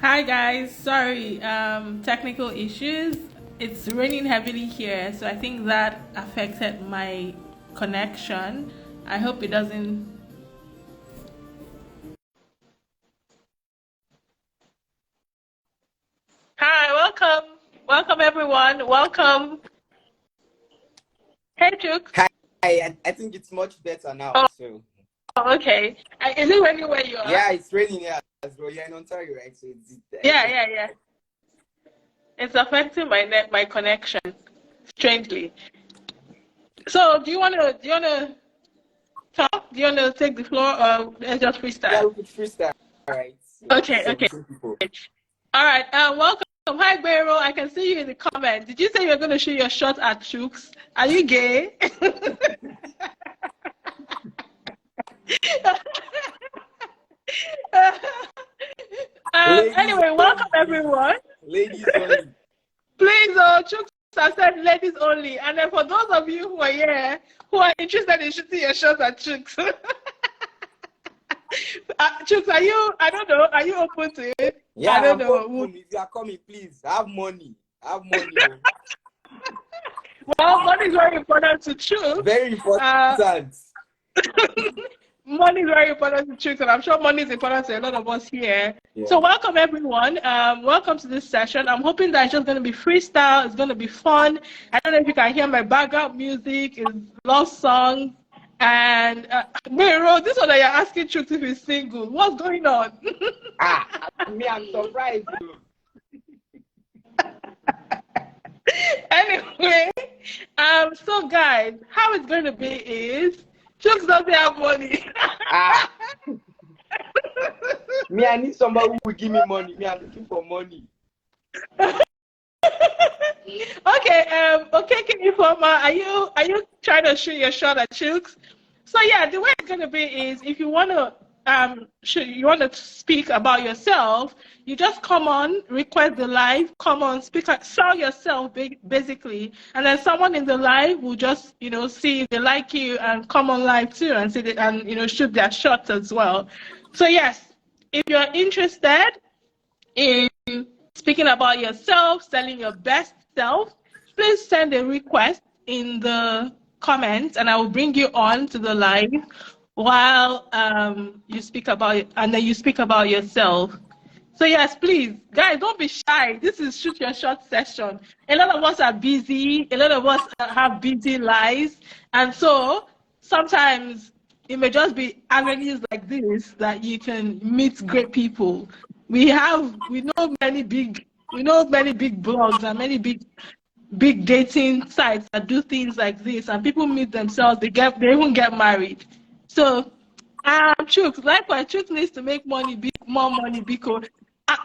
Hi guys, sorry, technical issues. It's raining heavily here, so I think that affected my connection. I hope it doesn't. Hi, welcome. Welcome everyone. Welcome. Hey Chooks. Hi, I think it's much better now. Oh, So okay. Is it raining where you are? yeah, it's raining here as well. You're in Ontario, right? So Yeah. It's affecting my net, my connection, strangely. So, do you wanna talk? Do you wanna take the floor, or let's just yeah, freestyle? we could freestyle, right? Okay, okay. Servicing people. All right. Welcome. Hi, Bero. I can see you in the comment. Did you say you're going to shoot your shot at Chooks? Are you gay? Ladies Anyway, welcome only, please. everyone. Ladies only. Please, Chooks has said ladies only. And then for those of you who are here, who are interested in shooting your shot at Chooks, Chooks, are you? I don't know. Are you open to it? I Yeah, don't I'm know. open. If you are coming, please have money. Have money. Oh. Well, money is very important to Chooks. Very Uh, important. Money is very important to chicks, and I'm sure money is important to a lot of us here. Yeah. So welcome everyone. Welcome to this session. I'm hoping that it's just going to be freestyle. It's going to be fun. I don't know if you can hear my background music. It's love songs. And Miro, this one that you're asking Chooks if he's single. What's going on? I'm surprised. Anyway, so guys, how it's going to be is Chooks doesn't have money. Ah, I need somebody who will give me money. I'm looking for money. Okay, King Informer, are you trying to shoot your shot at Chooks? So yeah, the way it's gonna be is if you wanna you wanna speak about yourself, you just come on, request the live, come on, speak, sell yourself basically, and then someone in the live will just see if they like you and come on live too and see and shoot their shots as well. So yes, if you're interested in speaking about yourself, selling your best self, please send a request in the comments and I will bring you on to the live while you speak about it and then you speak about yourself. So yes, please, guys, don't be shy. This is shoot your shot session. A lot of us are busy. A lot of us have busy lives, and so sometimes it may just be avenues like this that you can meet great people. We know many big blogs and many big dating sites that do things like this, and people meet themselves. They even get married. So Chooks, likewise, Chooks needs to make more money because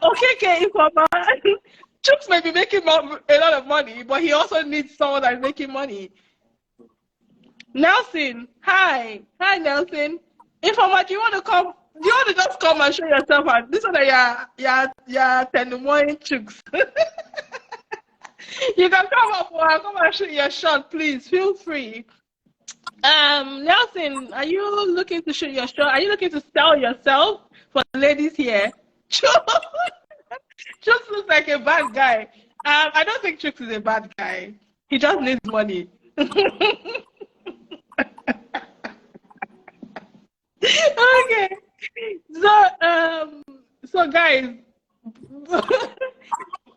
okay, Chooks may be making a lot of money, but he also needs someone that's making money. Nelson, hi Nelson. Informer, do you want to come? Do you want to just come and show yourself? And this one, yeah, Tendemoy Chooks. You can come up or come and shoot your shot, please. Feel free. Nelson, are you looking to shoot your shot? Are you looking to sell yourself for the ladies here? Chooks looks like a bad guy. I don't think Chooks is a bad guy. He just needs money. Okay. So so guys,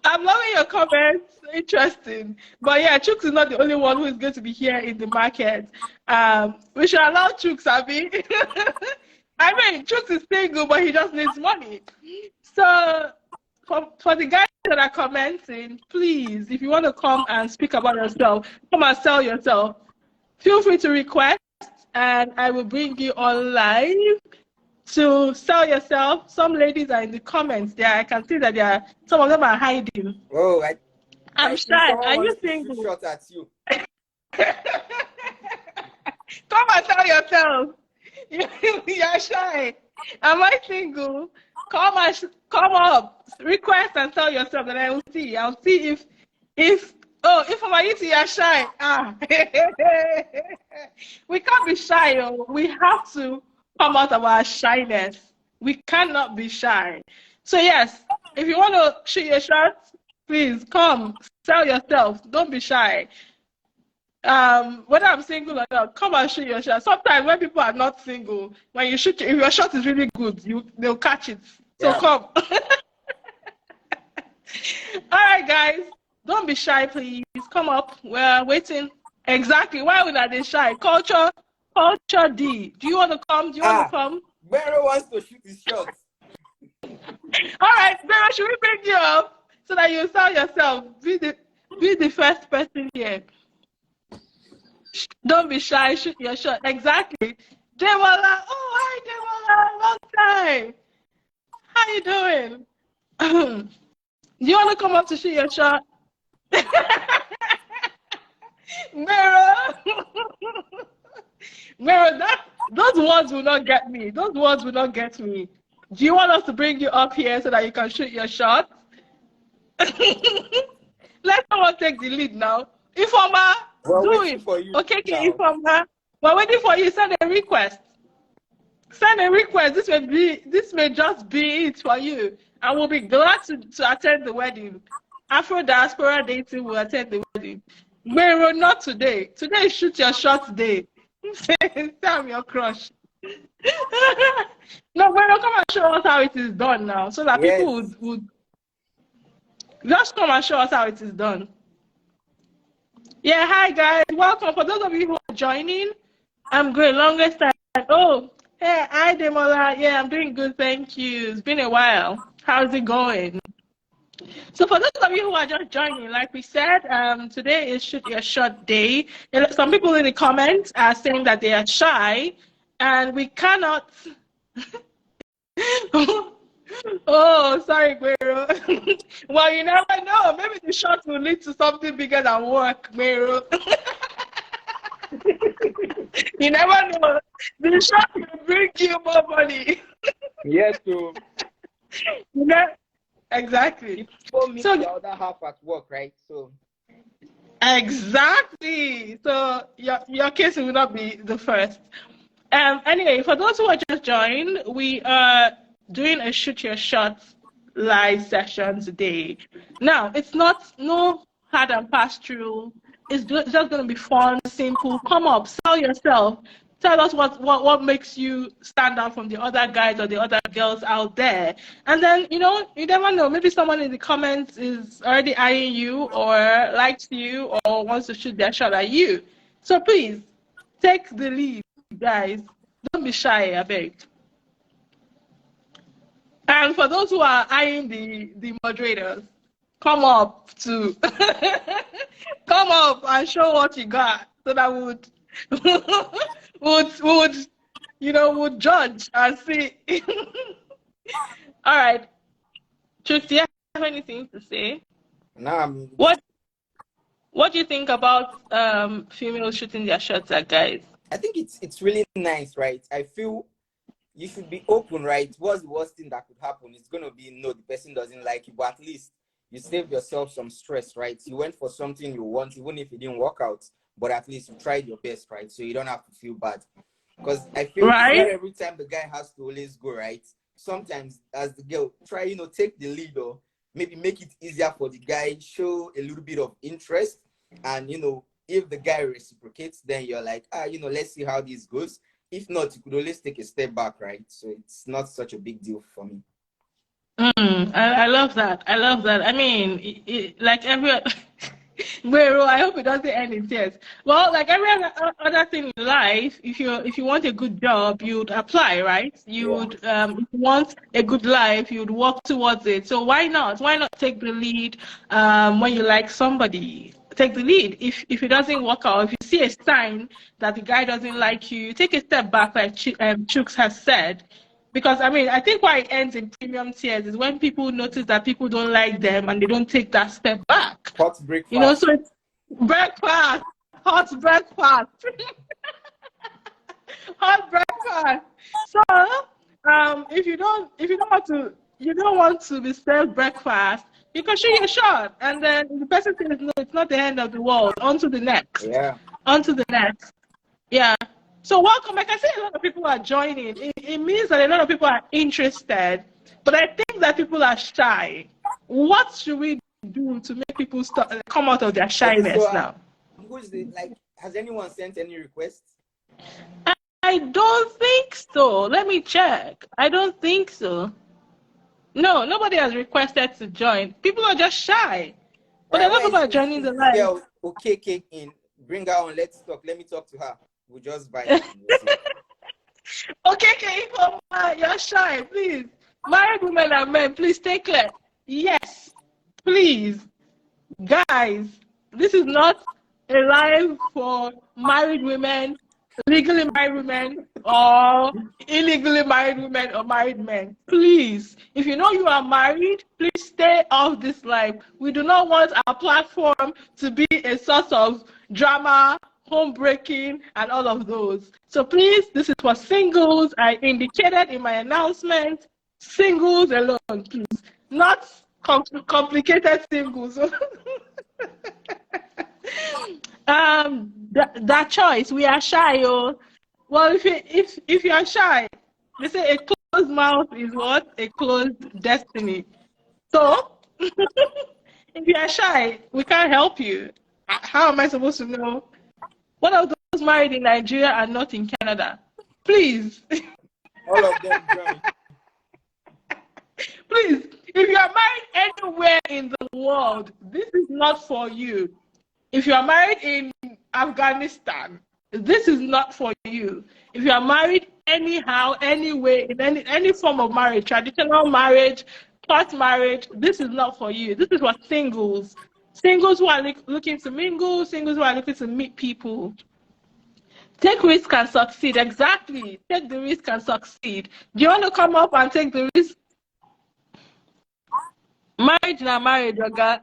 I'm loving your comments. Interesting. But yeah, Chooks is not the only one who is going to be here in the market. We should allow Chooks, Abby. I mean, Chooks is single, but he just needs money. So for the guys that are commenting, please, if you want to come and speak about yourself, come and sell yourself. Feel free to request, and I will bring you on live to sell yourself. Some ladies are in the comments there. I can see that some of them are hiding. Oh, I'm I think shy. someone Are you wants to shoot single? shot at you. Come and sell yourself. You're shy. Am I single? Come up. Request and sell yourself, and I will see. I'll see if I'm you're shy. We can't be shy. We have to come out of our shyness. We cannot be shy. So yes. if you want to shoot your shot, please come. Sell yourself. Don't be shy. Whether I'm single or not, come and shoot your shot. Sometimes when people are not single, when you shoot, if your shot is really good, they'll catch it. So Yeah. come. All right, guys. Don't be shy, please. Come up. We're waiting. Exactly. Why would I be shy? Culture D. Do you want to come? Do you want to come? Vero wants to shoot his shots. All right, Vera, should we bring you up so that you sell yourself? Be the first person here. Don't be shy. Shoot your shot. Exactly. Demola. Oh, hi, Demola. Long time. How you doing? Do you want to come up to shoot your shot? Mero. Mero, those words will not get me. Those words will not get me. Do you want us to bring you up here so that you can shoot your shot? Let someone take the lead now. Informer, do it. For you Okay, Informer. We're waiting for you. Send a request. Send a request. This may just be it for you. I will be glad to attend the wedding. Afro Diaspora Dating will attend the wedding. Mero, not today. Today is shoot your shot day. I'm your crush. No, Mero, come and show us how it is done now, so that people would just come and show us how it is done. Yeah, hi guys, welcome. For those of you who are joining, I'm good. Longest time. Oh, hey, hi Demola. Yeah, I'm doing good, thank you. It's been a while. How's it going? So for those of you who are just joining, like we said, today is Shoot Your Shot Day. Some people in the comments are saying that they are shy, and we cannot. Oh, sorry, Guero. Well, you never know. Maybe the shot will lead to something bigger than work, Guero. You never know. The shot will bring you more money. Yes, so. You know? Exactly. So the other half at work, right? So. Exactly. So your case will not be the first. Anyway, for those who are just joined, we are doing a Shoot Your Shot live session today. Now, it's no hard and fast through. It's just going to be fun, simple. Come up, sell yourself. Tell us what makes you stand out from the other guys or the other girls out there. And then, you never know. Maybe someone in the comments is already eyeing you or likes you or wants to shoot their shot at you. So please, take the lead, guys. Don't be shy, I beg. And for those who are eyeing the moderators, come up to come up and show what you got so that would judge and see. All right. Chooks, do you have anything to say? No. What do you think about females shooting their shots at guys? I think it's really nice, right? I feel you should be open, right? What's the worst thing that could happen? It's gonna be no, the person doesn't like you, but at least you saved yourself some stress, right? You went for something you want, even if it didn't work out, but at least you tried your best, right? So you don't have to feel bad. Because I feel not every time the guy has to always go, right? Sometimes as the girl, try, take the lead or maybe make it easier for the guy, show a little bit of interest. And, if the guy reciprocates, then you're like, let's see how this goes. If not, you could always take a step back, right? So it's not such a big deal for me. I love that. I mean, like every Guero, I hope it doesn't end in tears. Well, like every other thing in life, if you want a good job, you'd apply, right? You would if you want a good life, you'd work towards it. So why not? Why not take the lead when you like somebody? Take the lead. If it doesn't work out, if you see a sign that the guy doesn't like you, take a step back, like Chooks has said. Because, I mean, I think why it ends in premium tiers is when people notice that people don't like them and they don't take that step back. Hot breakfast. So it's breakfast. Hot breakfast. Hot breakfast. So, if you don't want to be served breakfast, you can shoot your shot. And then the person says, no, it's not the end of the world. On to the next. Yeah. On to the next. Yeah. So welcome. Like I say, a lot of people are joining. It means that a lot of people are interested. But I think that people are shy. What should we do to make people stop come out of their shyness now? Who's the, like, has anyone sent any requests? I don't think so. Let me check. I don't think so. No, nobody has requested to join. People are just shy. But a lot of people are joining the live. Yeah, okay, in. Bring her on. Let's talk. Let me talk to her. We'll just vibe. Okay, you're shy. Please. Married women and men, please stay clear. Yes, please. Guys, this is not a live for married women, legally married women, or illegally married women or married men. Please, if you know you are married, please stay off this live. We do not want our platform to be a source of drama, home breaking, and all of those. So please, this is for singles. I indicated in my announcement, singles alone, please. Not complicated singles. That choice, we are shy. Well, if you are shy, they say a closed mouth is what? A closed destiny. So if you are shy, we can't help you. How am I supposed to know? What of those married in Nigeria and not in Canada? Please. All of them join. Please, if you are married anywhere in the world, this is not for you. If you are married in Afghanistan, this is not for you. If you are married anyhow, anyway, in any form of marriage, traditional marriage, court marriage, this is not for you. This is for singles. Singles who are looking to mingle, singles who are looking to meet people. Take risk and succeed. Exactly. Take the risk and succeed. Do you want to come up and take the risk? Marriage na marriage, Oga.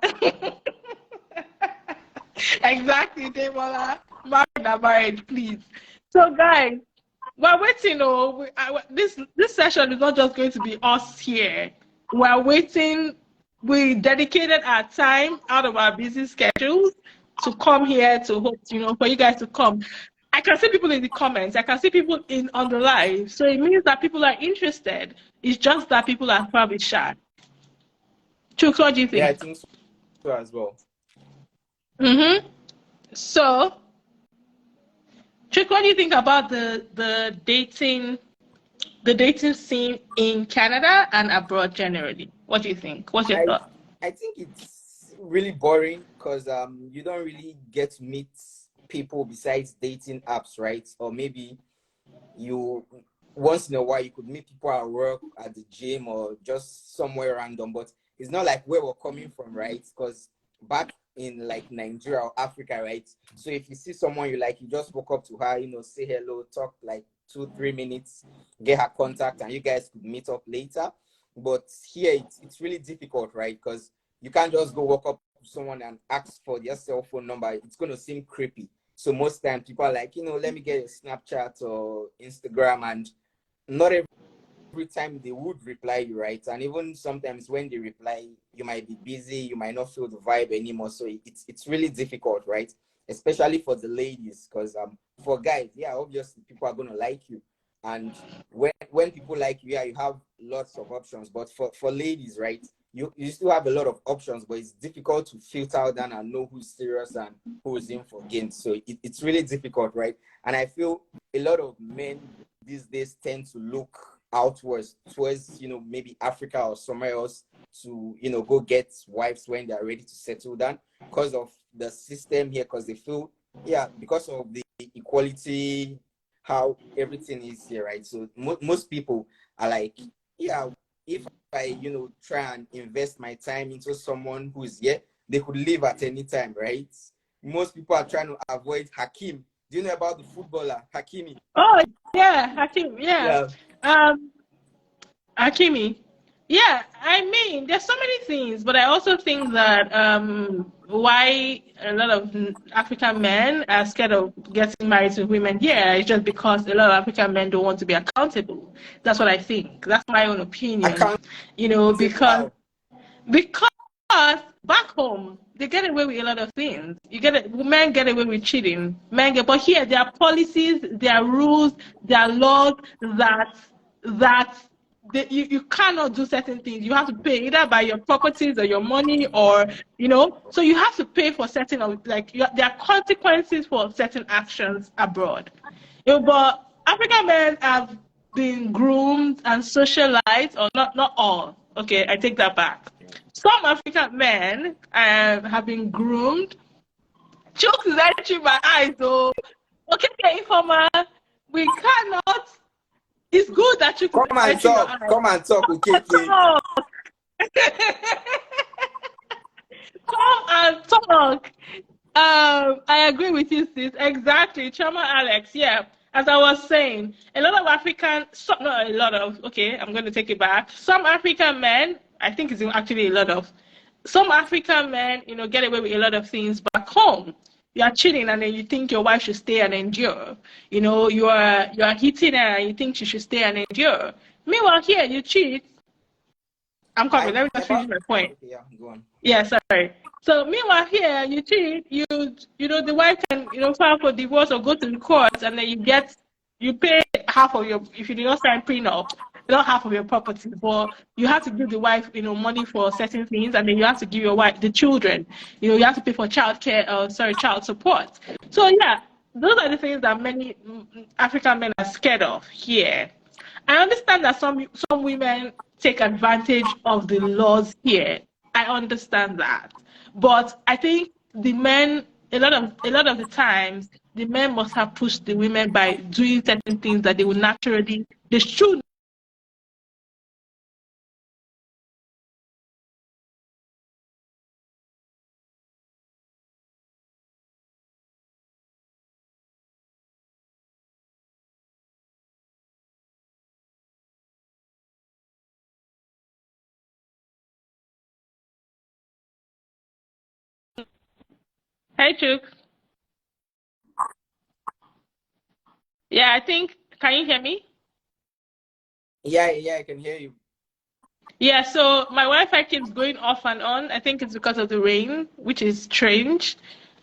Exactly, Demola. Marriage na marriage, please. So, guys, we're waiting. This session is not just going to be us here. We're waiting. We dedicated our time out of our busy schedules to come here to hope, for you guys to come. I can see people in the comments. I can see people on the live. So it means that people are interested. It's just that people are probably shy. Chooks, what do you think? Yeah, I think so as well. So, Chooks, what do you think about the dating scene in Canada and abroad generally? What do you think? What's your thought? I think it's really boring because you don't really get to meet people besides dating apps, right? Or maybe you once in a while you could meet people at work, at the gym, or just somewhere random. But it's not like where we're coming from, right? Because back in like Nigeria or Africa, right? So if you see someone you like, you just walk up to her, say hello, talk like 2-3 minutes, get her contact, and you guys could meet up later. But here it's really difficult, right? Because you can't just go walk up to someone and ask for their cell phone number. It's going to seem creepy. So most times people are like, let me get a Snapchat or Instagram, and not every time they would reply you, right? And even sometimes when they reply, you might be busy, you might not feel the vibe anymore. So it's really difficult, right? Especially for the ladies, because for guys, yeah, obviously people are gonna like you, and when people like you, yeah, you have lots of options. But for ladies, right, you still have a lot of options, but it's difficult to filter down and know who's serious and who's in for gains. So it's really difficult, right? And I feel a lot of men these days tend to look outwards towards maybe Africa or somewhere else to go get wives when they are ready to settle down because of the system here, because they feel because of the equality, how everything is here, right? So most people are like, if I try and invest my time into someone who's here, they could leave at any time, right? Most people are trying to avoid Hakim. Do you know about the footballer Hakimi? Oh yeah, Hakim. Yeah. Hakimi. Yeah, I mean, there's so many things, but I also think that why a lot of African men are scared of getting married to women here is just because a lot of African men don't want to be accountable. That's what I think. That's my own opinion. Because back home they get away with a lot of things. Men get away with cheating. But here there are policies, there are rules, there are laws that you cannot do certain things. You have to pay either by your properties or your money, or so you have to pay for certain there are consequences for certain actions abroad. But African men have been groomed and socialized, or not all. Okay, I take that back. Some African men have been groomed. Jokes is entering my eyes, though. Okay, Informer, we cannot. It's good that you come and talk. Come and talk, okay? Come and talk. I agree with you, sis. Exactly, Chama Alex. Yeah, as I was saying, a lot of I'm going to take it back. Some African men, I think it's actually a lot of. Some African men, get away with a lot of things back home. You are cheating, and then you think your wife should stay and endure. You are hitting her, and you think she should stay and endure. Meanwhile, here you cheat. I'm coming. Let me just finish my point. Okay, yeah, go on. Yeah, sorry. So meanwhile, here you cheat. The wife can file for divorce or go to the courts, and then you pay half of your, if you do not sign prenup, not half of your property, but you have to give the wife, money for certain things, and then you have to give your wife the children. You have to pay for child support. So yeah, those are the things that many African men are scared of here. I understand that some women take advantage of the laws here. I understand that, but I think the men, a lot of the times, the men must have pushed the women by doing certain things that they should. Hey, Chuk. Yeah, I think. Can you hear me? Yeah, I can hear you. Yeah, so my Wi-Fi keeps going off and on. I think it's because of the rain, which is strange.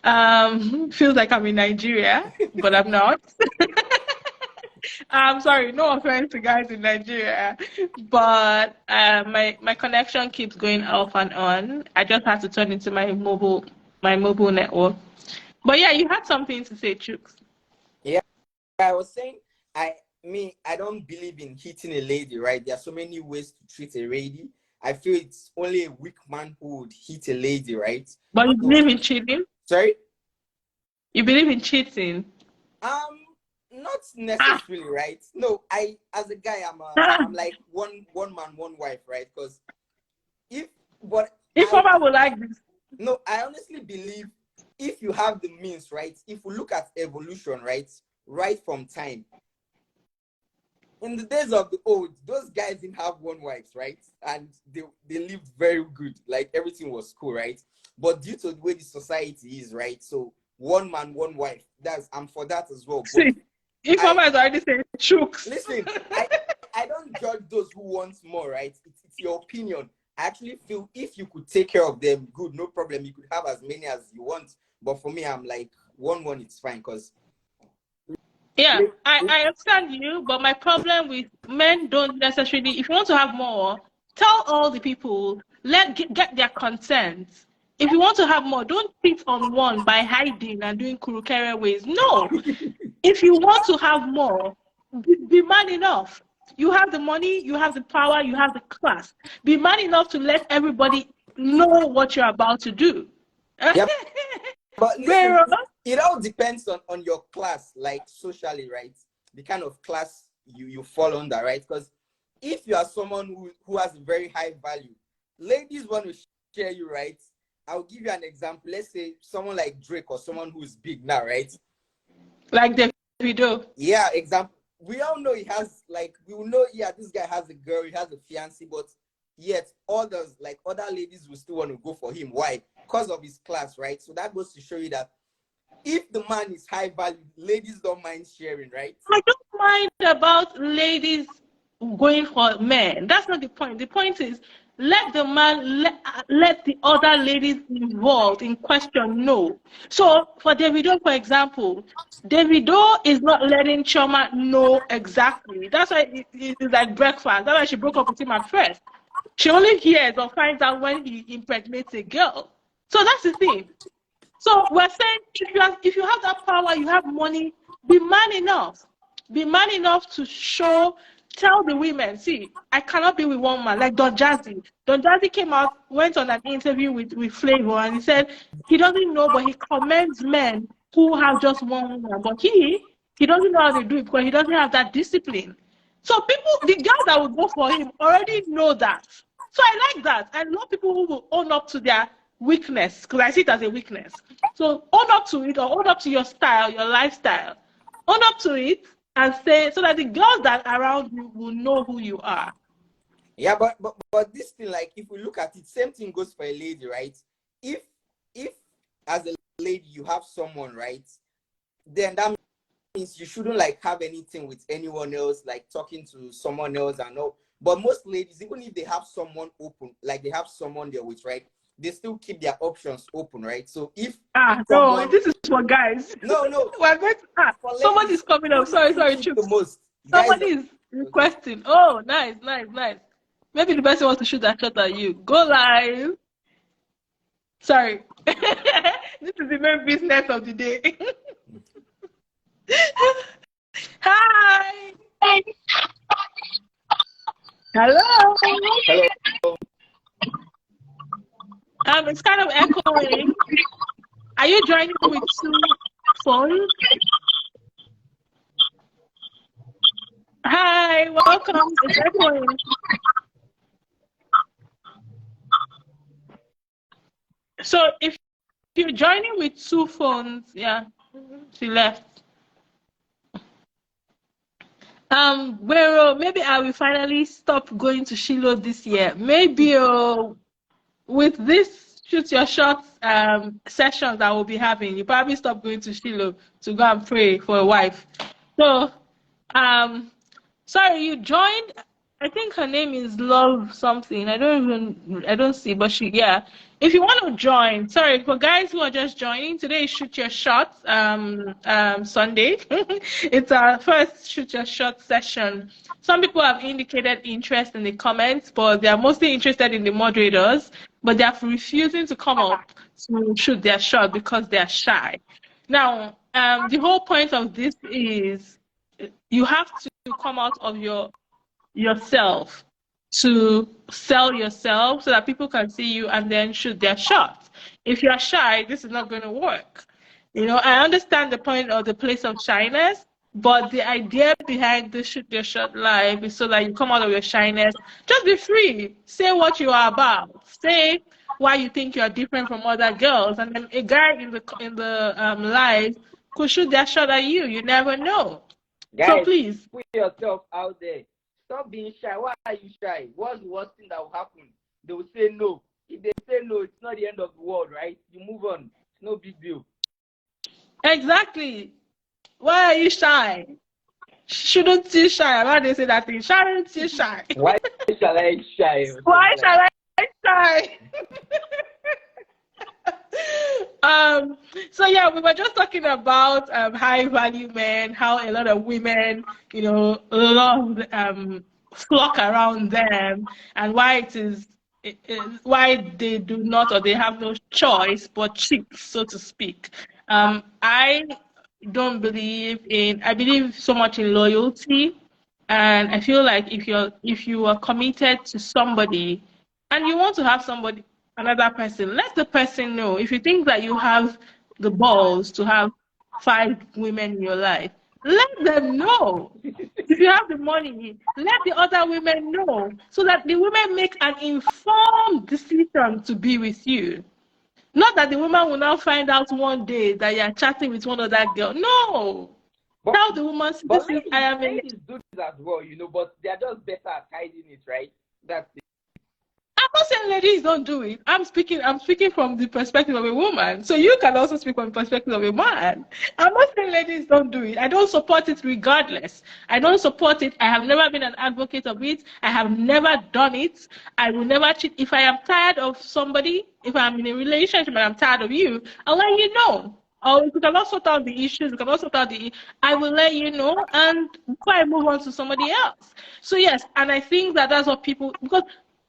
Feels like I'm in Nigeria, but I'm not. I'm sorry, no offense to guys in Nigeria, but my connection keeps going off and on. I just have to turn into my mobile network. But yeah, you had something to say, Chooks. Yeah, I was saying, I don't believe in hitting a lady, right? There are so many ways to treat a lady. I feel it's only a weak man who would hit a lady, right? But you believe in cheating? Sorry? You believe in cheating? Not necessarily, right? No, as a guy, I'm like one man, one wife, right? Because if Mama would like this. No, I honestly believe if you have the means, right? If we look at evolution, right from time, in the days of the old, those guys didn't have one wife, right? And they lived very good, like everything was cool, right? But due to the way the society is, right? So one man, one wife. I'm for that as well. See, if Mama is already saying Chooks. Listen, I don't judge those who want more, right? It's your opinion. I actually feel if you could take care of them, good, no problem. You could have as many as you want. But for me, I'm like, one, it's fine. Because yeah, I understand you, but my problem with men don't necessarily, if you want to have more, tell all the people, get their consent. If you want to have more, don't sit on one by hiding and doing kurukere ways. No. If you want to have more, be man enough. You have the money, you have the power, you have the class. Be man enough to let everybody know what you're about to do. Yep. But listen, it all depends on your class, like socially, right? The kind of class you fall under, right? Because if you are someone who has very high value, ladies want to share you, right? I'll give you an example. Let's say someone like Drake or someone who's big now, right? Like Davido. Yeah, example. We all know he has, like, we will know, yeah, this guy has a girl, he has a fiancé, but yet others, like other ladies, will still want to go for him. Why? Because of his class, right? So that goes to show you that if the man is high value, ladies don't mind sharing, right? I don't mind about ladies going for men. That's not the point. The point is, let the man let the other ladies involved in question know. So for Davido, for example, Davido is not letting Chioma know exactly. That's why it's like breakfast. That's why she broke up with him at first. She only hears or finds out when he impregnates a girl. So that's the thing. So we're saying if you have that power, you have money, be man enough. Be man enough to tell the women, see, I cannot be with one man. Like Don Jazzy. Don Jazzy came out, went on an interview with Flavor, and he said he doesn't know, but he commends men who have just one woman. But he doesn't know how to do it because he doesn't have that discipline. So the girls that will go for him already know that. So I like that. I love people who will own up to their weakness, because I see it as a weakness. So own up to it, or own up to your style, your lifestyle. Own up to it and say, so that the girls that are around you will know who you are. Yeah, but this thing, like, if we look at it, same thing goes for a lady, right? If as a lady you have someone, right, then that means you shouldn't like have anything with anyone else, like talking to someone else and all. But most ladies, even if they have someone open, like they have someone they're with, right, they still keep their options open, right? So if no, this is for guys. No, we're going to someone is coming up. Sorry, the most. Somebody is requesting. Oh, nice. Maybe the person wants to shoot that shot at you. Go live. Sorry. This is the main business of the day. Hi. Hello. It's kind of echoing. Are you joining with 2 phones? Hi, welcome. It's echoing. So if you're joining with 2 phones, yeah, she left. Well, maybe I will finally stop going to Shiloh this year. Maybe with this shoot your shots sessions that we'll be having, you probably stop going to Shiloh to go and pray for a wife. So, sorry, you joined. I think her name is Love something. I don't see, but yeah. If you want to join, sorry, for guys who are just joining, today is Shoot Your Shots Sunday. It's our first Shoot Your Shot session. Some people have indicated interest in the comments, but they are mostly interested in the moderators, but they are refusing to come up to shoot their shot because they are shy. Now, the whole point of this is you have to come out of yourself to sell yourself so that people can see you and then shoot their shots. If you're shy, this is not going to work. You know, I understand the point of the place of shyness, but the idea behind the Shoot Your Shot live is so that you come out of your shyness. Just be free. Say what you are about. Say why you think you are different from other girls, and then a guy in the live could shoot their shot at you. You never know. Guys, so please put yourself out there. Stop being shy. Why are you shy? What's the worst thing that will happen? They will say no. If they say no, it's not the end of the world, right? You move on. It's no big deal. Exactly. Why are you shy? Shouldn't you shy? Why they say that thing? Shouldn't you shy? Why shall I shy? Why shall I shy? So yeah, we were just talking about high value men, how a lot of women, you know, love flock around them, and why why they do not, or they have no choice but cheats, so to speak. I don't believe I believe so much in loyalty, and I feel like if you are committed to somebody and you want to have another person, let the person know. If you think that you have the balls to have 5 women in your life, let them know. If you have the money, let the other women know, so that the women make an informed decision to be with you. Not that the woman will now find out one day that you're chatting with one other girl. No. Tell the woman, ladies do this as well, you know, but they're just better at hiding it, right? That's it. not saying ladies don't do it. I'm speaking from the perspective of a woman. So you can also speak from the perspective of a man. I'm not saying ladies don't do it. I don't support it regardless. I don't support it. I have never been an advocate of it. I have never done it. I will never cheat. If I am tired of somebody, if I'm in a relationship and I'm tired of you, I'll let you know. Or we can also sort out the issues. We can also sort out I will let you know, and before I move on to somebody else. So yes, and I think that's what people, because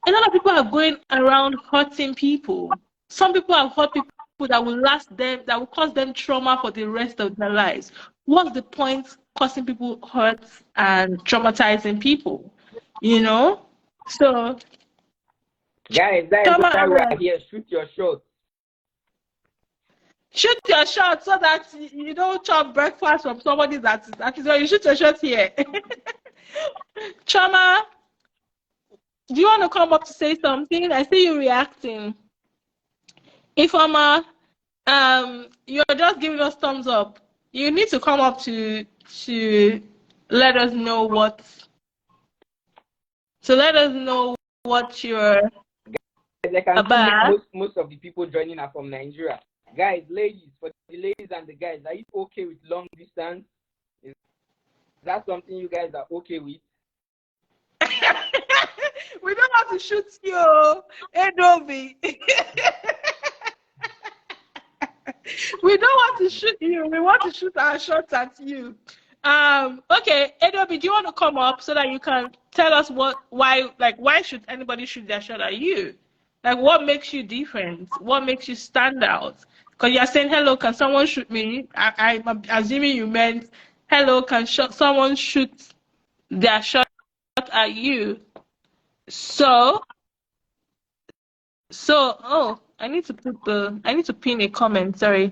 a lot of people are going around hurting people. Some people have hurt people that will that will cause them trauma for the rest of their lives. What's the point causing people hurt and traumatizing people? You know? So guys, that is why we are here. Shoot your shot. Shoot your shot so that you don't chop breakfast from somebody that is why you shoot your shot here. Chama, do you want to come up to say something? I see you reacting. Ifeoma, you're just giving us thumbs up. You need to come up to let us know what. So let us know what you're about. Most of the people joining are from Nigeria. Guys, ladies, for the ladies and the guys, are you okay with long distance? Is that something you guys are okay with? We don't have to shoot you, Edobi. We don't want to shoot you. We want to shoot our shots at you. Okay, Edobi, do you want to come up so that you can tell us why should anybody shoot their shot at you? Like, what makes you different? What makes you stand out? Because you're saying, hello, can someone shoot me? I'm assuming you meant, hello, can someone shoot their shot at you? So, oh, I need to pin a comment, sorry.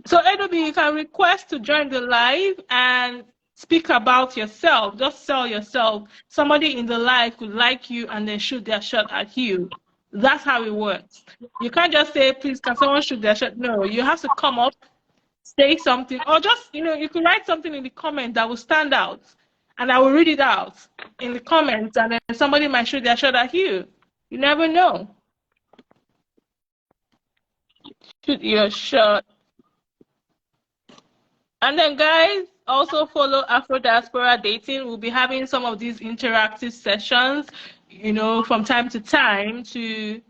So, Edobi, you can request to join the live and speak about yourself. Just sell yourself. Somebody in the live could like you and then shoot their shot at you. That's how it works. You can't just say, please, can someone shoot their shot? No, you have to come up, say something, or just, you can write something in the comment that will stand out, and I will read it out in the comments, and then somebody might shoot their shot at you. You never know. Shoot your shot. And then, guys, also follow Afro Diaspora Dating. We'll be having some of these interactive sessions, from time to time to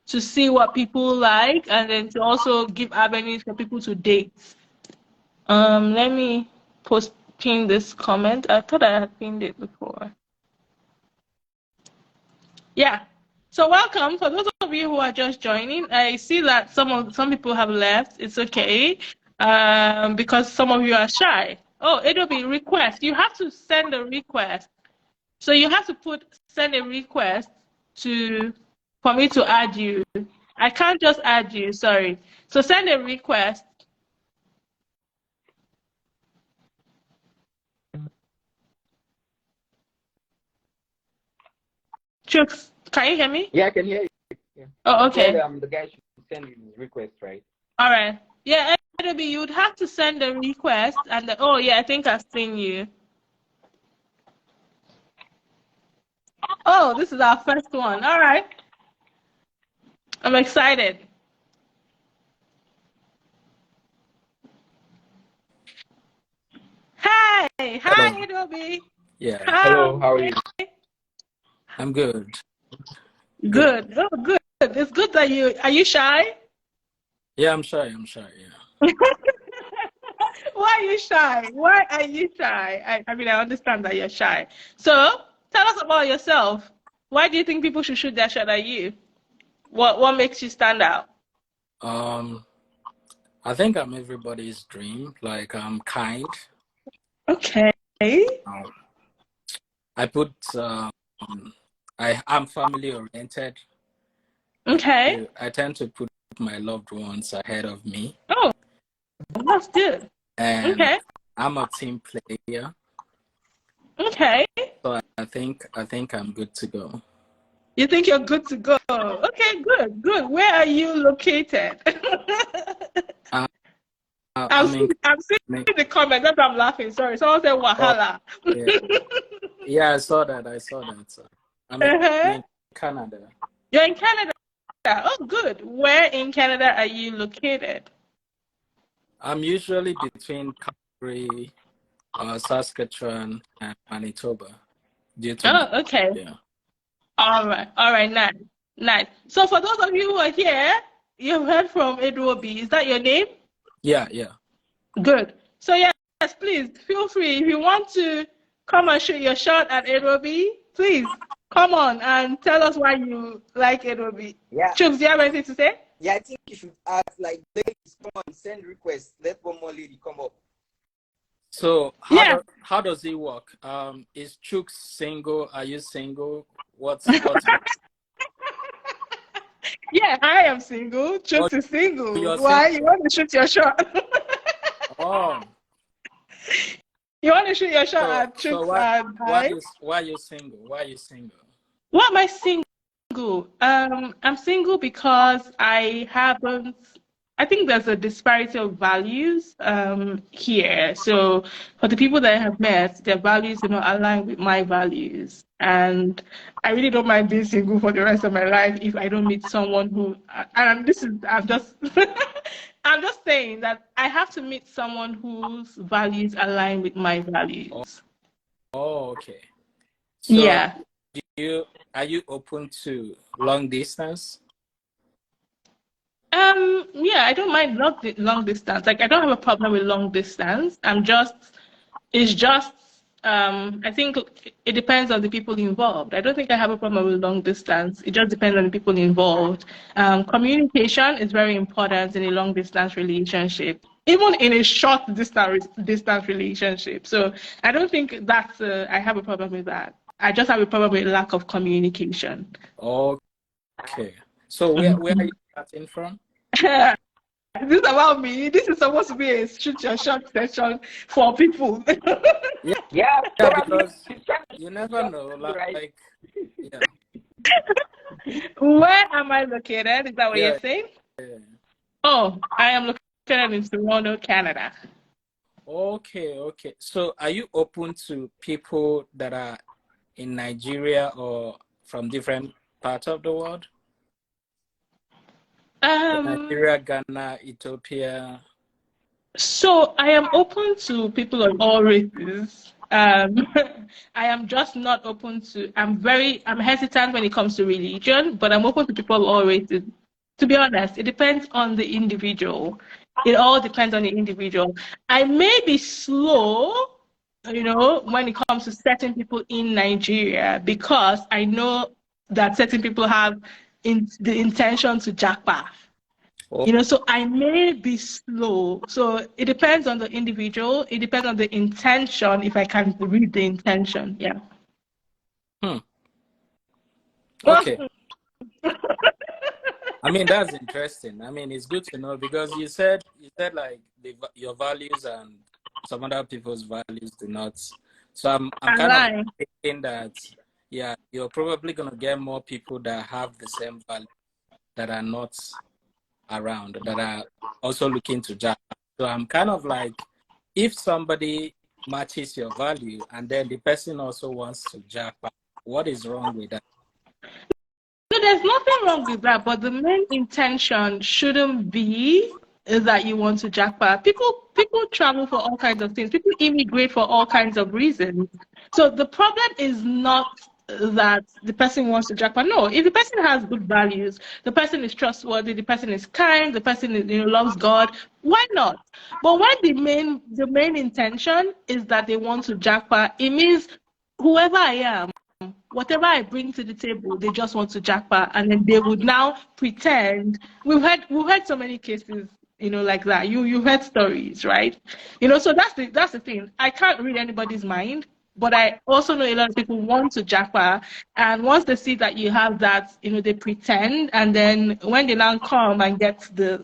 see what people like, and then to also give avenues for people to date. Let me pin this comment. I thought I had pinned it before. Yeah. So welcome for those of you who are just joining. I see that some people have left. It's okay, because some of you are shy. Oh, it'll be request. You have to send a request. So you have to send a request for me to add you. I can't just add you, sorry. So send a request. Chooks, can you hear me? Yeah, I can hear you. Yeah. Oh, okay. The guy should send you his request, right? All right. Yeah, Edobi, you would have to send a request, and oh yeah, I think I've seen you. Oh, this is our first one. All right. I'm excited. Hi. Hi, Edobi. Yeah. Hi. Hello, how are you? I'm good. Good. Oh, good. It's good that are you shy? Yeah, I'm shy, yeah. Why are you shy? Why are you shy? I mean, I understand that you're shy. So, tell us about yourself. Why do you think people should shoot their shot at you? What makes you stand out? I think I'm everybody's dream. Like, I'm kind. Okay. I put, I'm family oriented. Okay. I tend to put my loved ones ahead of me. Oh, that's good. And okay. I'm a team player. Okay. So I think I'm good to go. You think you're good to go? Okay, good. Where are you located? I'm seeing the comment. That's why I'm laughing. Sorry, someone said Wahala. Yeah, I saw that. So I'm in Canada. You're in Canada. Oh, good. Where in Canada are you located? I'm usually between Calgary, Saskatchewan, and Manitoba. Due to my, Oh, okay. yeah. All right, nice, nice. So for those of you who are here, you've heard from Edwobi. Is that your name? Yeah, yeah. Good. So yes, please feel free. If you want to come and shoot your shot at Edwobi, please come on and tell us why you like Edwobi. Yeah. Chooks, do you have anything to say? Yeah, I think you should ask, like, ladies, come on, send requests. Let one more lady come up. So Yeah. how does it work? Is Chooks single? Are you single? What's Yeah, I am single. Oh, Chooks is single. you're Why? single? You want to shoot your shot? Oh, You want to shoot your shot so at so Chooks why and I? why you single? Why are you single? Why am I single? I'm single because I think there's a disparity of values here. So for the people that I have met, their values do not align with my values. And I really don't mind being single for the rest of my life if I don't meet someone who, and this is, I'm just, I'm just saying that I have to meet someone whose values align with my values. Oh, okay. So Yeah. are you open to long distance? Yeah, I don't mind long distance. Like, I don't have a problem with long distance. It's just, I think it depends on the people involved. I don't think I have a problem with long distance. It just depends on the people involved. Communication is very important in a long distance relationship, even in a short distance relationship. So I don't think I have a problem with that. I just have a problem with lack of communication. Okay. So where are you starting from? This is about me. This is supposed to be a shoot your shot session for people. Yeah, Yeah, because you never know. right? Like, yeah, Where am I located? Is that what yeah, you're saying? yeah. Oh, I am located in Toronto, Canada. Okay. So are you open to people that are in Nigeria or from different parts of the world? Like Um, Nigeria, Ghana, Ethiopia. so I am open to people of all races. I am just not open to, I'm hesitant when it comes to religion, but I'm open to people of all races. To be honest, it depends on the individual. It all depends on the individual. I may be slow, when it comes to certain people in Nigeria, because I know that certain people have the intention to jackpot. Oh, So I may be slow. So it depends on the individual. It depends on the intention, if I can read the intention. Yeah. okay. I mean, that's interesting. I mean, it's good to know because you said like your values and some other people's values do not. So I'm kind of Align. thinking that yeah, you're probably gonna get more people that have the same value that are not around, that are also looking to jump. So I'm kind of like, if somebody matches your value and then the person also wants to jackpot, what is wrong with that? So there's nothing wrong with that, but the main intention shouldn't be that you want to jackpot. People travel for all kinds of things. People immigrate for all kinds of reasons. So the problem is not that the person wants to jackpot. No, if the person has good values, the person is trustworthy, the person is kind, the person is, loves God, why not? But when the main intention is that they want to jackpot, it means whoever I am, whatever I bring to the table, they just want to jackpot, and then they would now pretend. We've had so many cases, like that. You've heard stories, right? So that's the thing. I can't read anybody's mind, but I also know a lot of people want to jackpot, and once they see that you have that, they pretend, and then when they now come and get the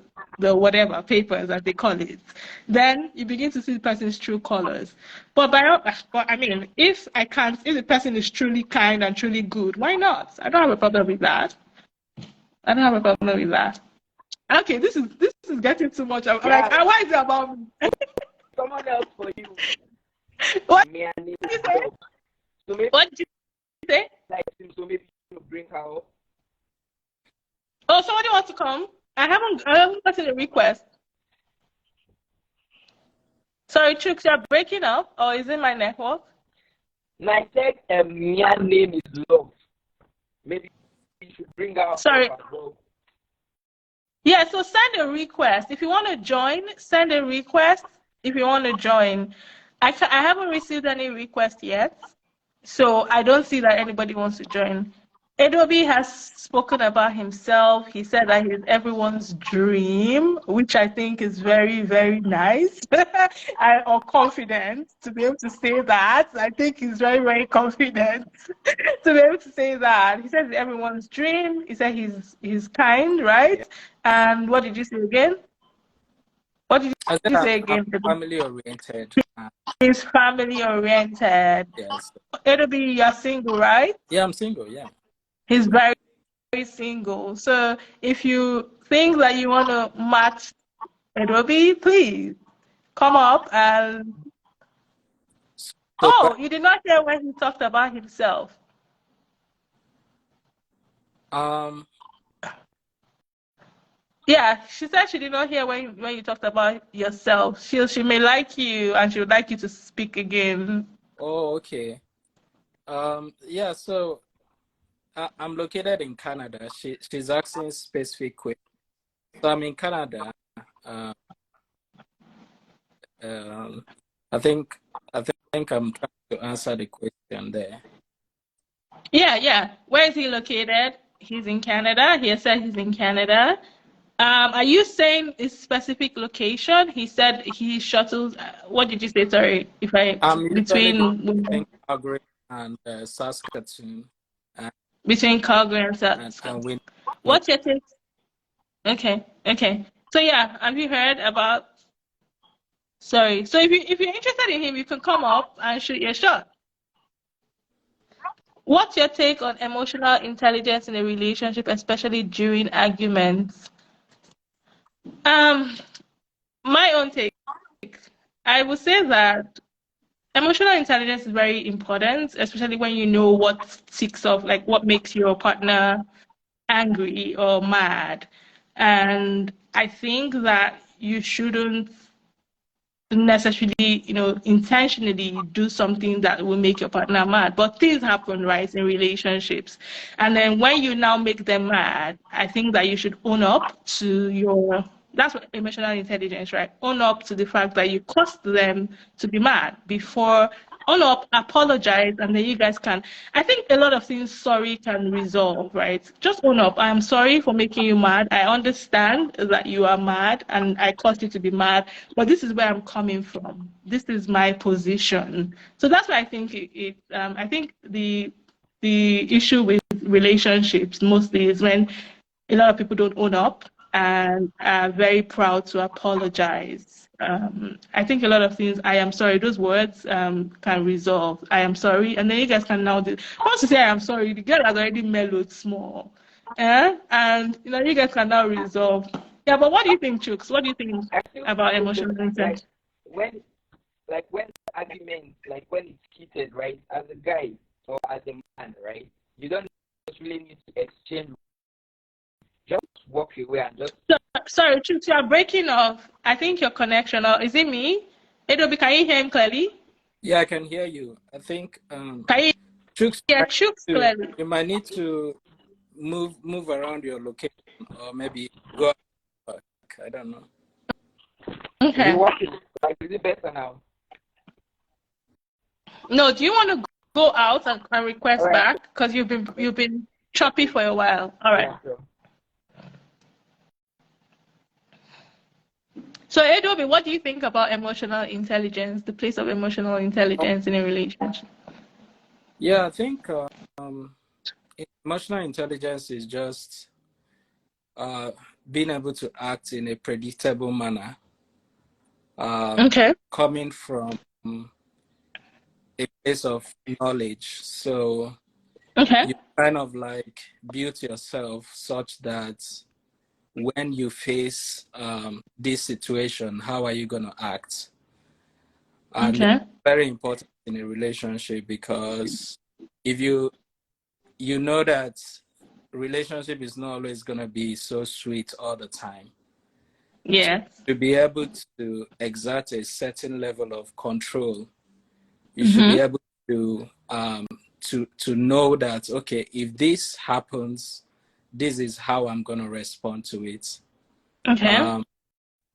whatever papers as they call it, then you begin to see the person's true colors. But I mean, if the person is truly kind and truly good, why not? I don't have a problem with that. I don't have a problem with that. Okay, this is getting too much. Like, why is it about me? Someone else for you. What Me and did you say? So maybe, What did you say? like, so maybe you bring her up. welcome. I haven't gotten a request. Sorry, Chooks, you're breaking up, or is it my network? I said, Mia name is Love. Maybe you should bring out Sorry. Love as well. Yeah, so send a request. If you want to join, send a request if you want to join. I haven't received any request yet, so I don't see that anybody wants to join. Adobe has spoken about himself. He said that he's everyone's dream, which I think is very, very nice or confident to be able to say that. I think he's very, very confident to be able to say that. He said it's everyone's dream. He said he's kind, right? And what did you say again? What did I said you say again? I'm family oriented. He's family oriented. Yes. Adobe, you're single, right? Yeah, I'm single. Yeah. He's very, very single. So if you think that you want to match Adobe, please come up and. So, Oh, you did not hear when he talked about himself. Yeah, she said she did not hear when you talked about yourself. She may like you and she would like you to speak again. Oh, okay. Yeah. So I'm located in Canada. She's asking specific questions. So I'm in Canada. I think I'm trying to answer the question there. Yeah. Where is he located? He's in Canada. He said he's in Canada. Are you saying a specific location? He said he shuttles. What did you say? Sorry, if I Between Calgary and Saskatoon. Between Calgary and Saskatoon. What's your take? Okay. So yeah, have you heard about? Sorry. So if you're interested in him, you can come up and shoot your shot. What's your take on emotional intelligence in a relationship, especially during arguments? My own take. I would say that emotional intelligence is very important, especially when you know what ticks off, like what makes your partner angry or mad. And I think that you shouldn't necessarily, intentionally do something that will make your partner mad. But things happen, right, in relationships. And then when you now make them mad, I think that you should own up to that's what emotional intelligence, right? Own up to the fact that you caused them to be mad before. Own up, apologize, and then you guys can. I think a lot of things sorry can resolve, right? Just own up. I am sorry for making you mad. I understand that you are mad and I caused you to be mad, but this is where I'm coming from. This is my position. So that's why I think I think the issue with relationships mostly is when a lot of people don't own up and are very proud to apologize. I think a lot of things, I am sorry, those words can resolve. I am sorry. And then you guys can now once you say I am sorry, the girl has already mellowed small. And you guys can now resolve. Yeah, but what do you think, Chooks? What do you think about emotional intelligence? When arguments, like when it's heated, right, as a guy or as a man, right, you don't really need to exchange. Just walk away and just. Sorry, Chooks, you are breaking off. I think your connection, or is it me? Adobe, can you hear him clearly? Yeah, I can hear you. I think can you Chooks, Chooks clearly. You might need to move around your location or maybe go back. I don't know. Okay. Is it better now? No, do you want to go out and request back? Because you've been choppy for a while. All right. Yeah, sure. So, Adobe, what do you think about emotional intelligence, the place of emotional intelligence in a relationship? Yeah, I think emotional intelligence is just being able to act in a predictable manner. Coming from a place of knowledge. So you kind of like build yourself such that when you face this situation, how are you going to act? And it's very important in a relationship because if you know that relationship is not always going to be so sweet all the time. Yes. To be able to exert a certain level of control, you should be able to know that, okay, if this happens, this is how I'm going to respond to it. Okay.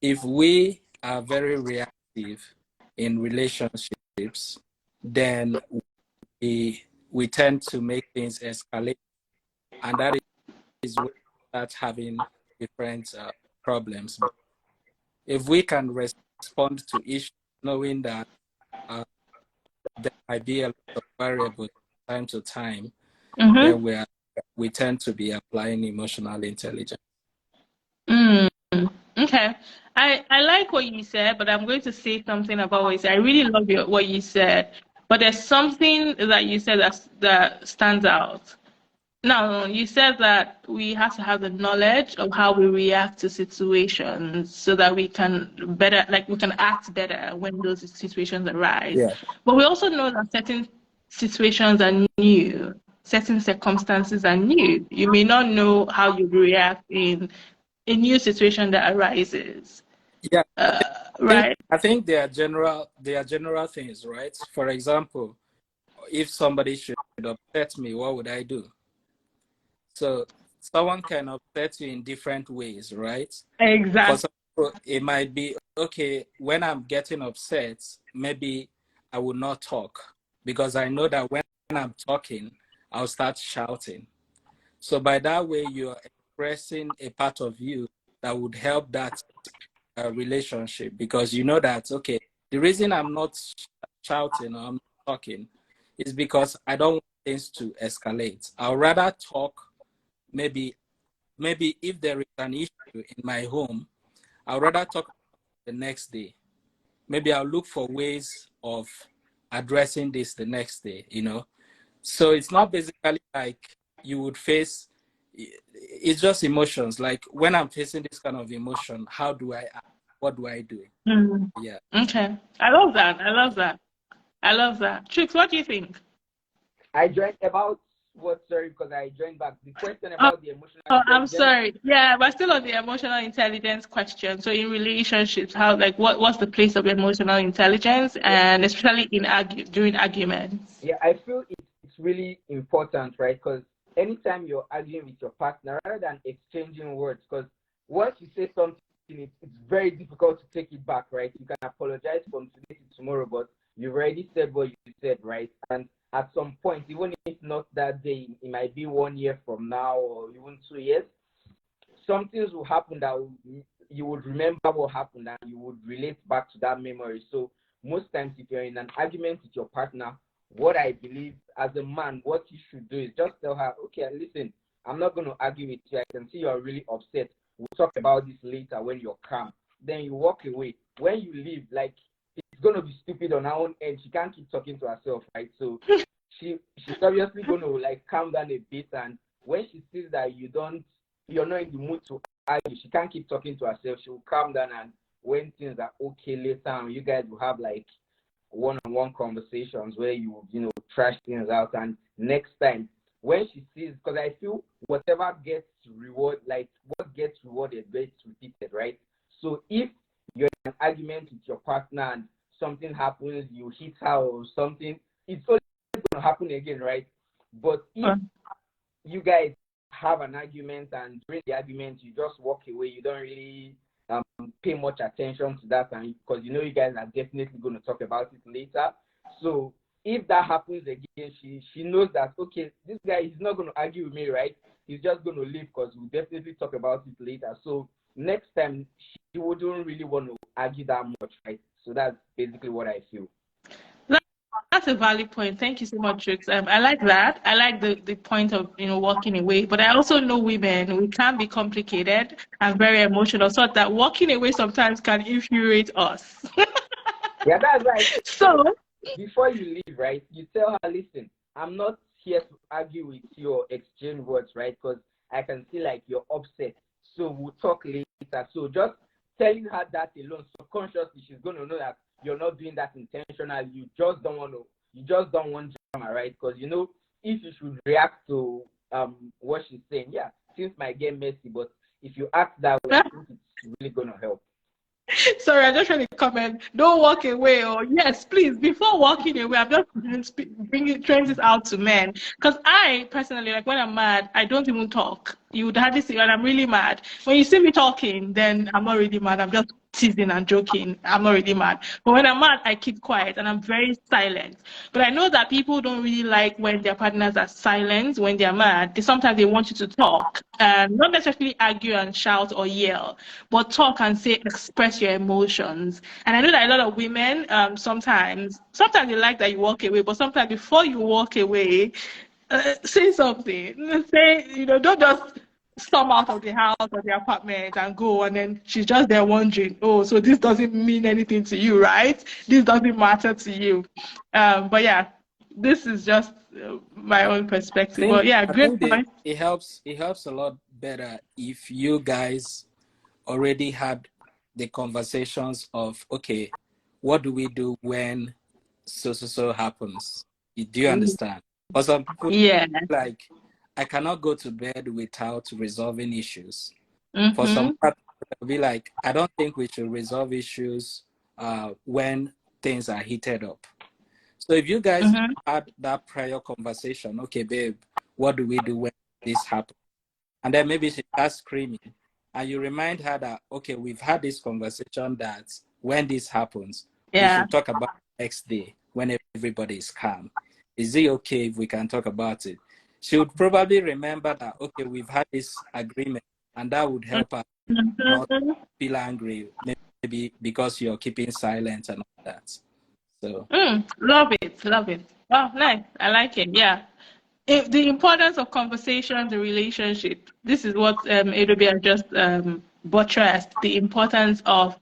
If we are very reactive in relationships, then we tend to make things escalate, and that is where we start having different problems. But if we can respond to issues knowing that there might be a lot of variables time to time, then we tend to be applying emotional intelligence. Okay. I like what you said, but I'm going to say something about what you said. I really love what you said, but there's something that you said that stands out. Now, you said that we have to have the knowledge of how we react to situations so that we can we can act better when those situations arise. Yeah. But we also know that certain situations are new, certain circumstances are new. You may not know how you react in a new situation that arises. Yeah. Right. I think there are general things, right? For example, if somebody should upset me, what would I do? So someone can upset you in different ways, right? Exactly. For some people, it might be, okay, when I'm getting upset, maybe I will not talk because I know that when I'm talking, I'll start shouting. So by that way, you're expressing a part of you that would help that relationship, because you know that, okay, the reason I'm not shouting or I'm not talking is because I don't want things to escalate. I'll rather talk. Maybe if there is an issue in my home, I'll rather talk the next day. Maybe I'll look for ways of addressing this the next day, So it's not basically like you would face, it's just emotions. Like when I'm facing this kind of emotion, how do I act? What do I do? Yeah. Okay. I love that. Trix, what do you think? I joined about what? Sorry, because I joined back. The question about the emotional I'm intelligence. sorry. Yeah, but still on the emotional intelligence question. So in relationships, how what's the place of emotional intelligence, and especially in during arguments? Yeah, I feel it's really important, right? Because anytime you're arguing with your partner, rather than exchanging words, because once you say something, it's very difficult to take it back, right? You can apologize from today to tomorrow, but you've already said what you said, right? And at some point, even if not that day, it might be 1 year from now or even 2 years, some things will happen that you would remember what happened and you would relate back to that memory. So most times, if you're in an argument with your partner, what I believe as a man, what you should do is just tell her, okay, listen, I'm not going to argue with you. I can see you're really upset. We'll talk about this later when you're calm. Then you walk away. When you leave, like, it's going to be stupid on her own end. She can't keep talking to herself, right? So she's obviously going to like calm down a bit. And when she sees that you're not in the mood to argue, she can't keep talking to herself. She will calm down, and when things are okay later on, you guys will have like one-on-one conversations where you trash things out. And next time when she sees, because I feel whatever gets rewarded, like what gets rewarded gets repeated, right? So if you're in an argument with your partner and something happens, you hit her or something, it's only going to happen again, right? But if you guys have an argument and during the argument you just walk away, you don't really pay much attention to that, and because you guys are definitely going to talk about it later. So if that happens again, she knows that, okay, this guy is not going to argue with me, right? He's just going to leave because we'll definitely talk about it later. So next time she wouldn't really want to argue that much, right? So that's basically what I feel. That's a valid point. Thank you so much, Trix. I like that. I like the point of walking away. But I also know women, we can be complicated and very emotional, so that walking away sometimes can infuriate us. Yeah, that's right. So before you leave, right, you tell her, listen, I'm not here to argue with you or exchange words, right? Because I can see like you're upset. So we'll talk later. So just telling her that alone, subconsciously, she's going to know that you're not doing that intentionally. You just don't want drama, right? Because if you should react to what she's saying. Yeah, things might get messy, but if you act that way, I think it's really gonna help. Sorry, I'm just trying to comment. Don't walk away. Or yes, please. Before walking away, I'm just trying this out to men. Because I personally, like when I'm mad, I don't even talk. You would hardly see when I'm really mad. When you see me talking, then I'm not really mad. I'm just teasing and joking. I'm not really mad. But when I'm mad, I keep quiet and I'm very silent. But I know that people don't really like when their partners are silent when they're mad. Sometimes they want you to talk, not necessarily argue and shout or yell, but talk and say, express your emotions. And I know that a lot of women, sometimes they like that you walk away, but sometimes before you walk away, say something. Say, don't just storm out of the house or the apartment and go, and then she's just there wondering, oh, so this doesn't mean anything to you, right? This doesn't matter to you. But yeah, this is just my own perspective. But yeah, great point. It helps a lot better if you guys already had the conversations of, okay, what do we do when so happens? Do you understand? For some people, like, I cannot go to bed without resolving issues. For some people, it'll be like, I don't think we should resolve issues when things are heated up. So if you guys had that prior conversation, okay, babe, what do we do when this happens? And then maybe she starts screaming, and you remind her that, okay, we've had this conversation that when this happens, we should talk about the next day when everybody is calm. Is it okay if we can talk about it? She would probably remember that, okay, we've had this agreement, and that would help her not feel angry, maybe because you're keeping silent and all that. So love it. Oh, nice. I like it. Yeah. The importance of conversation, the relationship. This is what Edobe has just buttressed, the importance of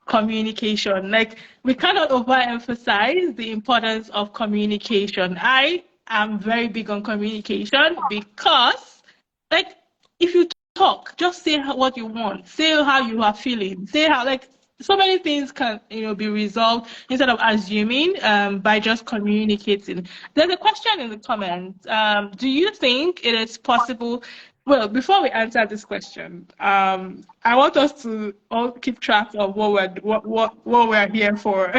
communication. Like, we cannot overemphasize the importance of communication. I am very big on communication because, like, if you talk, just say what you want, say how you are feeling, say how, like, so many things can be resolved instead of assuming by just communicating. There's a question in the comments. Do you think it is possible? Well, before we answer this question, I want us to all keep track of what we're here for.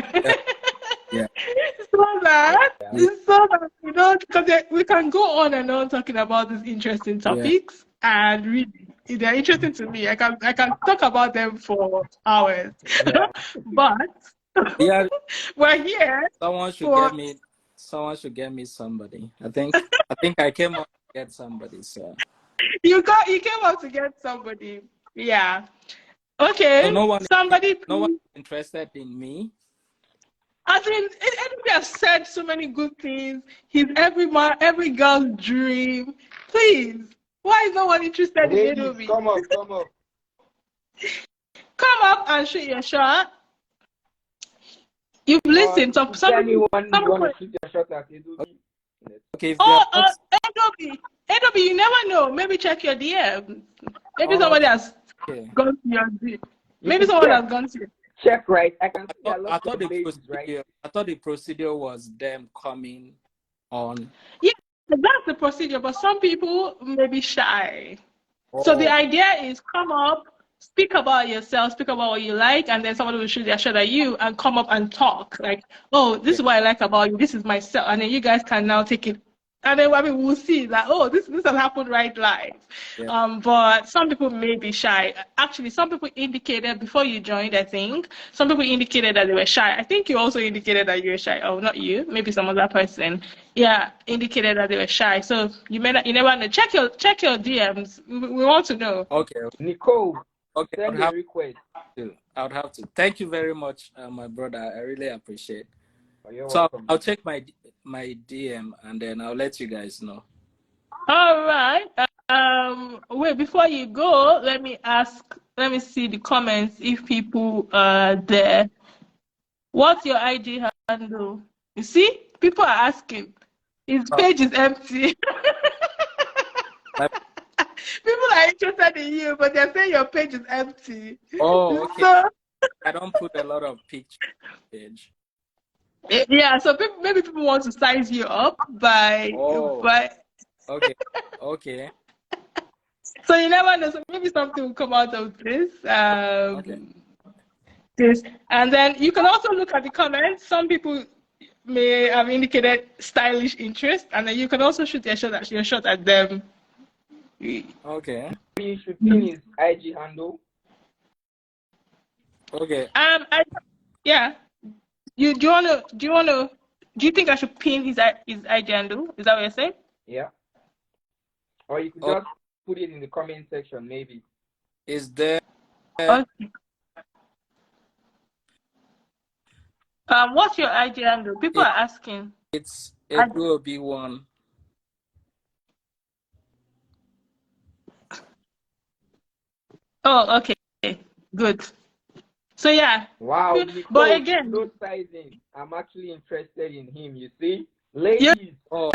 Yeah. so that because we can go on and on talking about these interesting topics, and really, they're interesting to me. I can talk about them for hours. But we're here. Someone should get me somebody. I think I came up to get somebody. So you came up to get somebody. Yeah. Okay. So no one interested in me. I mean, everybody has said so many good things. He's every girl's dream. Please, why is no one interested in Edobe? Come up. Come up and shoot your shot. You've listened to someone. You want to shoot your shot at Edobe? Okay. Edobe, you never know. Maybe check your DM. Maybe somebody has gone to your DM. Maybe someone has gone to you. Check, right? I thought the procedure was them coming on. Yeah, that's the procedure, but some people may be shy. So the idea is come up, speak about yourself, speak about what you like, and then somebody will shoot their shot at you and come up and talk. Like, oh, this is what I like about you, this is myself. And then you guys can now take it. And then we'll see that, oh, this has happened right live. Yeah. But some people may be shy. Actually, some people indicated before you joined, I think, some people indicated that they were shy. I think you also indicated that you were shy. Oh, not you, maybe some other person. Yeah, indicated that they were shy. So you never know. Check your DMs. We want to know. Okay. Nicole. Okay. Send a request. I would have to. Thank you very much, my brother. I really appreciate it. So welcome. I'll check my DM and then I'll let you guys know. All right. Wait, before you go, let me see the comments if people are there. What's your IG handle? You see, people are asking. His page is empty. People are interested in you, but they're saying your page is empty. Oh, okay. So, I don't put a lot of pictures on the page. Yeah, so maybe people want to size you up by Okay. Okay. So you never know. So maybe something will come out of this. Okay. This, and then you can also look at the comments. Some people may have indicated stylish interest, and then you can also shoot your shot at them. Okay. You should pin his IG handle. Okay. Yeah. Do you think I should pin his IG handle? Is that what you're saying? Yeah. Or you could just put it in the comment section, maybe. Is there? Okay. What's your IG handle? People are asking. It's EduObi1. Oh, okay. Good. So yeah. Wow. Nicole, but again, no sizing. I'm actually interested in him. You see, ladies. Oh,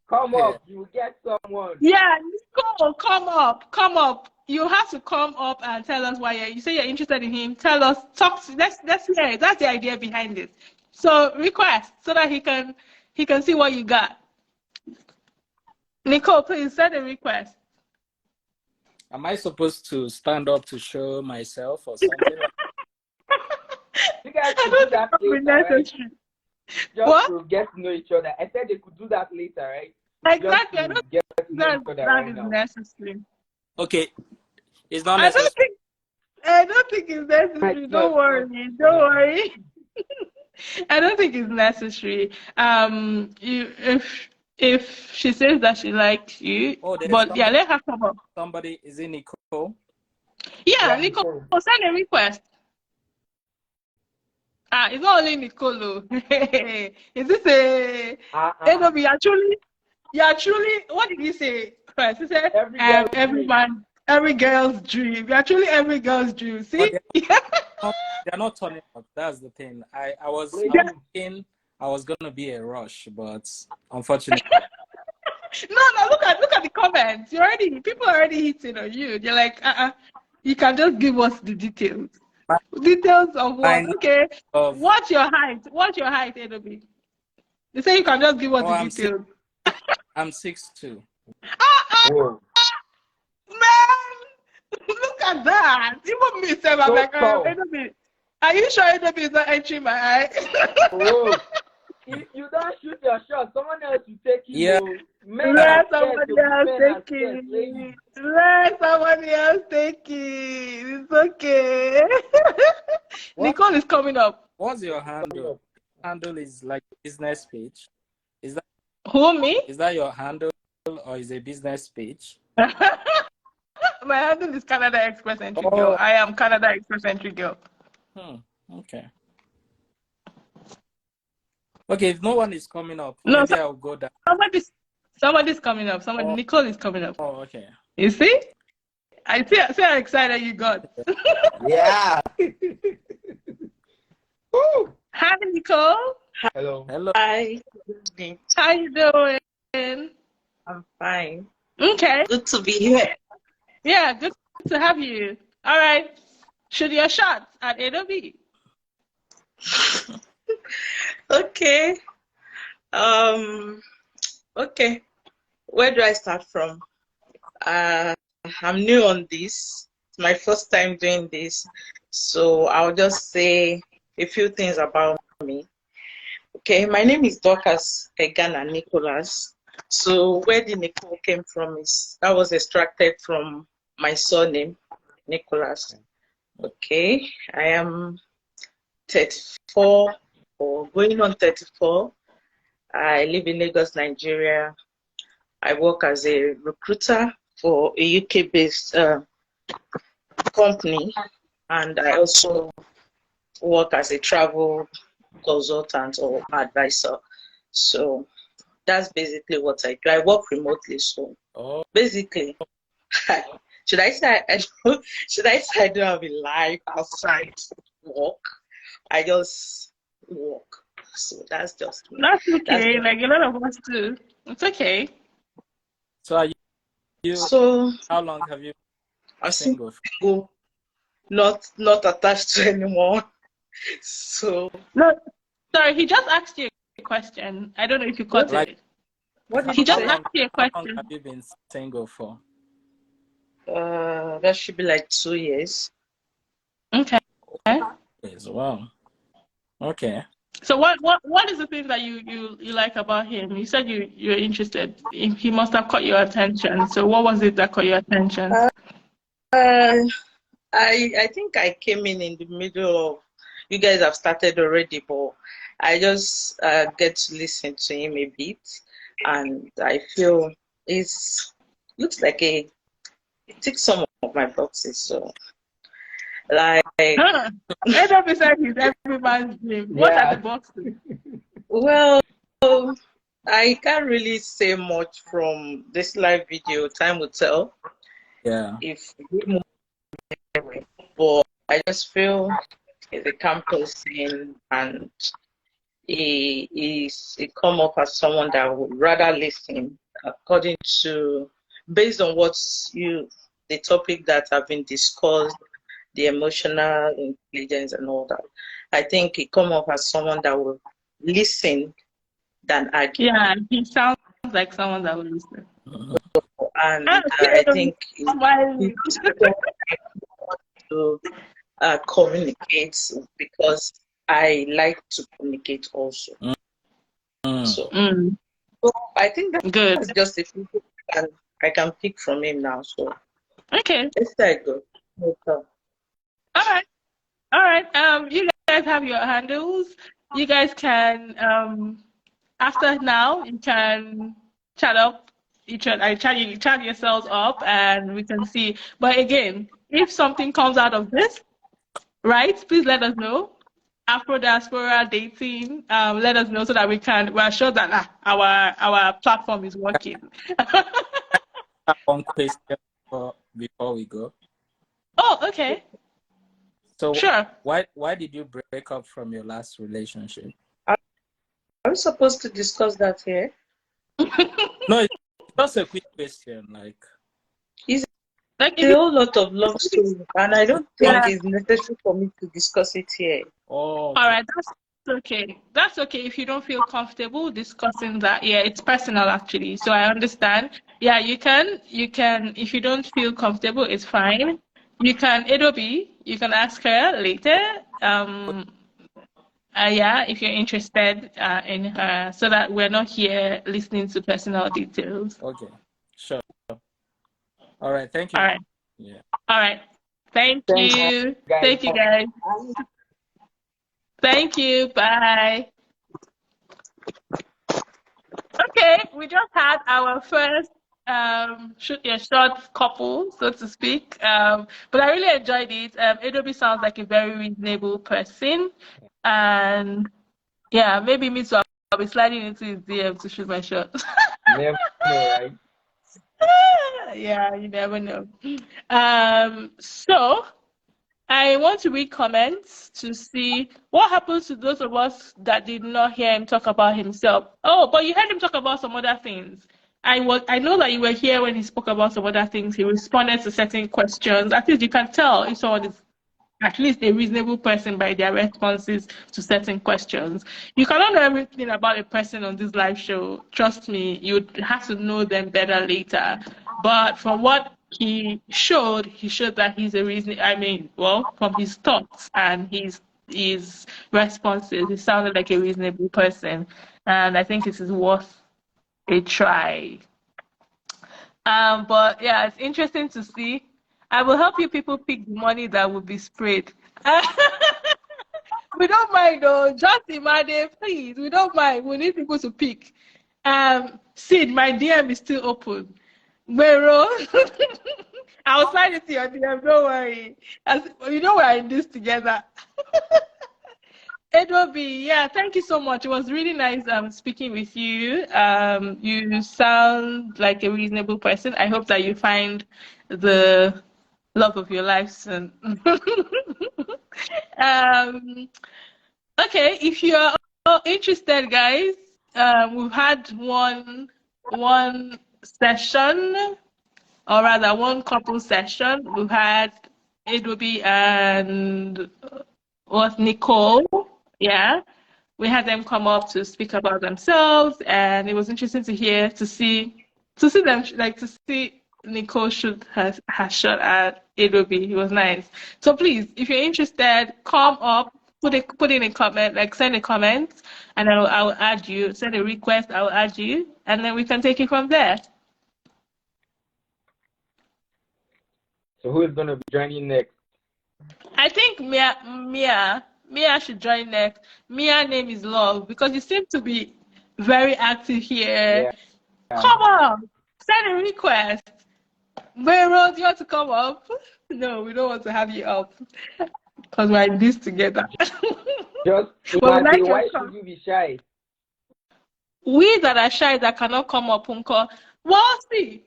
come up. You will get someone. Yeah, Nicole, come up. You have to come up and tell us why you say you're interested in him. Tell us. Let's hear it. That's the idea behind it. So request so that he can see what you got. Nicole, please send a request. Am I supposed to stand up to show myself or something? You guys could do that later, right? Just what? to get to know each other. I said they could do that later, right? Exactly. That is necessary. Okay. It's not necessary. I don't think it's necessary. Don't worry. I don't think it's necessary. If she says that she likes you, but yeah, let her come up. Somebody, is it Nicole? Yeah, Nicole, send a request. It's not only Nicolo. Is this a Enobi? You're truly, what did you say first? He said, every girl's dream. You're truly every girl's dream. See? They're not turning up. That's the thing. I was thinking I was gonna be a rush, but unfortunately. No, look at the comments. People are already hitting on you. They're like, you can just give us the details. Details of what? Okay. What's your height? Enobi? They say you can just give us the details. I'm 6'2". Man, look at that. Even me, Sam, I'm like, Enobi. Are you sure Enobi is not entering my eye? If you don't shoot your shot, someone else will take you. Yeah. Let somebody else take it. Let somebody else take it. It's okay. Nicole is coming up. What's your handle? Handle is like business page. Is that who, me? Is that your handle or is it a business page? My handle is Canada Express Entry Girl. I am Canada Express Entry Girl. Okay. Okay, if no one is coming up, maybe I'll go down. Somebody's coming up. Nicole is coming up. Oh, okay. You see? I see how excited you got. Yeah. Hi, Nicole. Hello. Hi. How you doing? I'm fine. Okay. Good to be here. Yeah, good to have you. All right. Shoot your shots at Adobe. Okay. Okay. Where do I start from? I'm new on this. It's my first time doing this. So I'll just say a few things about me. Okay, my name is Dorcas Egana Nicholas. So where the Nicole came from that was extracted from my surname, Nicholas. Okay, I am 34 or going on 34. I live in Lagos, Nigeria. I work as a recruiter for a UK-based company, and I also work as a travel consultant or advisor. So that's basically what I do. I work remotely, so basically, should I say I don't have a life outside work? I just work. So that's just me. That's okay. Like a lot of us do. It's okay. So are you? So how long have you been single? Not attached to anyone. So no, sorry. He just asked you a question. I don't know if you caught it. What did He you just say? asked you a How long question. have you been single for? That should be like 2 years. Okay. Yes, wow. Okay. So what is the thing that you like about him? You said you're interested. He must have caught your attention. So what was it that caught your attention? Uh, I think I came in the middle of, you guys have started already, but I just get to listen to him a bit, and I feel it's looks like it ticks some of my boxes. So like, Huh. Edward said he's every man's dream. What are Yeah. the boxes? well, I can't really say much from this live video. Time will tell Yeah. if we move anyway. But I just feel he's a calm person, and he come up as someone that would rather listen according to, based on the topic that have been discussed, the emotional intelligence and all that. I think he come up as someone that will listen than argue. Yeah, he sounds like someone that will listen. And Ah, I think he smiling. to communicate, because I like to communicate also. So I think Good. that's just a few things I can pick from him now. So Okay. let's start go. Okay. All right. You guys have your handles. You guys can after now you can chat up chat yourselves up and we can see. But again, if something comes out of this, right, please let us know. Afro diaspora dating, let us know so that we're sure that our platform is working. One question before we go. Oh, okay. So Sure. why did you break up from your last relationship? Are we supposed to discuss that here? No, it's just a quick question. Like Like A whole lot of love story, and I don't think Yeah. it's necessary for me to discuss it here. oh, All right, that's okay. That's okay if you don't feel comfortable discussing that. Yeah, it's personal actually. So I understand. Yeah, you can if you don't feel comfortable, it's fine. You can Adobe, you can ask her later. Yeah, if you're interested in her, so that we're not here listening to personal details. okay. Sure. All right, thank you. All right. Yeah. All right. Thank Thanks, you. guys. Thank you guys. Thank you. Bye. Okay, we just had our first shoot your shot couple, so to speak. But I really enjoyed it. Adobe sounds like a very reasonable person, and yeah, maybe me too. I'll be sliding into his DM to shoot my shot. Never know, right? Yeah, you never know. So I want to read comments to see what happens to those of us that did not hear him talk about himself. Oh, but you heard him talk about some other things. I know that you were here when he spoke about some other things. He responded to certain questions. At least you can tell if someone is at least a reasonable person by their responses to certain questions. You cannot know everything about a person on this live show. Trust me, you would have to know them better later. But from what he showed that he's a reason. I mean, well, from his thoughts and his responses, he sounded like a reasonable person, and I think it is worth a try. But yeah, it's interesting to see. I will help you people pick the money that will be sprayed. We don't mind though. Just imagine, please. We don't mind. We need people to pick. Sid, my DM is still open. Mero, I'll slide it to your DM. Don't worry. You know we're in this together. Edward B, yeah, thank you so much. It was really nice speaking with you. You sound like a reasonable person. I hope that you find the love of your life soon. Okay, if you are all interested, guys, we've had one session, or rather one couple session. We've had Adobe and was Nicole, yeah. we had them come up to speak about themselves, and it was interesting to hear, to see them, like to see Nicole shoot her shot at Adobe. It was nice. So please, if you're interested, come up, put in a comment, like send a comment, and I'll add you. Send a request, I'll add you, and then we can take it from there. So who is gonna be joining next? I think Mia should join next. Mia name is Love because you seem to be very active here. Yeah. Come on, send a request. Rose, you want to come up? No, we don't want to have you up because we're in this together. Just Well, like why your should you be shy? We that are shy that cannot come up, Uncle. Well, see,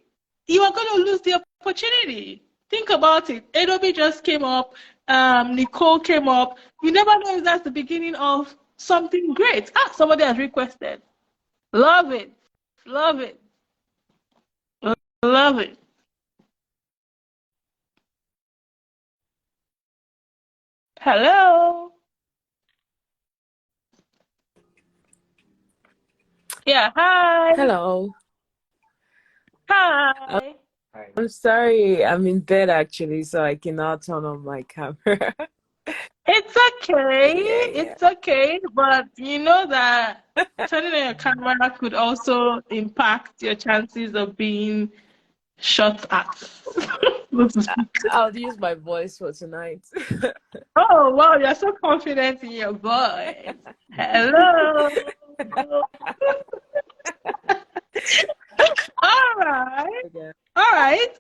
you are going to lose the opportunity. Think about it. Adobe just came up. Nicole came up. You never know if that's the beginning of something great. Somebody has requested. Love it. Love it. Love it. Hello. Yeah, hi. Hello. Hi. I'm sorry, I'm in bed actually, so I cannot turn on my camera. It's okay. Yeah. It's okay. But you know that turning on your camera could also impact your chances of being shot at. I'll use my voice for tonight. Oh, wow. You're so confident in your voice. Hello. All right. Okay. All right.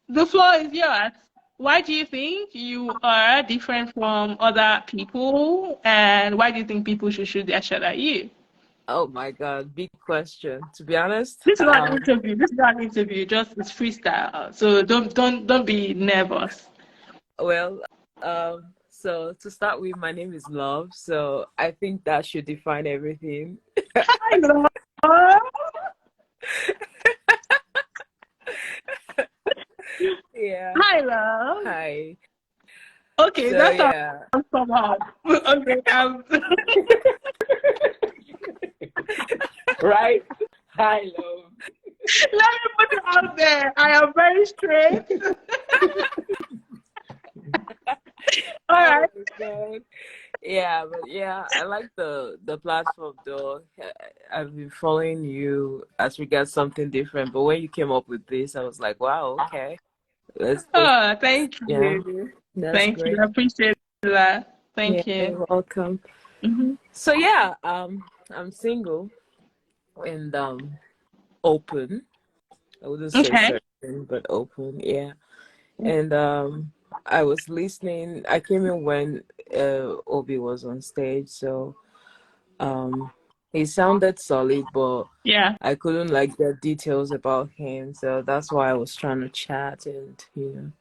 The floor is yours. Why do you think you are different from other people, and why do you think people should shoot their shot at you? Oh my God, big question. To be honest, This is not an interview. This is not an interview. Just it's freestyle. So don't be nervous. well, so to start with, my name is Love, so I think that should define everything. Hi, love. Yeah. Hi, love. Hi. Okay, So that's yeah. somehow. Okay. Right? Hi, Love. Let me put it out there. I am very straight. All right. Oh my God. Yeah, but yeah, I like the platform though. I've been following you as regards something different, but when you came up with this, I was like, wow, okay. Let's Oh, thank yeah, you. that's Thank great. you. I appreciate that. Thank Yeah, you. you're welcome. Mhm. So yeah, I'm single and open. I wouldn't say Okay. certain, but open, yeah. And I was listening. I came in when Obi was on stage, so he sounded solid, but Yeah. I couldn't like get details about him, so that's why I was trying to chat and But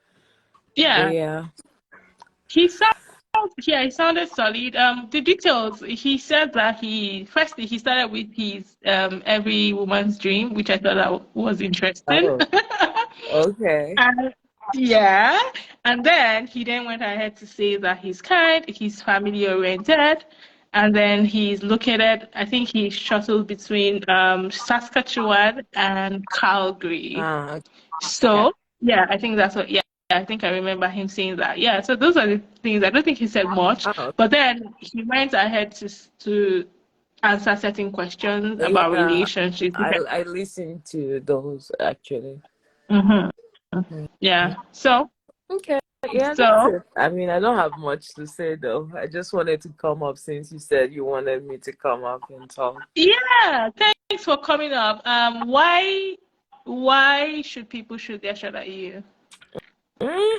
Yeah. yeah. He sounded solid. The details, he said that he started with his Every Woman's Dream, which I thought that was interesting. Oh, okay. And yeah, and then he went ahead to say that he's kind, he's family oriented, and then he's located, I think he shuttled between Saskatchewan and Calgary. Okay. So yeah, I think that's what, yeah, I think I remember him saying that. Yeah, so those are the things. I don't think he said much, Oh, but then he went ahead to answer certain questions about yeah. relationships. I listened to those actually. Mm-hmm. Yeah. So Okay. Yeah, that's it. I mean, I don't have much to say though. I just wanted to come up since you said you wanted me to come up and talk. yeah, thanks for coming up. Why should people shoot their shot at you?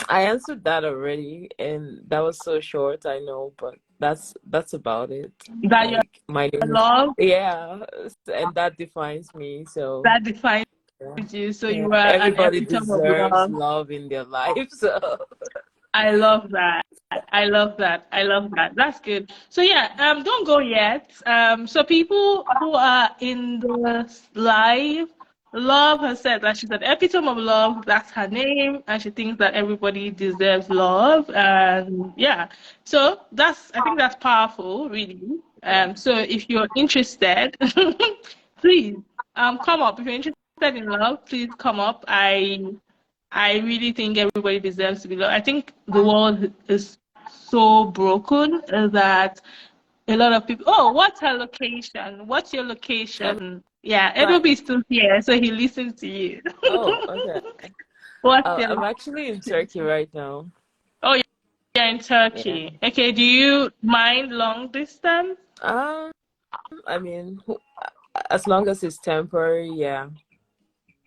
I answered that already, and that was so short, I know, but that's about it. That you're Like my name in love, yeah, and that defines me. So that defines yeah. you. So Yeah. you are an Everybody epitome of deserves love. love in their life. So I love that. I love that. I love that. That's good. So yeah, don't go yet. So people who are in the live, Love has said that she's an epitome of love. That's her name, and she thinks that everybody deserves love. And yeah, so I think that's powerful, really. So if you're interested, please come up. If you're interested in love, please come up. I really think everybody deserves to be loved. I think the world is so broken that a lot of people. Oh, what's her location? What's your location? Yeah, Edobe is still here, so he listens to you. Oh, okay. What's I'm your actually in Turkey right now. Oh, you're in Turkey. Yeah. Okay, do you mind long distance? I mean, as long as it's temporary, yeah.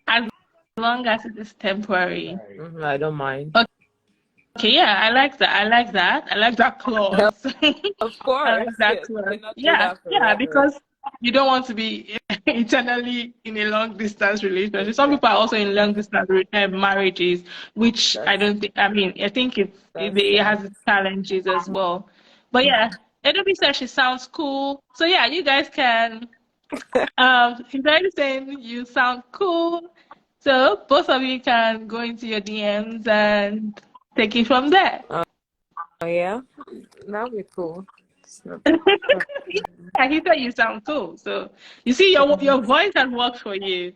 As long as it is temporary. I don't mind. Okay, yeah, I like that. I like that. I like that clause. Of course. I like that Yes, clause. cannot do Yeah, that yeah, forever. because you don't want to be eternally in a long distance relationship. Some people are also in long distance marriages, which I don't think. I mean, I think it has its challenges as well. But yeah, Adobe said she sounds cool. So yeah, you guys can. She's already saying you sound cool. So both of you can go into your DMs and take it from there. Oh yeah, that'll be cool. Yeah, he said you sound cool. So you see, your voice has worked for you.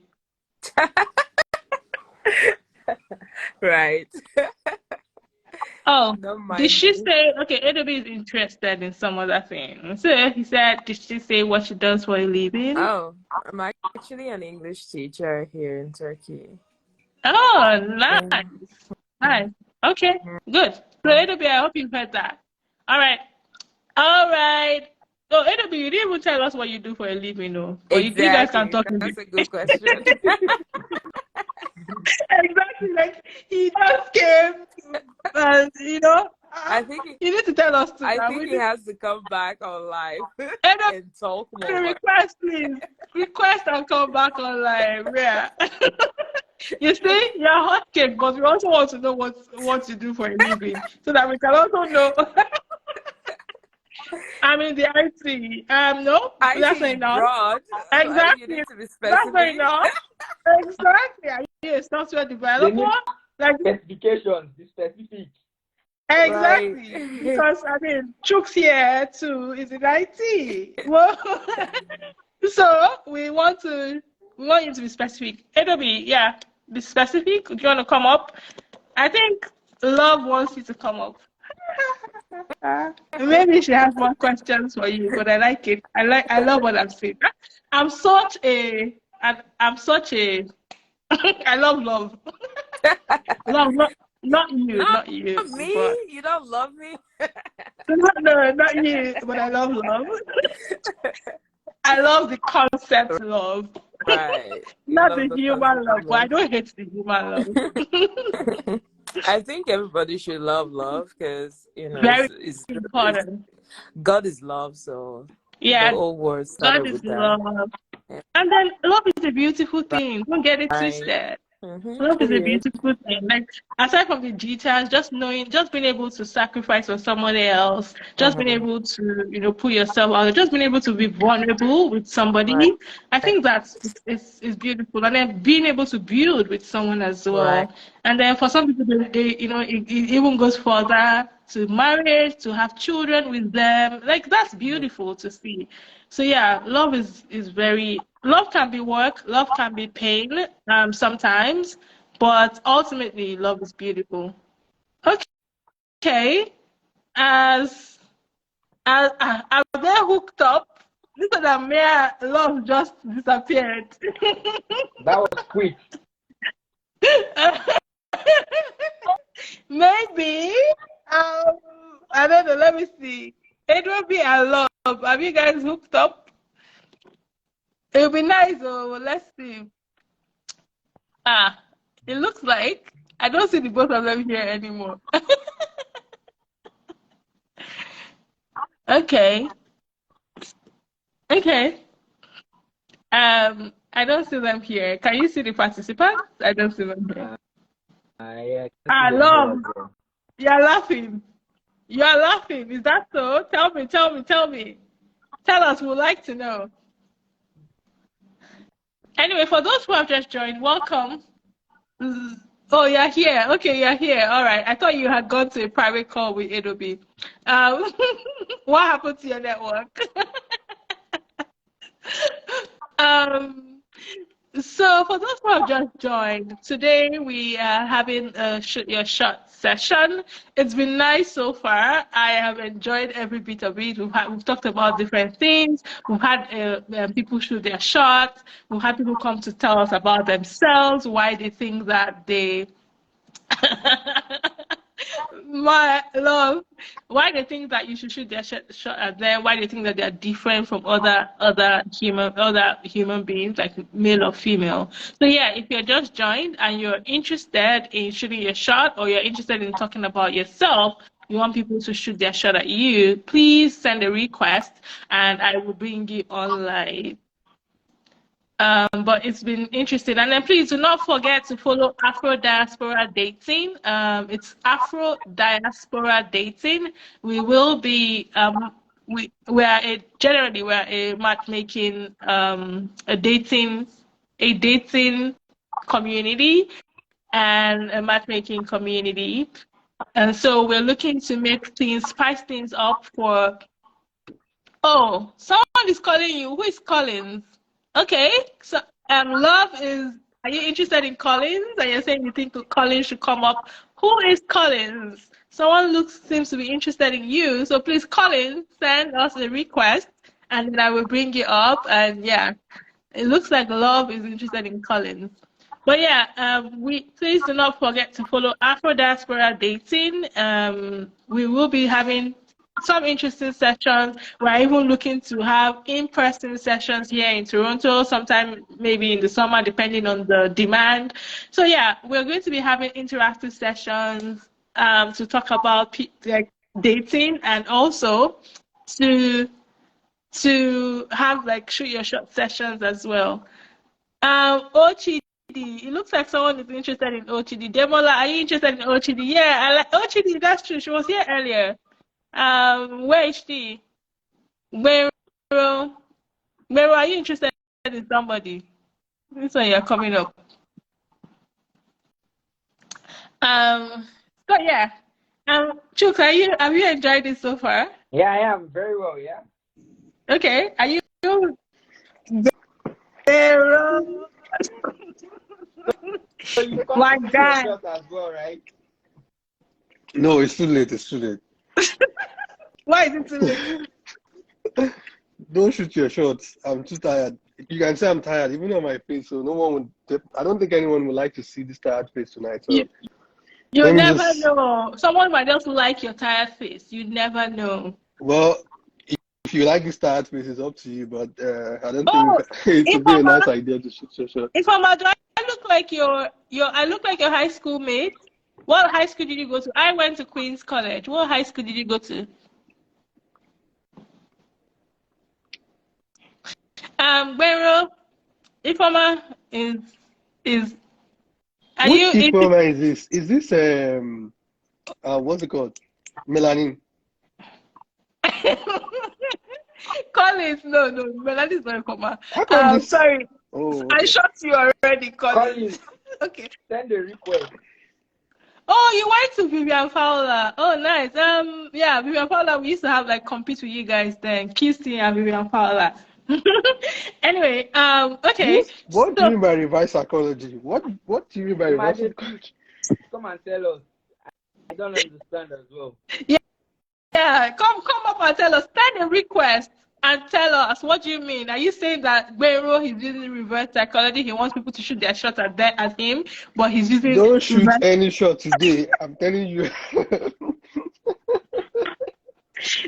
Right. Oh, did she say, okay, Adobe is interested in some other thing. So he said, did she say what she does for a living? Oh, I'm actually an English teacher here in Turkey. Oh, nice. Nice. Okay, good. So Adobe, I hope you've heard that. All right. Oh, Adobe, you didn't even tell us what you do for a living, no? But exactly. You guys can talk. That's a good question. Exactly, like he just came, and I think you need to tell us too. I think he has to come back on live and talk more. Request, please. Request and come back on live. Yeah. You see, you're hot cake, but we also want to know what you do for a living, so that we can also know. I'm in the IT. No, that's not enough. Broad. Exactly. You need to be specific. That's not enough. Exactly. Are you a software developer? Like specifications, be specific. Exactly. Right. Because I mean, Chooks here too is in IT. Well, so we want you to be specific. Adobe, yeah, be specific. Do you want to come up? I think Love wants you to come up. Maybe she has more questions for you, but I like it. I love what I'm saying. I'm such a I love love. Love, not you. Not me? But... You don't love me? No, not you, but I love love. I love the concept of love. Right. Not the human love, but I don't hate the human love. I think everybody should love love because, very it's important. God is love, so yeah, the whole world God is love. Yeah. And then love is a beautiful thing. Don't get it twisted. Love is a beautiful thing. Like aside from the details, just being able to sacrifice for someone else, just being able to, put yourself out, just being able to be vulnerable with somebody. Right. I think that's is beautiful. And then being able to build with someone as well. Right. And then for some people, it even goes further to marriage, to have children with them. Like that's beautiful to see. So yeah, love is very. Love can be work, love can be pain sometimes, but ultimately love is beautiful. Okay, as they're hooked up, look at that mere love just disappeared. That was quick. Maybe I don't know. Let me see. It will be a love. Have you guys hooked up? It would be nice, though. Let's see. It looks like I don't see the both of them here anymore. Okay. I don't see them here. Can you see the participants? I don't see them here. Love. You're laughing. You're laughing. Is that so? Tell me. Tell us. We'd like to know. Anyway, for those who have just joined, welcome. Oh, you're here. Okay, you're here. All right. I thought you had gone to a private call with Adobe. What happened to your network? Um, so for those who have just joined, today we are having a shoot your shot session. It's been nice so far. I have enjoyed every bit of it. We've talked about different things. We've had people shoot their shots. We've had people come to tell us about themselves, why they think that they my love, why they think that you should shoot their shot at them, why they think that they're different from other human beings, like male or female. So yeah, if you're just joined and you're interested in shooting your shot, or you're interested in talking about yourself, you want people to shoot their shot at you, please send a request and I will bring you online. But it's been interesting. And then please do not forget to follow Afro Diaspora Dating. It's Afro Diaspora Dating. We will be generally we're a matchmaking a dating community and a matchmaking community. And so we're looking to spice things up for. Oh, someone is calling you. Who is calling? Okay, so love is. Are you interested in Collins? And you're saying you think Collins should come up. Who is Collins? Someone seems to be interested in you. So please, Collins, send us a request, and then I will bring you up. And yeah, it looks like Love is interested in Collins. But yeah, please do not forget to follow Afro Diaspora Dating. We will be having some interesting sessions. We're even looking to have in-person sessions here in Toronto, sometime maybe in the summer, depending on the demand. So yeah, we're going to be having interactive sessions to talk about dating, and also to have like shoot your shot sessions as well. OCD. It looks like someone is interested in OCD. Demola, are you interested in OCD? Yeah, I like OCD. That's true. She was here earlier. Where is she? Where are you interested in somebody? This one you're coming up. So yeah. Chuk, have you enjoyed it so far? Yeah, I am very well, yeah. Okay. Are you Vero? So you My come to God. shot as well, right? No, it's too late. It's too late. Why is it too late? Don't shoot your shots. I'm too tired. You can say I'm tired, even on my face. So no one would. I don't think anyone would like to see this tired face tonight. So You never know. Someone might just like your tired face. You never know. well, if you like this tired face, it's up to you. But I don't think it would be a nice idea to shoot your shot. If I'm do I look like I look like your high school mate? What high school did you go to? I went to Queen's College. What high school did you go to? Vero, Ifeoma is. Are Which you? Ifeoma is this? Is this what's it called? Melanin. Collins, no, Melanie is not Ifeoma. Sorry. Oh, okay. I shot you already, Collins. Okay. Send a request. Oh, you went to Vivian Fowler. Oh, nice. Yeah, Vivian Fowler. We used to have like compete with you guys then, Kirsty and Vivian Fowler. Anyway, okay. What do you mean by reverse psychology? What do you mean by reverse psychology? Come and tell us. I don't understand as well. Yeah, come up and tell us. Send a request and tell us, what do you mean? Are you saying that Vero is using reverse psychology? He wants people to shoot their shots at him, but he's using. Don't shoot any shot today. I'm telling you.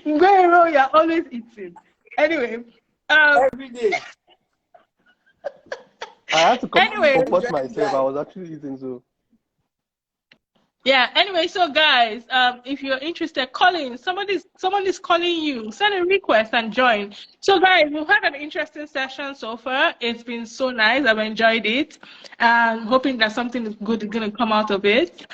Vero, you're always eating. Anyway. Every day. I had to comport myself. I was actually eating, so. Yeah, anyway, so guys, if you're interested, somebody's calling you. Send a request and join. So guys, we've had an interesting session so far. It's been so nice. I've enjoyed it. Hoping that something good is going to come out of it.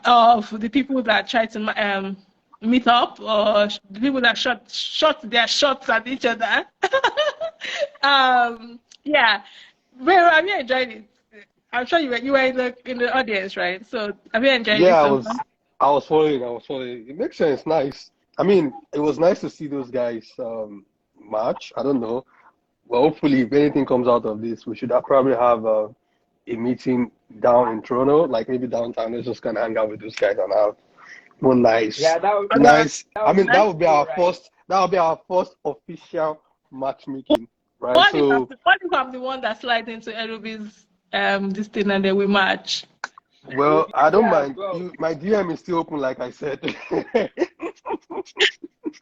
Of the people that try to meet up, or the people that shot their shots at each other. Yeah. Well, have you enjoyed it? I'm sure you were in the audience, right? So have you enjoyed it? Yeah, I was following. It makes sense. Nice. I mean, it was nice to see those guys match. I don't know. Well, hopefully, if anything comes out of this, we should probably have a meeting down in Toronto, like maybe downtown. Let's just kind of hang out with those guys and have one Yeah, nice. I that mean, would that be would be cool, our right? first. That would be our first official matchmaking, right? What if So, I'm the one that slides into Erubi's this thing and then we match? well, I don't Yeah, mind. bro. My DM is still open, like I said.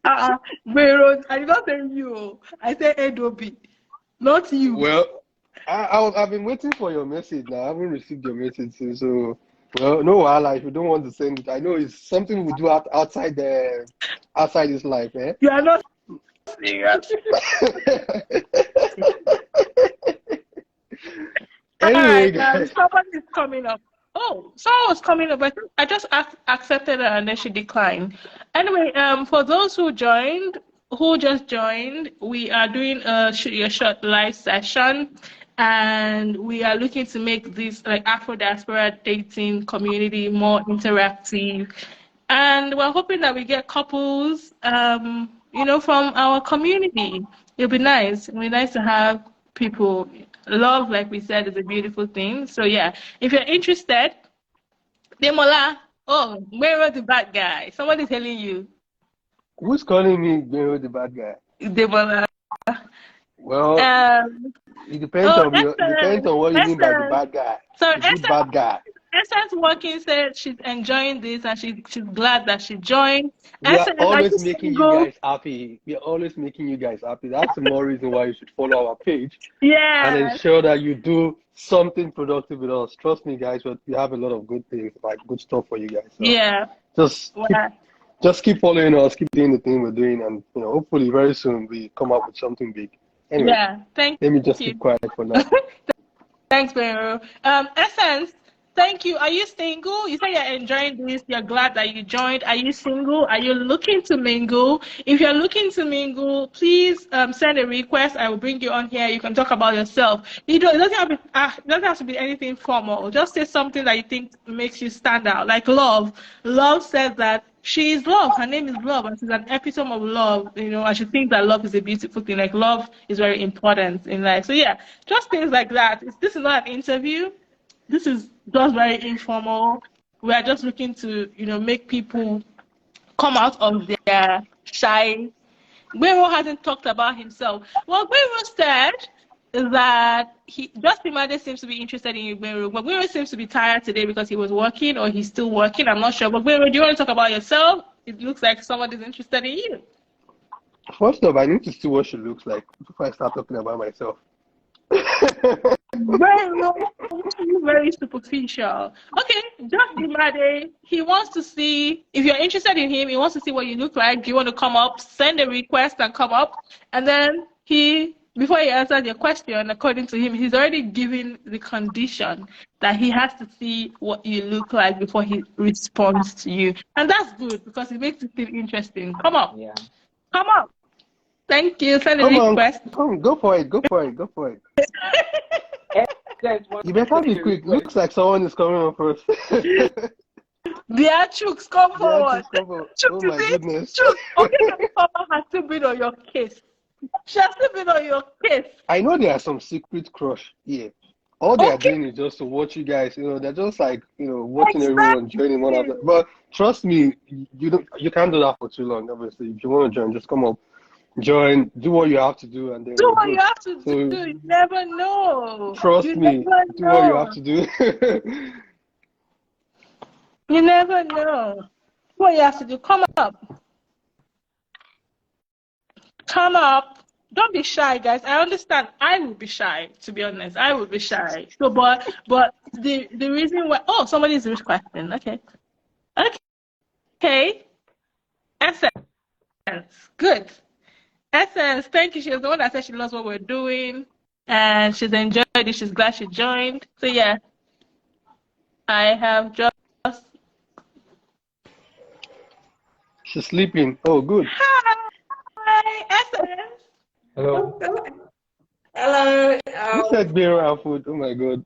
But I did not say you. I said Edobi, not you. Well, I've been waiting for your message now. I haven't received your message since, so well, no wahala. If you don't want to send it, I know it's something we do outside this life, eh? You are not serious. Anyway, guys. Someone is coming up. Oh, someone was coming up, but I just accepted her and then she declined. Anyway, for those who just joined, we are doing a Shoot Your Shot live session, and we are looking to make this like Afro diaspora dating community more interactive, and we're hoping that we get couples, from our community. It'll be nice. It'll be nice to have people. Love, like we said, is a beautiful thing. So yeah, if you're interested, Demola, where was the bad guy? Somebody's telling you. Who's calling me the bad guy? Demola. Well, it depends on what you mean by the bad guy. So The good bad guy. Essence Working said she's enjoying this and she's glad that she joined. We are Essence, always making you guys happy. We are always making you guys happy. That's the more reason why you should follow our page and Yeah. ensure that you do something productive with us. Trust me, guys, we have a lot of good things, like good stuff for you guys. So Yeah. just keep following us, keep doing the thing we're doing, and hopefully very soon we come up with something big. Anyway, Yeah. Thank let me just you. keep quiet for now. Thanks, Vero. Essence, thank you. Are you single? You say you're enjoying this. You're glad that you joined. Are you single? Are you looking to mingle? If you're looking to mingle, please send a request. I will bring you on here. You can talk about yourself. It doesn't have to be anything formal. Just say something that you think makes you stand out. Like Love. Love says that she is love. Her name is Love, and she's an epitome of love. And she thinks that love is a beautiful thing. Like love is very important in life. So yeah, just things like that. This is not an interview. This is just very informal. We are just looking to, make people come out of their shy. Guero hasn't talked about himself. Well, Guero said that Justin Made seems to be interested in you, Guero. But Guero seems to be tired today because he was working or he's still working. I'm not sure. But Guero, do you want to talk about yourself? It looks like somebody's interested in you. First off, I need to see what she looks like before I start talking about myself. Very superficial. Okay, Justin Made, he wants to see, if you're interested in him, he wants to see what you look like. Do you want to come up? Send a request and come up. And then before he answers your question, according to him, he's already given the condition that he has to see what you look like before he responds to you. And that's good because it makes it feel interesting. Come up. Yeah. Come up. Thank you. Send a Come on, request. come, go for it. You better be quick. Looks like someone is coming on first. Dear Chooks, come forward. Oh my goodness. Chooks, okay, Papa has still been on your case. She has still been on your case. I know there are some secret crush here. All they are doing is just to watch you guys. They're just like watching everyone joining one another. But trust me, you can't do that for too long. Obviously, if you want to join, just come up, join, do what you have to do, and then do what you have to do. You never know. Trust me, do what you have to do. You never know what you have to do. Come up. Come up. Don't be shy, guys. I understand. I would be shy, to be honest. I would be shy. So, but the reason why. Oh, somebody's requesting. Okay. Essence. Good. Essence. Thank you. She was the one that said she loves what we're doing, and she's enjoyed it. She's glad she joined. So yeah, I have just. She's sleeping. Oh, good. Hi, Essence. Hello. Hello. Who said beer and food? Oh my god.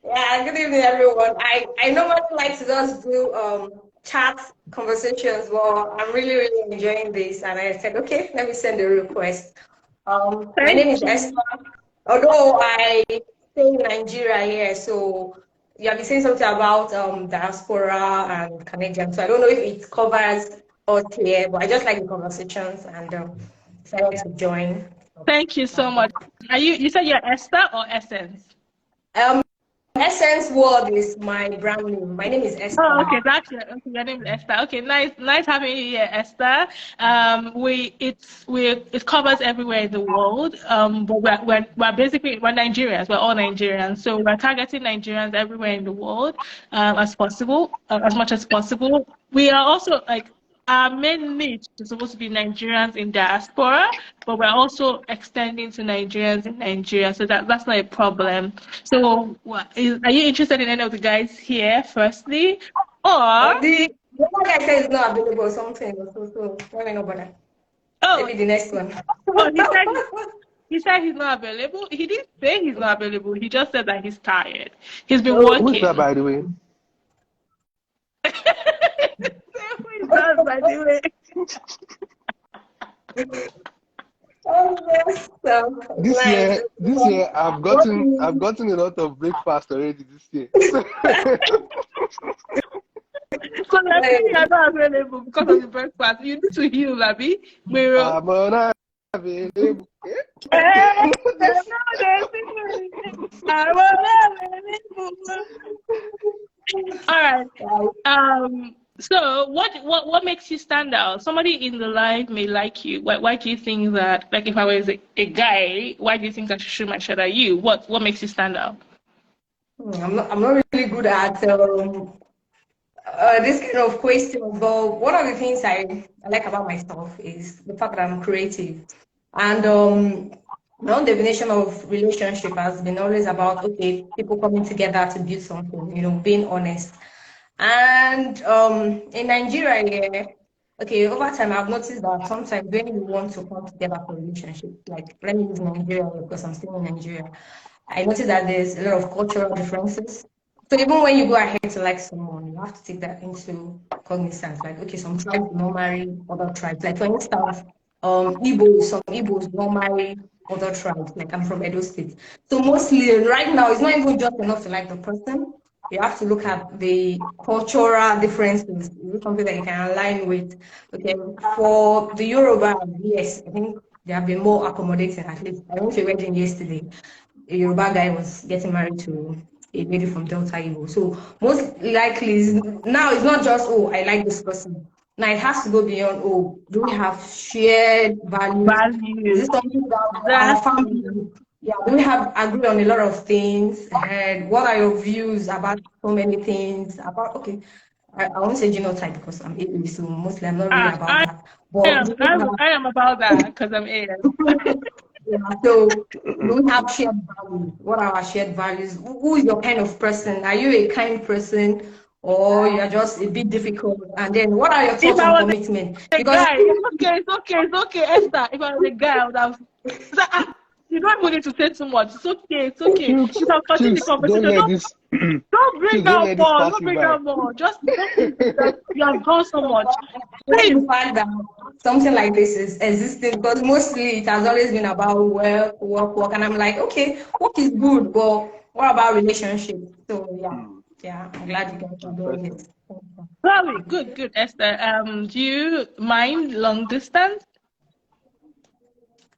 Yeah, good evening, everyone. I normally like to just do chat conversations, but I'm really enjoying this, and I said, okay, let me send a request. My Thank name is you. Esther. Although I stay in Nigeria here, so you have been saying something about diaspora and Canadian. So I don't know if it covers us here, but I just like the conversations and decided to join. Thank you so much. Are you said you're Esther or Essence? Um, Essence World is my brand name. My name is Oh, Esther. okay, that's your name is Esther. Okay, nice having you here, Esther. It covers everywhere in the world. But we're basically we're Nigerians. We're all Nigerians, so we're targeting Nigerians everywhere in the world, as possible, as much as possible. We are also like our main niche is supposed to be Nigerians in diaspora, but we're also extending to Nigerians in Nigeria, so that's not a problem. So, are you interested in any of the guys here, firstly, or The one guy said is not available or something. So let me know about that. oh, Maybe the next one. oh, he said he's not available. He didn't say he's not available. He just said that he's tired. He's been Who's that, working. by the way? Who is that, by the way? Oh, yes. So, nice. This year, I've gotten a lot of breakfast already this year. So let's say you're not available because of the breakfast. You need to heal, Abby. Miro. I'm not available. All right. So what makes you stand out? Somebody in the life may like you. Why do you think that? Like, if I was a guy, why do you think I should shoot my shot at you? What makes you stand out? I'm not really good at this kind of question, but one of the things I like about myself is the fact that I'm creative. And my own definition of relationship has been always about, okay, people coming together to build something, being honest. And in Nigeria, yeah, okay, over time I've noticed that sometimes when you want to come together for a relationship, like let me use Nigeria because I'm still in Nigeria, I noticed that there's a lot of cultural differences. So even when you go ahead to like someone, you have to take that into cognizance. Like, okay, some tribes do not marry other tribes. Like for instance, some Igbos do not marry other tribes. Like I'm from Edo State. So mostly right now, it's not even just enough to like the person. You have to look at the cultural differences. Is it something that you can align with? Okay, for the Yoruba, yes, I think they have been more accommodating. At least I went to a wedding yesterday. A Yoruba guy was getting married to a lady from Delta Igbo. So most likely now it's not just, oh, I like this person. Now it has to go beyond, oh, do we have shared values? Is Values. this something that our Exactly. family, yeah, do we have agree on a lot of things? And what are your views about so many things? About, okay, I won't say genotype because I'm Igbo, so mostly I'm not really about I that. But do we have I am about that because I'm AS. yeah, so do we have shared values? What are our shared values? Who is your kind of person? Are you a kind person or you're just a bit difficult? And then what are your If thoughts I on was commitment? a Because guy, it's okay, Esther. If I was a guy, I would have. You don't even need to say too much. It's okay. Chooks, You can continue the Chooks, don't conversation. let this Don't bring Chooks, don't out let this more. pass Don't you bring by. out more. Just that you have done so much. like Please. the fact that something like this is existing, because mostly it has always been about work, and I'm like, okay, work is good, but what about relationships? So yeah, I'm glad you guys are doing Interesting. it. Thank you. Sorry. Good, Esther. Do you mind long distance?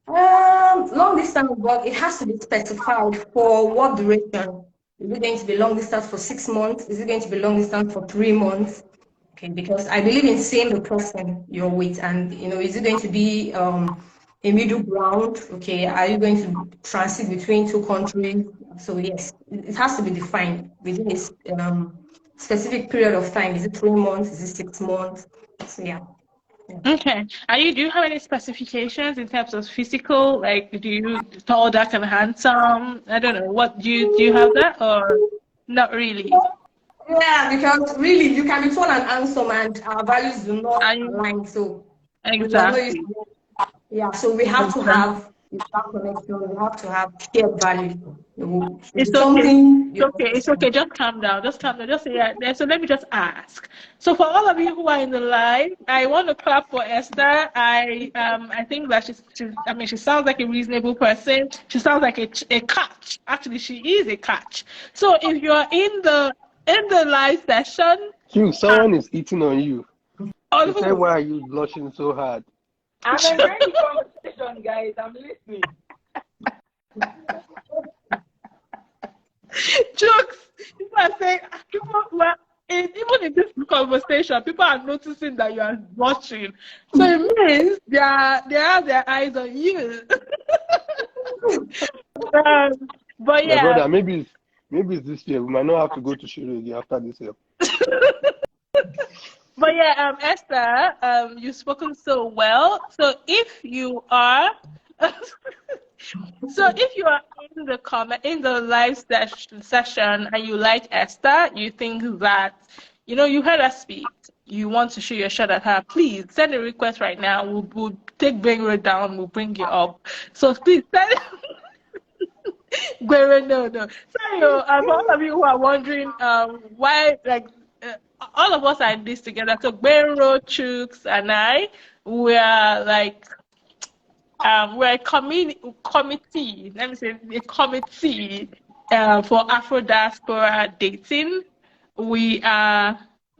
Long distance work, it has to be specified for what duration. Is it going to be long distance for 6 months? Is it going to be long distance for 3 months? Okay, because I believe in seeing the person you're with, and is it going to be a middle ground? Okay, are you going to transit between two countries? So yes, it has to be defined within a specific period of time. Is it 3 months? Is it 6 months? So yeah. Okay. Do you have any specifications in terms of physical? Like, do you tall, dark, and handsome? I don't know. What do you have that or not really? Yeah, because really you can be tall and handsome and our values do not I align. So we are not used exactly. to, yeah, so we have to have you have connection, you have to have shared value. It's It's okay. something It's okay. It's okay. Just calm down. Just calm down. Just say yeah. So let me just ask. So for all of you who are in the live, I want to clap for Esther. I think that I mean she sounds like a reasonable person. She sounds like a catch. Actually, she is a catch. So if you're in the live session, Hugh, someone is eating on you. on They say, who? why are you blushing so hard? I'm enjoying the conversation, guys. I'm listening. Jokes. People are saying even in this conversation, people are noticing that you are watching. So it means they have their eyes on you. But My yeah. brother, maybe it's this year. We might not have to go to Shirley after this year. But yeah, Esther, you've spoken so well. So if you are in the live session and you like Esther, you think that you heard her speak, you want to show your shot at her, please send a request right now. We'll take Benro down, we'll bring you up. So please send no. Sorry, for all of you who are wondering why, all of us are in this together. So Benro, Chooks, and I, we are we're a committee. Let me say a committee for Afro diaspora dating. We are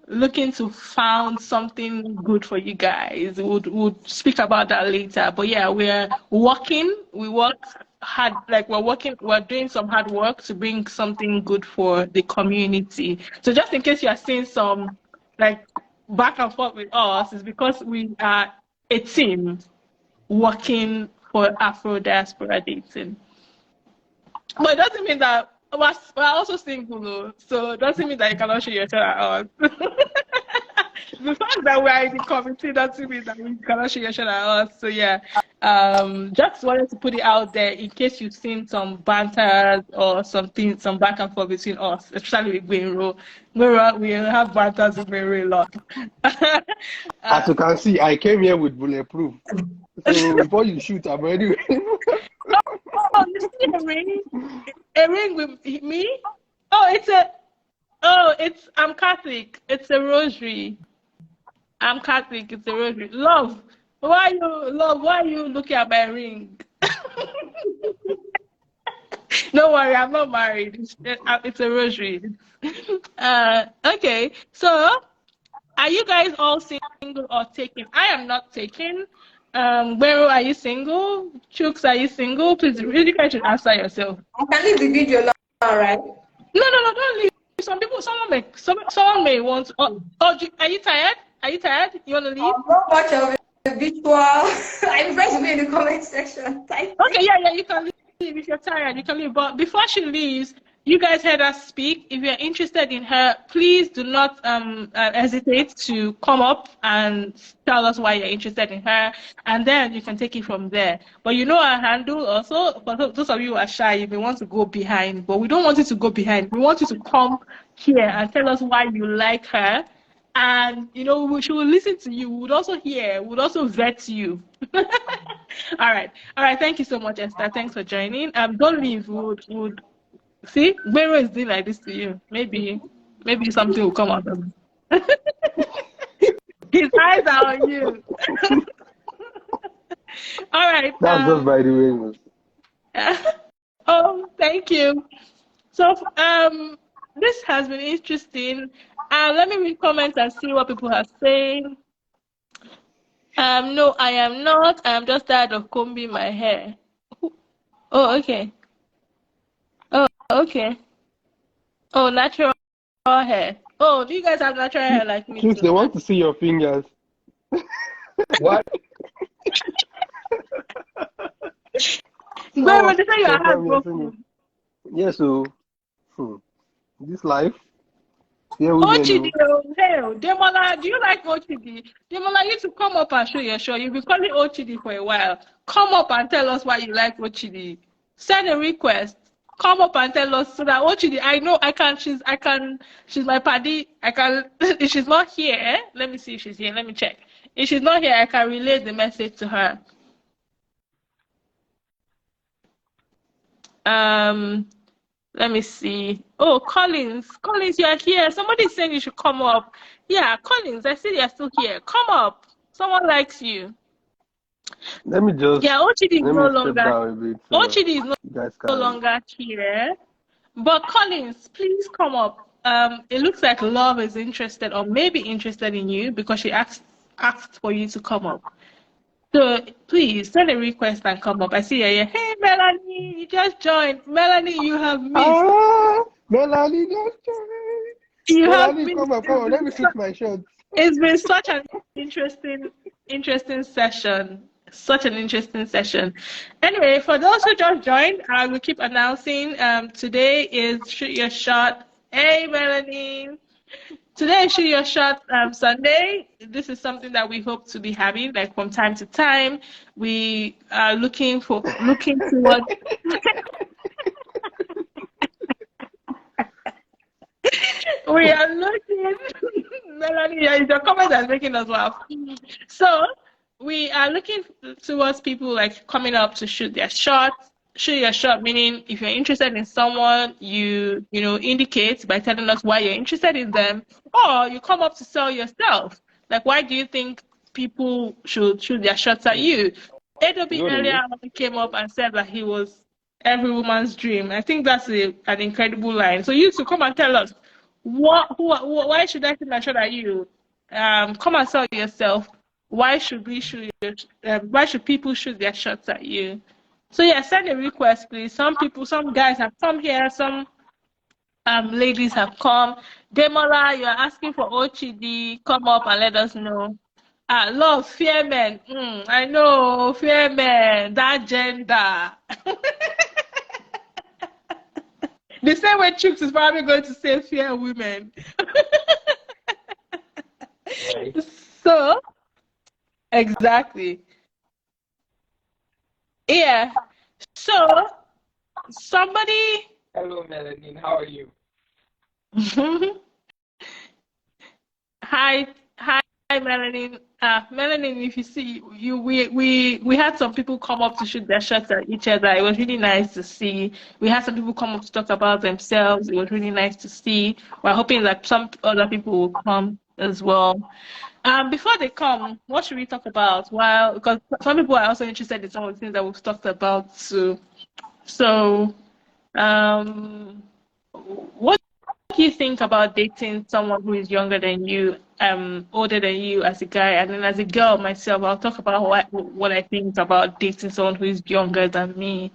looking to found something good for you guys. We'll speak about that later. But yeah, we're working. We work hard. We're doing some hard work to bring something good for the community. So just in case you are seeing some back and forth with us, is because we are a team working for Afro diaspora dating. But it doesn't mean that we're also single, though. So it doesn't mean that you cannot show yourself at us. The fact that we are in the committee doesn't mean that you cannot show yourself at us. So yeah, just wanted to put it out there in case you've seen some banter or some back and forth between us, especially with Gwenro. We have banters with Gwenro a lot. As you can see, I came here with bulletproof. So before you shoot, I'm ready. Oh, you see a ring? A ring with me? I'm Catholic. It's a rosary. I'm Catholic. It's a rosary. Love, why are you looking at my ring? Don't worry, I'm not married. It's a rosary. Okay, so are you guys all single or taken? I am not taken. Bero, are you single? Chooks, are you single? Please, really, you should answer yourself. I can leave the video now, right? No, don't leave. Someone may want. Are you tired? Are you tired? You want to leave? Not much of a visual. I'm trying to be in the comment section. Okay, yeah, you can leave if you're tired. You can leave. But before she leaves, you guys heard her speak. If you're interested in her, please do not hesitate to come up and tell us why you're interested in her, and then you can take it from there. But our handle also. For those of you who are shy, you may want to go behind, but we don't want you to go behind. We want you to come here and tell us why you like her. And she will listen to you. We would also hear. We would also vet you. All right. Thank you so much, Esther. Thanks for joining. Don't leave. Would see, Gbero is doing like this to you. Maybe something will come out of it. His eyes are on you. All right. That's just by the way. Thank you. So, this has been interesting. Let me read comments and see what people are saying. No, I am not. I am just tired of combing my hair. Oh, okay. Oh, okay. Oh, natural hair. Oh, do you guys have natural hair like me? They want to see your fingers. What? But they say your hair broken. Yes, so this life. Yeah, Ochidi, Demola, do you like Ochidi? Demola, you to come up and show your show. You've been calling Ochidi for a while. Come up and tell us why you like Ochidi. Send a request. Come up and tell us so that Ochidi, I know she's my paddy. If she's not here, let me see if she's here. Let me check. If she's not here, I can relay the message to her. Let me see. Oh, Collins, Collins, you are here. Somebody's saying you should come up. Yeah, Collins, I see you're still here. Come up. Someone likes you. Let me Yeah, OCD is no step longer. down a bit so OCD is you guys no can. longer here. But Collins, please come up. It looks like Love is interested or maybe interested in you because she asked for you to come up. So please send a request and come up. I see you here. Hey Melanie, you just joined. Melanie, you have missed. Ah, Melanie, just join. You have Melanie, missed. come on. Let me fix my shirt. It's been such an interesting session. Such an interesting session. Anyway, for those who just joined, I will keep announcing. Today is Shoot Your Shot. Hey, Melanie. Today is Shoot Your Shot Sunday. This is something that we hope to be having, like from time to time. We are looking towards. We are looking, Melanie, your comment is making us laugh. So we are looking towards people like coming up to shoot their shot. Shoot your shot, meaning if you're interested in someone, you indicate by telling us why you're interested in them, or you come up to sell yourself. Like, why do you think people should shoot their shots at you? Adobe earlier came up and said that he was every woman's dream. I think that's an incredible line. So you to come and tell us why should I shoot my shot at you? Come and sell yourself. Why should why should people shoot their shots at you? So yeah, send a request, please. Some guys have come here, some ladies have come. Demola, you're asking for OCD. Come up and let us know. Love, fear men. I know, fear men, that gender. The same way Chooks is probably going to say fear women. Right. So, exactly. Yeah. So, somebody. Hello, Melanie. How are you? Hi, Melanie. Melanie, if you see we had some people come up to shoot their shots at each other. It was really nice to see. We had some people come up to talk about themselves. It was really nice to see. We're hoping that some other people will come as well. Before they come, what should we talk about? Well, because some people are also interested in some of the things that we've talked about too. So, what do you think about dating someone who is younger than you, older than you as a guy, and then as a girl myself, I'll talk about what I think about dating someone who is younger than me.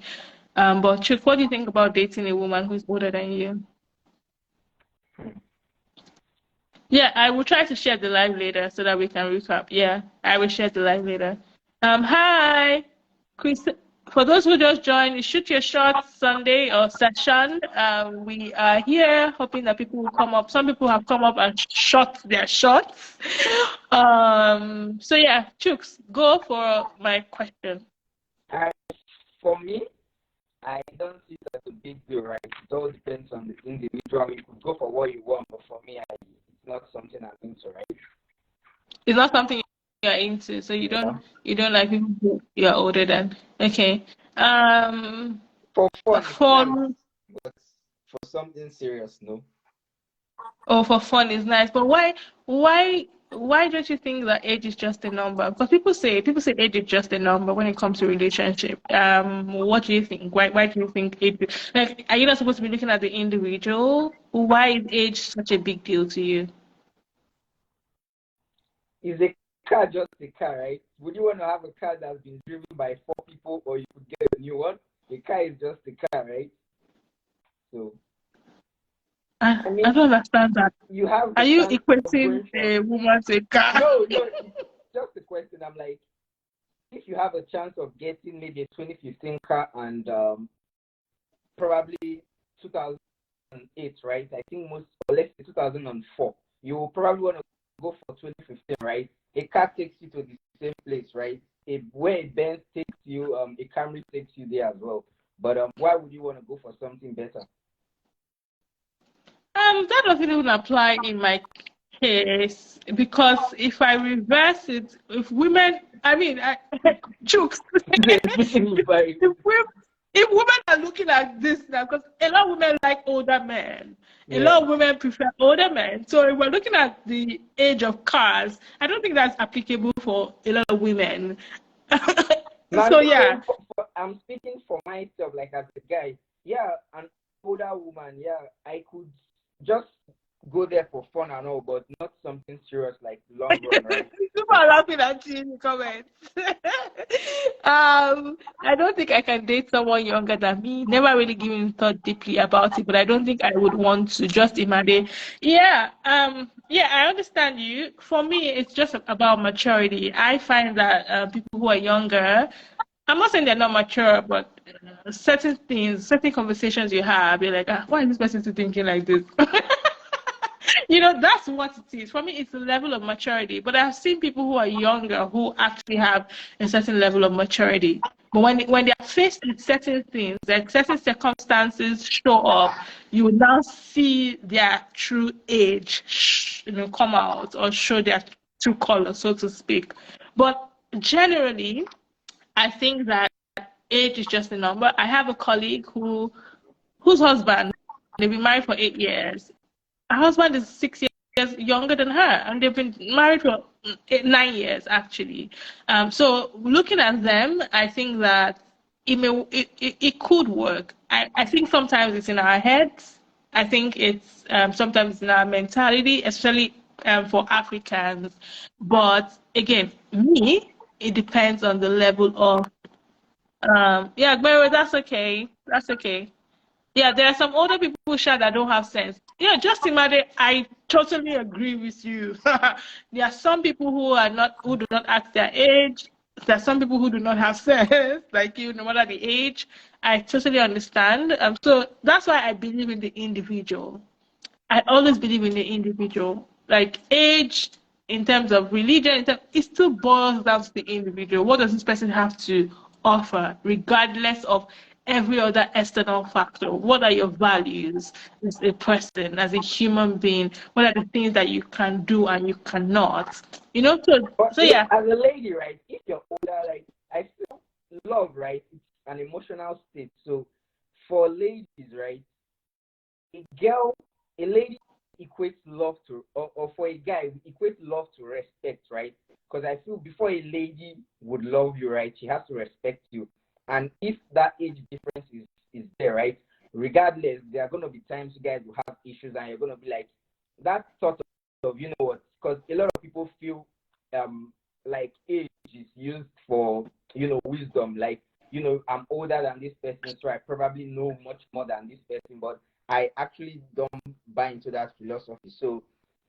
But Chuk, what do you think about dating a woman who's older than you? Yeah, I will try to share the live later so that we can recap. Yeah, I will share the live later. Hi, Chris. For those who just joined, Shoot Your Shot Sunday or session. We are here hoping that people will come up. Some people have come up and shot their shots. So yeah, Chooks, go for my question. For me, I don't see it as a big deal, right? It all depends on the individual. You could go for what you want, but for me, it's not something I'm into, right? It's not something you're into, so you don't like people who you're older than. Okay. For fun, Fun. nice, but for something serious, no. Oh, for fun is nice, but why don't you think that age is just a number? Because people say age is just a number when it comes to relationship. What do you think? Why do you think age? Like, are you not supposed to be looking at the individual? Why is age such a big deal to you? Is a car just a car, right? Would you want to have a car that's been driven by 4 people, or you could get a new one? A car is just a car, right? So, I don't understand that. You have. Are you equating a woman to a car? No, it's just a question. I'm like, if you have a chance of getting maybe a 2015 car and probably 2008, right? I think let's say 2004, you will probably want to go for 2015, right? A car takes you to the same place, right? Where a Benz takes you, a Camry takes you there as well. But why would you want to go for something better? That doesn't even apply in my case, because if I reverse it, if women, I mean, Chooks, if women are looking at this now, because a lot of women like older men, a Yeah. lot of women prefer older men. So if we're looking at the age of cars, I don't think that's applicable for a lot of women. Now, So yeah. I'm speaking for myself, like as a guy. Yeah, an older woman. Yeah, I could just go there for fun and all, but not something serious like long run, right? People are laughing at you in the comments. I don't think I can date someone younger than me. Never really given thought deeply about it, but I don't think I would want to just imagine. Yeah, I understand you. For me, it's just about maturity. I find that people who are younger, I'm not saying they're not mature, but certain things, certain conversations you have, you're like, why is this person still thinking like this? That's what it is. For me, it's a level of maturity. But I've seen people who are younger who actually have a certain level of maturity. But when they are faced with certain things, like certain circumstances show up, you will now see their true age, come out or show their true color, so to speak. But generally, I think that age is just a number. I have a colleague whose husband, they've been married for 8 years. Her husband is 6 years younger than her, and they've been married for 9 years, actually. So looking at them, I think that it could work. I think sometimes it's in our heads. I think it's sometimes in our mentality, especially for Africans. But again, it depends on the level of yeah, but that's okay. That's okay. Yeah, there are some older people that don't have sense. Yeah, just imagine. I totally agree with you. There are some people who do not act their age. There are some people who do not have sense, like you, no matter the age. I totally understand. So that's why I believe in the individual. I always believe in the individual. Like age, in terms of religion, it still boils down to the individual. What does this person have to offer, regardless of every other external factor? What are your values as a person, as a human being? What are the things that you can do and you cannot? So yeah. As a lady, right? If you're older, like I feel love, right? It's an emotional state. So for ladies, right, a lady equates love to, or for a guy, we equate love to respect, right? Because I feel before a lady would love you, right, she has to respect you. And if that age difference is there, right, regardless, there are going to be times you guys will have issues and you're going to be like, that sort of, you know what, because a lot of people feel like age is used for, wisdom. Like, I'm older than this person, so I probably know much more than this person, but I actually don't buy into that philosophy. So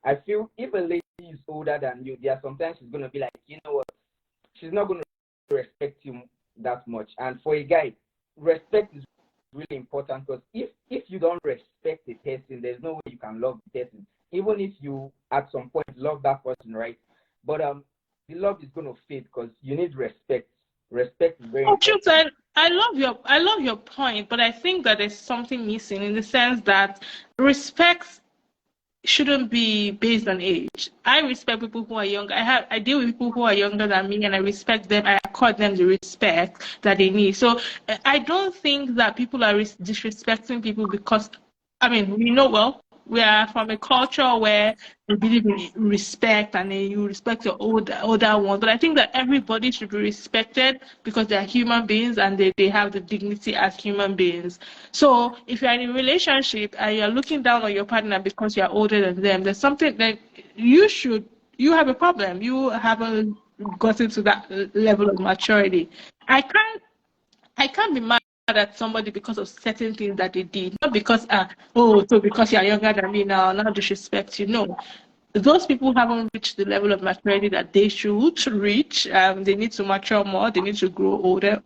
I feel if a lady is older than you, there are sometimes she's going to be like, you know what, she's not going to respect you that much. And for a guy, respect is really important, because if you don't respect a person, there's no way you can love the person. Even if you at some point love that person, right? But the love is going to fade because you need respect. Respect is very important. Truth, I love your point, but I think that there's something missing in the sense that respect shouldn't be based on age. I respect people who are younger. I deal with people who are younger than me, and I respect them. I accord them the respect that they need. So I don't think that people are disrespecting people because, we know well. We are from a culture where we believe in respect, and you respect your older one. But I think that everybody should be respected because they are human beings and they have the dignity as human beings. So if you're in a relationship and you're looking down on your partner because you're older than them, there's something that you have a problem. You haven't gotten to that level of maturity. I can't be mad at somebody because of certain things that they did, not because because you're younger than me now disrespect you. No, those people haven't reached the level of maturity that they should reach. They need to mature more. They need to grow older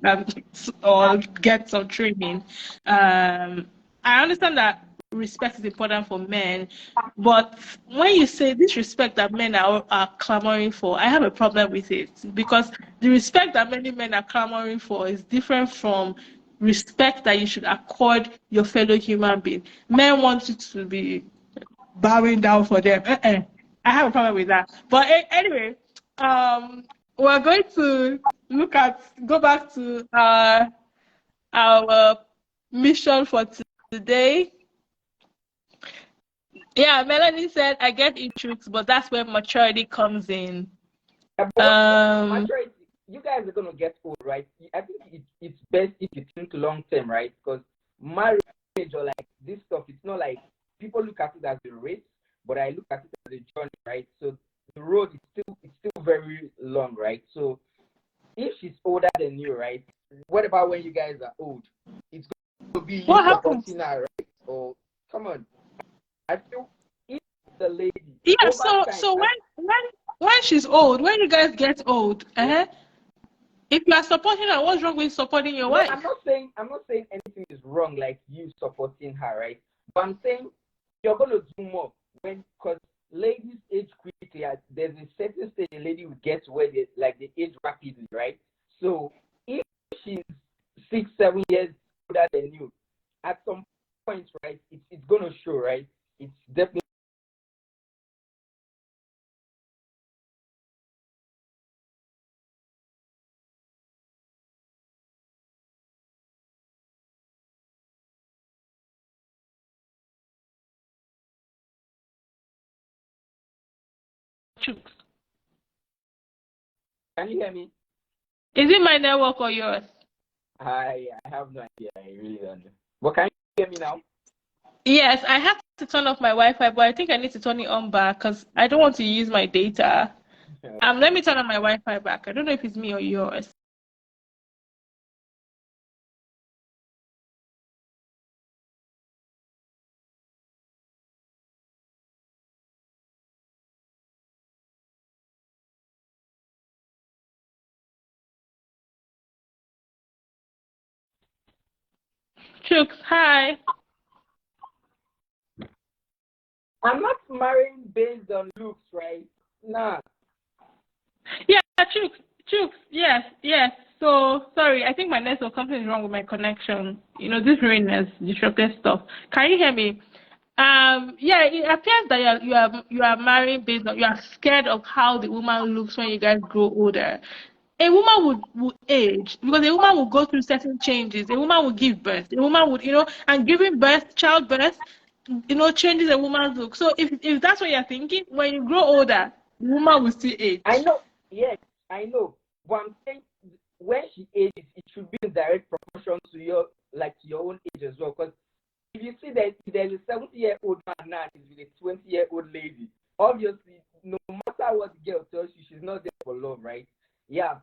or get some training. I understand that respect is important for men, but when you say this respect that men are clamoring for, I have a problem with it, because the respect that many men are clamoring for is different from respect that you should accord your fellow human being. Men want you to be bowing down for them. I have a problem with that. But anyway, we're going to go back to our mission for today. Yeah, Melanie said, I get it, Chooks, but that's where maturity comes in. Yeah, but maturity, you guys are gonna get old, right? I think it's best if you think long term, right? Because marriage or like this stuff, it's not like people look at it as a race, but I look at it as a journey, right? So the road is still very long, right? So if she's older than you, right? What about when you guys are old? It's going to be you What happens? supporting her, right? Or come on, I feel if the lady Yeah, over so time, so when she's old, when you guys get old, if you are supporting her, what's wrong with supporting your no, wife? I'm not saying anything is wrong, like you supporting her, right? But I'm saying you're gonna do more because ladies age quickly. There's a certain stage a lady will get where they age rapidly, right? So if she's 6-7 years older than you, at some point, right, it's gonna show, right? It's definitely Chooks. Can you hear me? Is it my network or yours? I have no idea. I really don't know. But can you hear me now? Yes, I have to turn off my Wi-Fi, but I think I need to turn it on back because I don't want to use my data. Let me turn on my Wi-Fi back. I don't know if it's me or yours. Chooks, hi. I'm not marrying based on looks, right? Nah. Yeah, Chooks, yes. So, sorry, I think my network, something is wrong with my connection. You know, this rain has disrupted stuff. Can you hear me? Yeah, it appears that you are married based on, you are scared of how the woman looks when you guys grow older. A woman would age because a woman will go through certain changes. A woman will give birth. A woman would, and giving birth, childbirth, changes a woman's look. So if that's what you're thinking, when you grow older, the woman will still age. I know. Yes, I know. But I'm saying when she ages, it should be in direct proportion to your own age as well. Because if you see that there's a 70-year-old man now is with a 20-year-old lady, obviously, no matter what the girl tells you, she's not there for love, right? Yeah.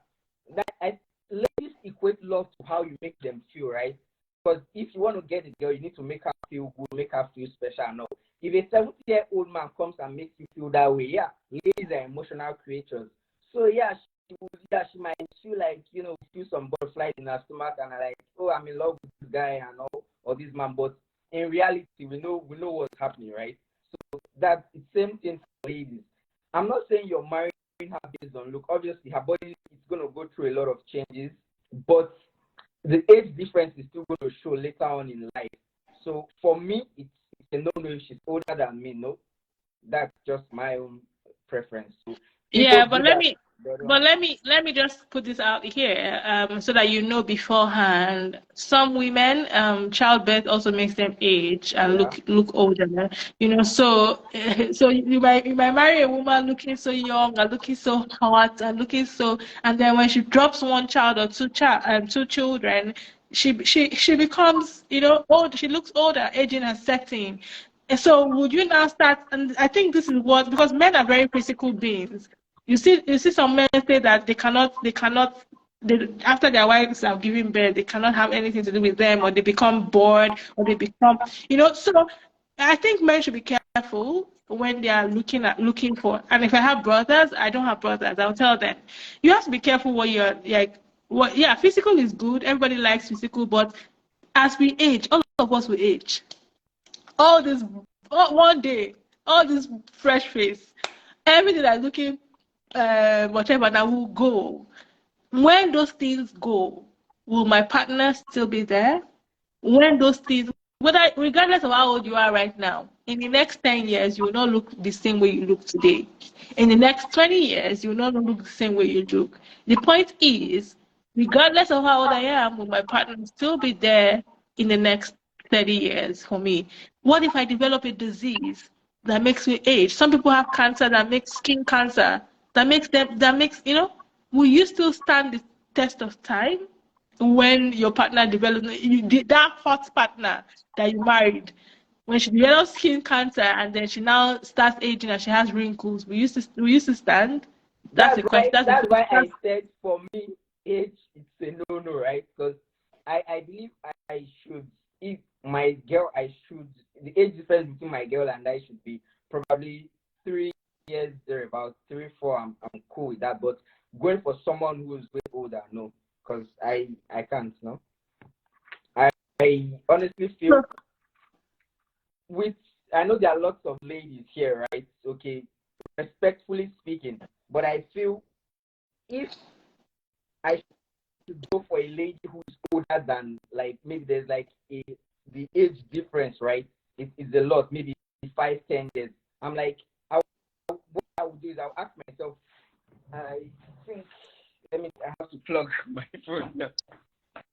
Ladies equate love to how you make them feel, right? Because if you want to get a girl, you need to make her feel good, make her feel special. No, if a 70-year-old man comes and makes you feel that way, yeah, ladies are emotional creatures. So yeah, she might feel like feel some butterflies in her stomach and like, oh, I'm in love with this guy and all or this man. But in reality, we know what's happening, right? So that's the same thing for ladies. I'm not saying you're marrying her based on look. Obviously, her body is gonna go through a lot of changes, but the age difference is still going to show later on in life. So for me, it's a no-no if she's older than me. No, that's just my own preference. So Yeah, but let me just put this out here, so that you know beforehand. Some women, childbirth also makes them age and look older. So you might marry a woman looking so young and looking so hot and and then when she drops one child or two children, she becomes old. She looks older, aging and setting. And so would you now start? And I think this is because men are very physical beings. You see some men say that after their wives have given birth, they cannot have anything to do with them, or they become bored, or they become, so I think men should be careful when they are looking for. And if I have brothers, I don't have brothers, I'll tell them, you have to be careful what you're like. Yeah, physical is good, everybody likes physical, but as we age, all of us will age. One day, all this fresh face, everything that's looking whatever that will go. When those things go, will my partner still be there? When those things, regardless of how old you are right now, in the next 10 years, you will not look the same way you look today. In the next 20 years, you will not look the same way you look. The point is, regardless of how old I am, will my partner still be there in the next 30 years for me? What if I develop a disease that makes me age? Some people have cancer that makes skin cancer, you know, will you still stand the test of time when your partner develops, that hot partner that you married, when she develops skin cancer and then she now starts aging and she has wrinkles, we used to stand? That's the question. That's why I said for me, age it's a no, right? Because I believe I should, if my girl, the age difference between my girl and I should be probably 3 years there, about 3, 4. I'm cool with that. But going for someone who's way older, no, because I can't, no. I honestly feel I know there are lots of ladies here, right? Okay, respectfully speaking, but I feel if I should go for a lady who's older than, like, maybe there's like the age difference, right? It's a lot, maybe 5, 10 years. I'm like, what I would do is I'll ask myself, I think, I have to plug my phone now.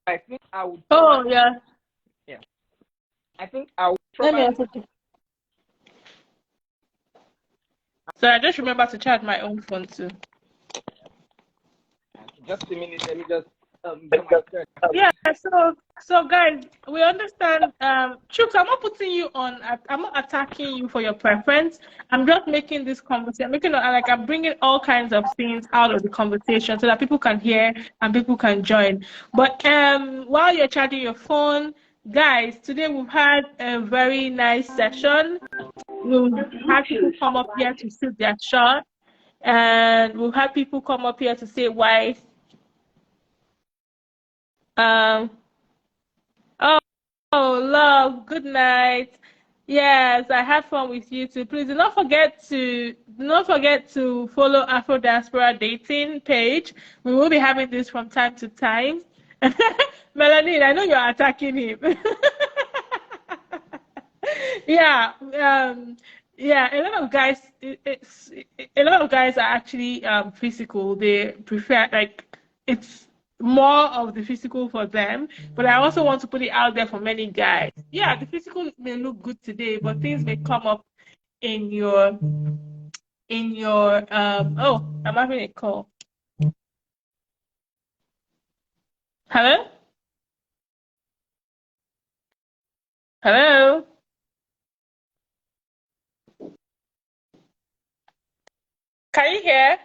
I think I would. Oh, yeah. Yeah. I think I would So I just remember to charge my own phone too. Just a minute, let me just get my turn. Yeah, so guys, we understand. Chooks, I'm not putting you on. I'm not attacking you for your preference. I'm just making this conversation. I'm bringing all kinds of things out of the conversation so that people can hear and people can join. But while you're charging your phone, guys, today we've had a very nice session. We've had people come up here to shoot their shot, and we've had people come up here to say why. Oh, love, good night. Yes, I had fun with you too. Please do not forget to follow Afro Diaspora Dating page. We will be having this from time to time. Melanie, I know you're attacking him. Yeah, a lot of guys. A lot of guys are actually physical. They prefer, like, it's more of the physical for them. But I also want to put it out there for many guys. Yeah, the physical may look good today, but things may come up in your oh, I'm having a call. Hello? Hello? Can you hear?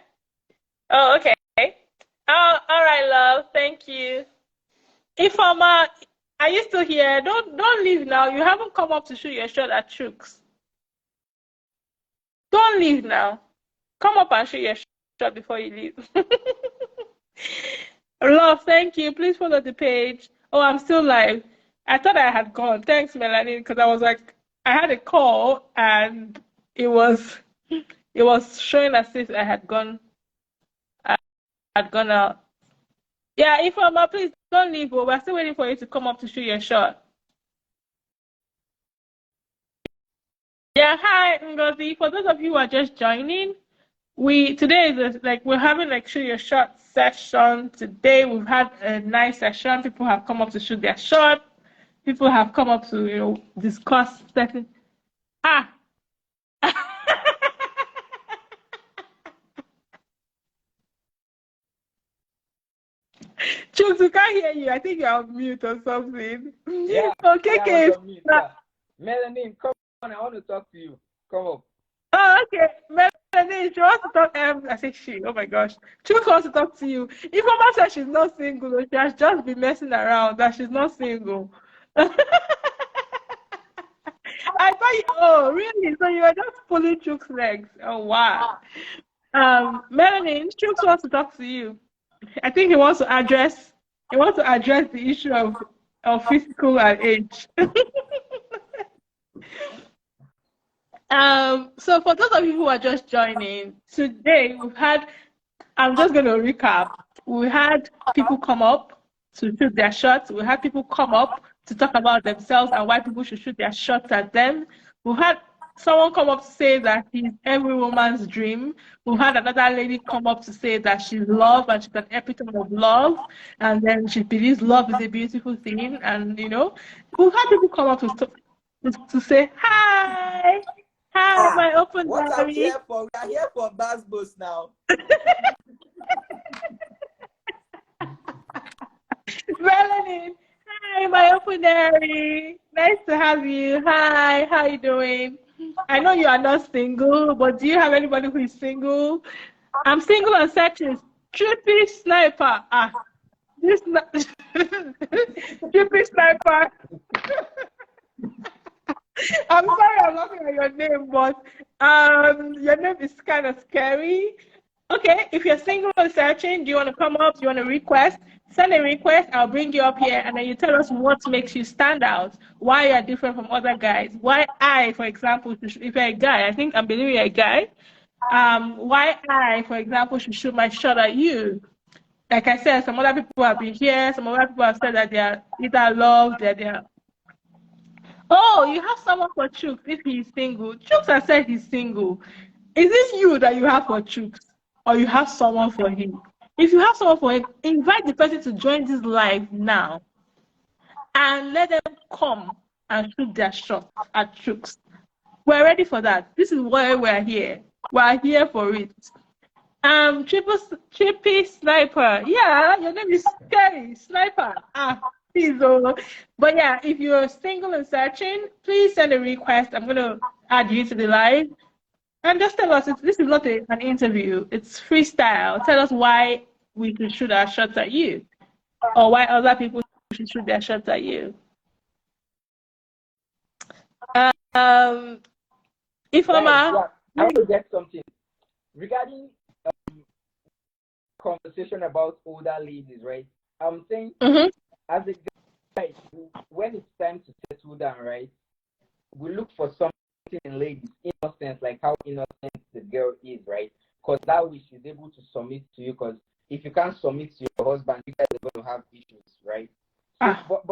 Oh, okay. Oh, all right, love. Thank you. Ifeoma, are you still here? Don't leave now. You haven't come up to shoot your shot at Chooks. Don't leave now. Come up and shoot your shot before you leave. Love, thank you. Please follow the page. Oh, I'm still live. I thought I had gone. Thanks, Melanie, because I was like, I had a call and it was showing as if I had gone out. Yeah, Ifeoma, please don't leave. We're still waiting for you to come up to shoot your shot. Yeah, hi, Ngozi. For those of you who are just joining, today is we're having shoot your shot session. Today we've had a nice session. People have come up to shoot their shot. People have come up to discuss certain. Chooks, we can't hear you. I think you're on mute or something. Yeah. Okay, yeah, Melanie, come on. I want to talk to you. Come up. Oh, okay. Melanie, she wants to talk. I say she. Oh my gosh. Chooks wants to talk to you. Ifeoma says she's not single. She has just been messing around. That she's not single. I thought oh, really? So you were just pulling Chooks' legs. Oh, wow. Melanie, Chooks wants to talk to you. I think he wants to address the issue of physical and age. So for those of you who are just joining, today I'm just going to recap. We had people come up to shoot their shots. We had people come up to talk about themselves and why people should shoot their shots at them. We had someone come up to say that he's every woman's dream. We've had another lady come up to say that she's love and she's an epitome of love, and then she believes love is a beautiful thing. And you know, we've had people come up to say hi, hi, my open What I'm diary. here for? We are here for Basbos now. Melanin, hi, my open diary. Nice to have you. Hi, how you doing? I know you are not single, but do you have anybody who is single? I'm single and searching. Trippy sniper. This trippy sniper. I'm sorry, I'm laughing at your name, but your name is kind of scary. Okay, if you're single and searching, do you want to come up? Do you want to request? Send a request. I'll bring you up here, and then you tell us what makes you stand out. Why you're different from other guys. Why I, for example, if you're a guy, I'm believing you're a guy. Why I, for example, should shoot my shot at you. Like I said, some other people have been here. Some other people have said that they are either loved, that they are. Oh, you have someone for Chooks if he's single. Chooks has said he's single. Is this you that you have for Chooks? Or you have someone for him? If you have someone for him, invite the person to join this live now. And let them come and shoot their shot at Chooks. We're ready for that. This is why we're here. We're here for it. Trippy Sniper. Yeah, your name is Scary Sniper. Please, but yeah, if you're single and searching, please send a request. I'm gonna add you to the live, and just tell us this is not an interview. It's freestyle. Tell us why we should shoot our shots at you, or why other people should shoot their shots at you. Ifeoma, I want to get something regarding conversation about older ladies, right? I'm saying as a guy, when it's time to settle down, right, we look for something in ladies, innocence, like how innocent the girl is, right? Because that way she's able to submit to you. Because if you can't submit to your husband, you guys are going to have issues, right? So,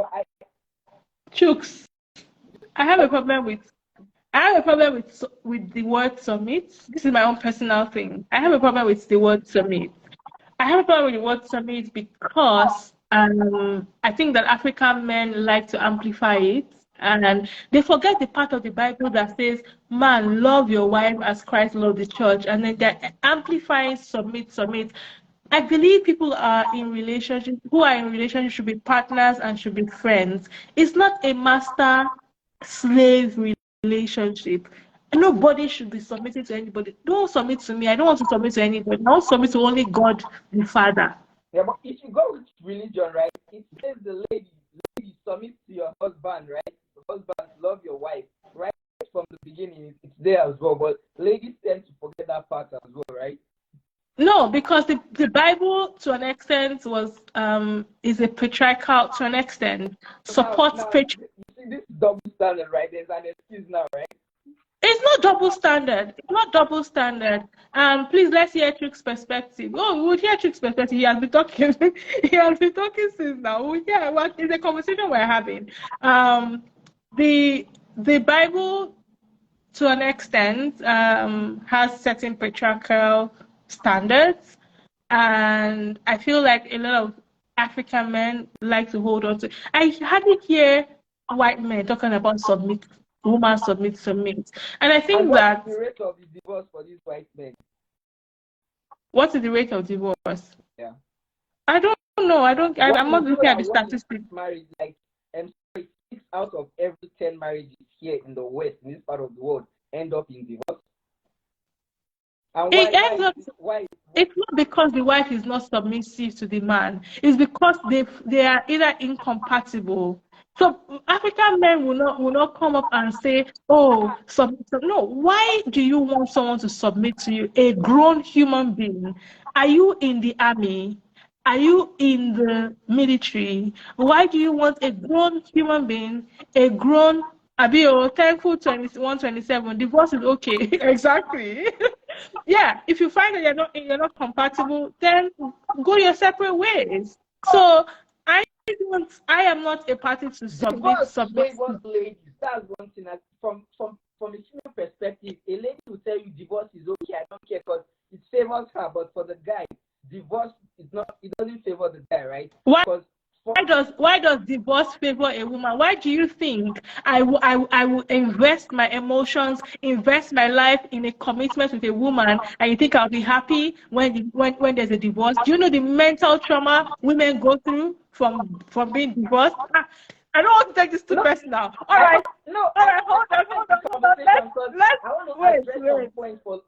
Chooks, I have a problem with the word submit. This is my own personal thing. I have a problem with the word submit. I have a problem with the word submit because I think that African men like to amplify it, and they forget the part of the Bible that says, man, love your wife as Christ loved the church, and then they're amplifying submit. I believe people who are in relationship should be partners and should be friends. It's not a master-slave relationship. Nobody should be submitting to anybody. Don't submit to me. I don't want to submit to anybody. I want to submit to only God the Father. Yeah, but if you go with religion, right, it says the lady submit to your husband, right? The husband love your wife, right? From the beginning, it's there as well. But ladies tend to forget that part as well, right? No, because the Bible, to an extent, is a patriarchal, to an extent, supports patriarchy. You see, this is double standard, right? There's an excuse now, right? It's not double standard. It's not double standard. Please, let's hear Chooks' perspective. Oh, we would hear Chooks' perspective. He has been talking. He has been talking since now. Yeah, well, it's a conversation we're having. The Bible, to an extent, has certain patriarchal standards, and I feel like a lot of African men like to hold on to. I hardly hear white men talking about submit. Woman submit, and I think what's the rate of the divorce for these white men? What is the rate of divorce? Yeah, I don't know. I'm not looking at the statistics. Marriage, like, 6 out of every 10 marriages here in the West, in this part of the world, end up in divorce. And why? It's not because the wife is not submissive to the man. It's because they are either incompatible. So African men will not come up and say, "Oh, submit." No. Why do you want someone to submit to you? A grown human being. Are you in the army? Are you in the military? Why do you want a grown human being? A grown Abio, thankful 21-27. Divorce is okay. Exactly. Yeah. If you find that you're not compatible, then go your separate ways. So I am not a party to submit. Ladies, that's one thing. From from a female perspective, a lady will tell you divorce is okay, I don't care, because it favors her. But for the guy, divorce is not. It doesn't favor the guy, right? Why? Because Why does divorce favor a woman? Why do you think I will invest my emotions, invest my life in a commitment with a woman, and you think I'll be happy when there's a divorce? Do you know the mental trauma women go through from being divorced? I don't want to take this too personal. All right, hold on.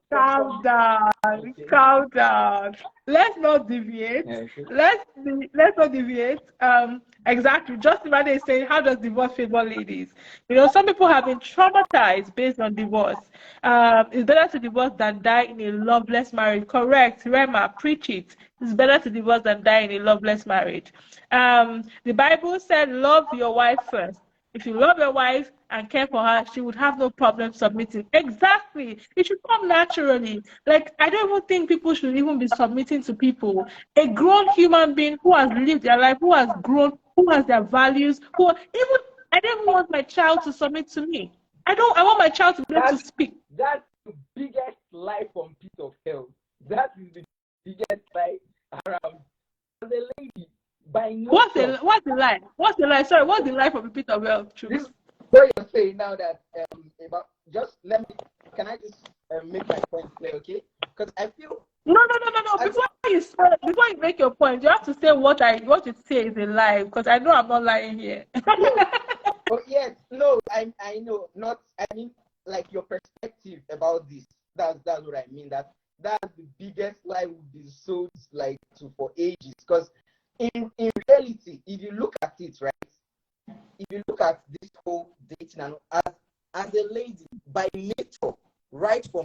Calm down. Let's not deviate. Let's not deviate. Exactly. Just imagine is saying, how does divorce favor ladies? You know, some people have been traumatized based on divorce. It's better to divorce than die in a loveless marriage. Correct, Rema, preach it. It's better to divorce than die in a loveless marriage. The Bible said, love your wife first. If you love your wife and care for her, she would have no problem submitting. Exactly. It should come naturally. Like, I don't even think people should even be submitting to people. A grown human being who has lived their life, who has grown, who has their values, I don't even want my child to submit to me. I want my child to be able to speak. That's the biggest lie from pit of hell. That is the biggest lie around. As a lady, by nature, What's the lie? What's the lie? Sorry, what's the lie from a pit of hell? This what you're saying now that about just can I just make my point clear, okay? Because I feel no. Before you make your point, you have to say what you say is a lie, because I know I'm not lying here. Oh yes, no, I know not. I mean, like your perspective about this. That's what I mean. That's the biggest lie would be sold like for ages. Because in reality, if you look at it, right? If you look at this whole dating and as a lady, by nature, right from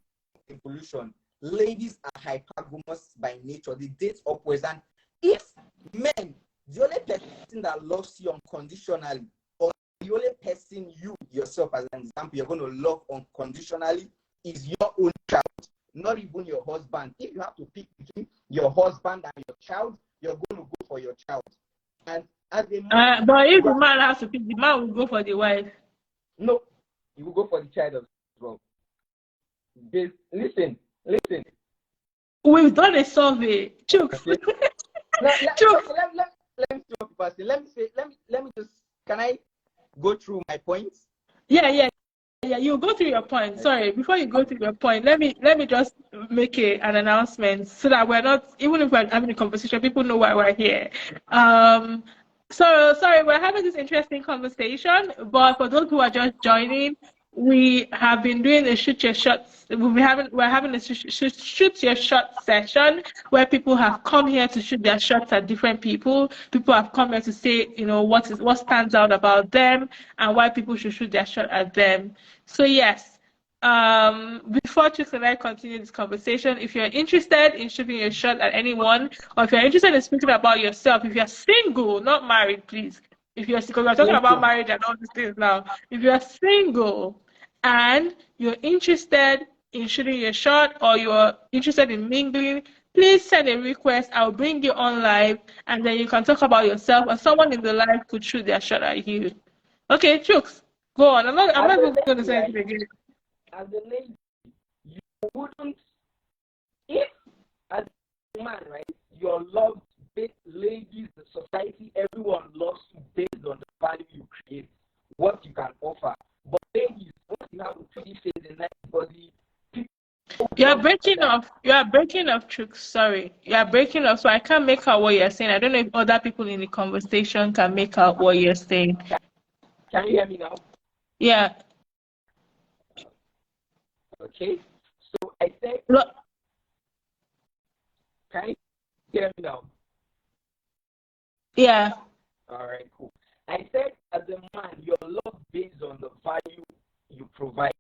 evolution, ladies are hypergamous by nature. They date upwards. And if men, the only person that loves you unconditionally, or the only person you yourself, as an example, you're going to love unconditionally is your own child, not even your husband. If you have to pick between your husband and your child, you're going to go for your child. And as a man, but if the man has to pick, the man will go for the wife. No, you will go for the child as well. Listen. We've done a survey. Chooks. Let me just. Can I go through my points? Yeah. You go through your point. Sorry, before you go through your point, let me just make an announcement so that we're not, even if we're having a conversation, people know why we're here. So sorry, we're having this interesting conversation, but for those who are just joining, we have been doing a shoot your shot. We're having a shoot your shot session where people have come here to shoot their shots at different people. People have come here to say, you know, what stands out about them and why people should shoot their shot at them. So yes, before Chooks and I continue this conversation, if you're interested in shooting your shot at anyone, or if you're interested in speaking about yourself, if you're single, not married, please. If you're single, we're talking about marriage and all these things now. If you're single and you're interested in shooting your shot, or you're interested in mingling, please send a request. I'll bring you on live, and then you can talk about yourself, or someone in the live could shoot their shot at you. Okay, Chooks, go on. I'm not going to say anything again. As a lady, you wouldn't, if as a man, right, you're loved, ladies, the society, everyone loves you based on the value you create, what you can offer. But ladies, once you have a pretty face, a nice body, you're breaking off, Chooks. Sorry. You're breaking off, so I can't make out what you're saying. I don't know if other people in the conversation can make out what you're saying. Can you hear me now? Yeah. Okay. So I said, Look. Can you hear me now? Yeah. All right, cool. I said, as a man, your love based on the value you provide.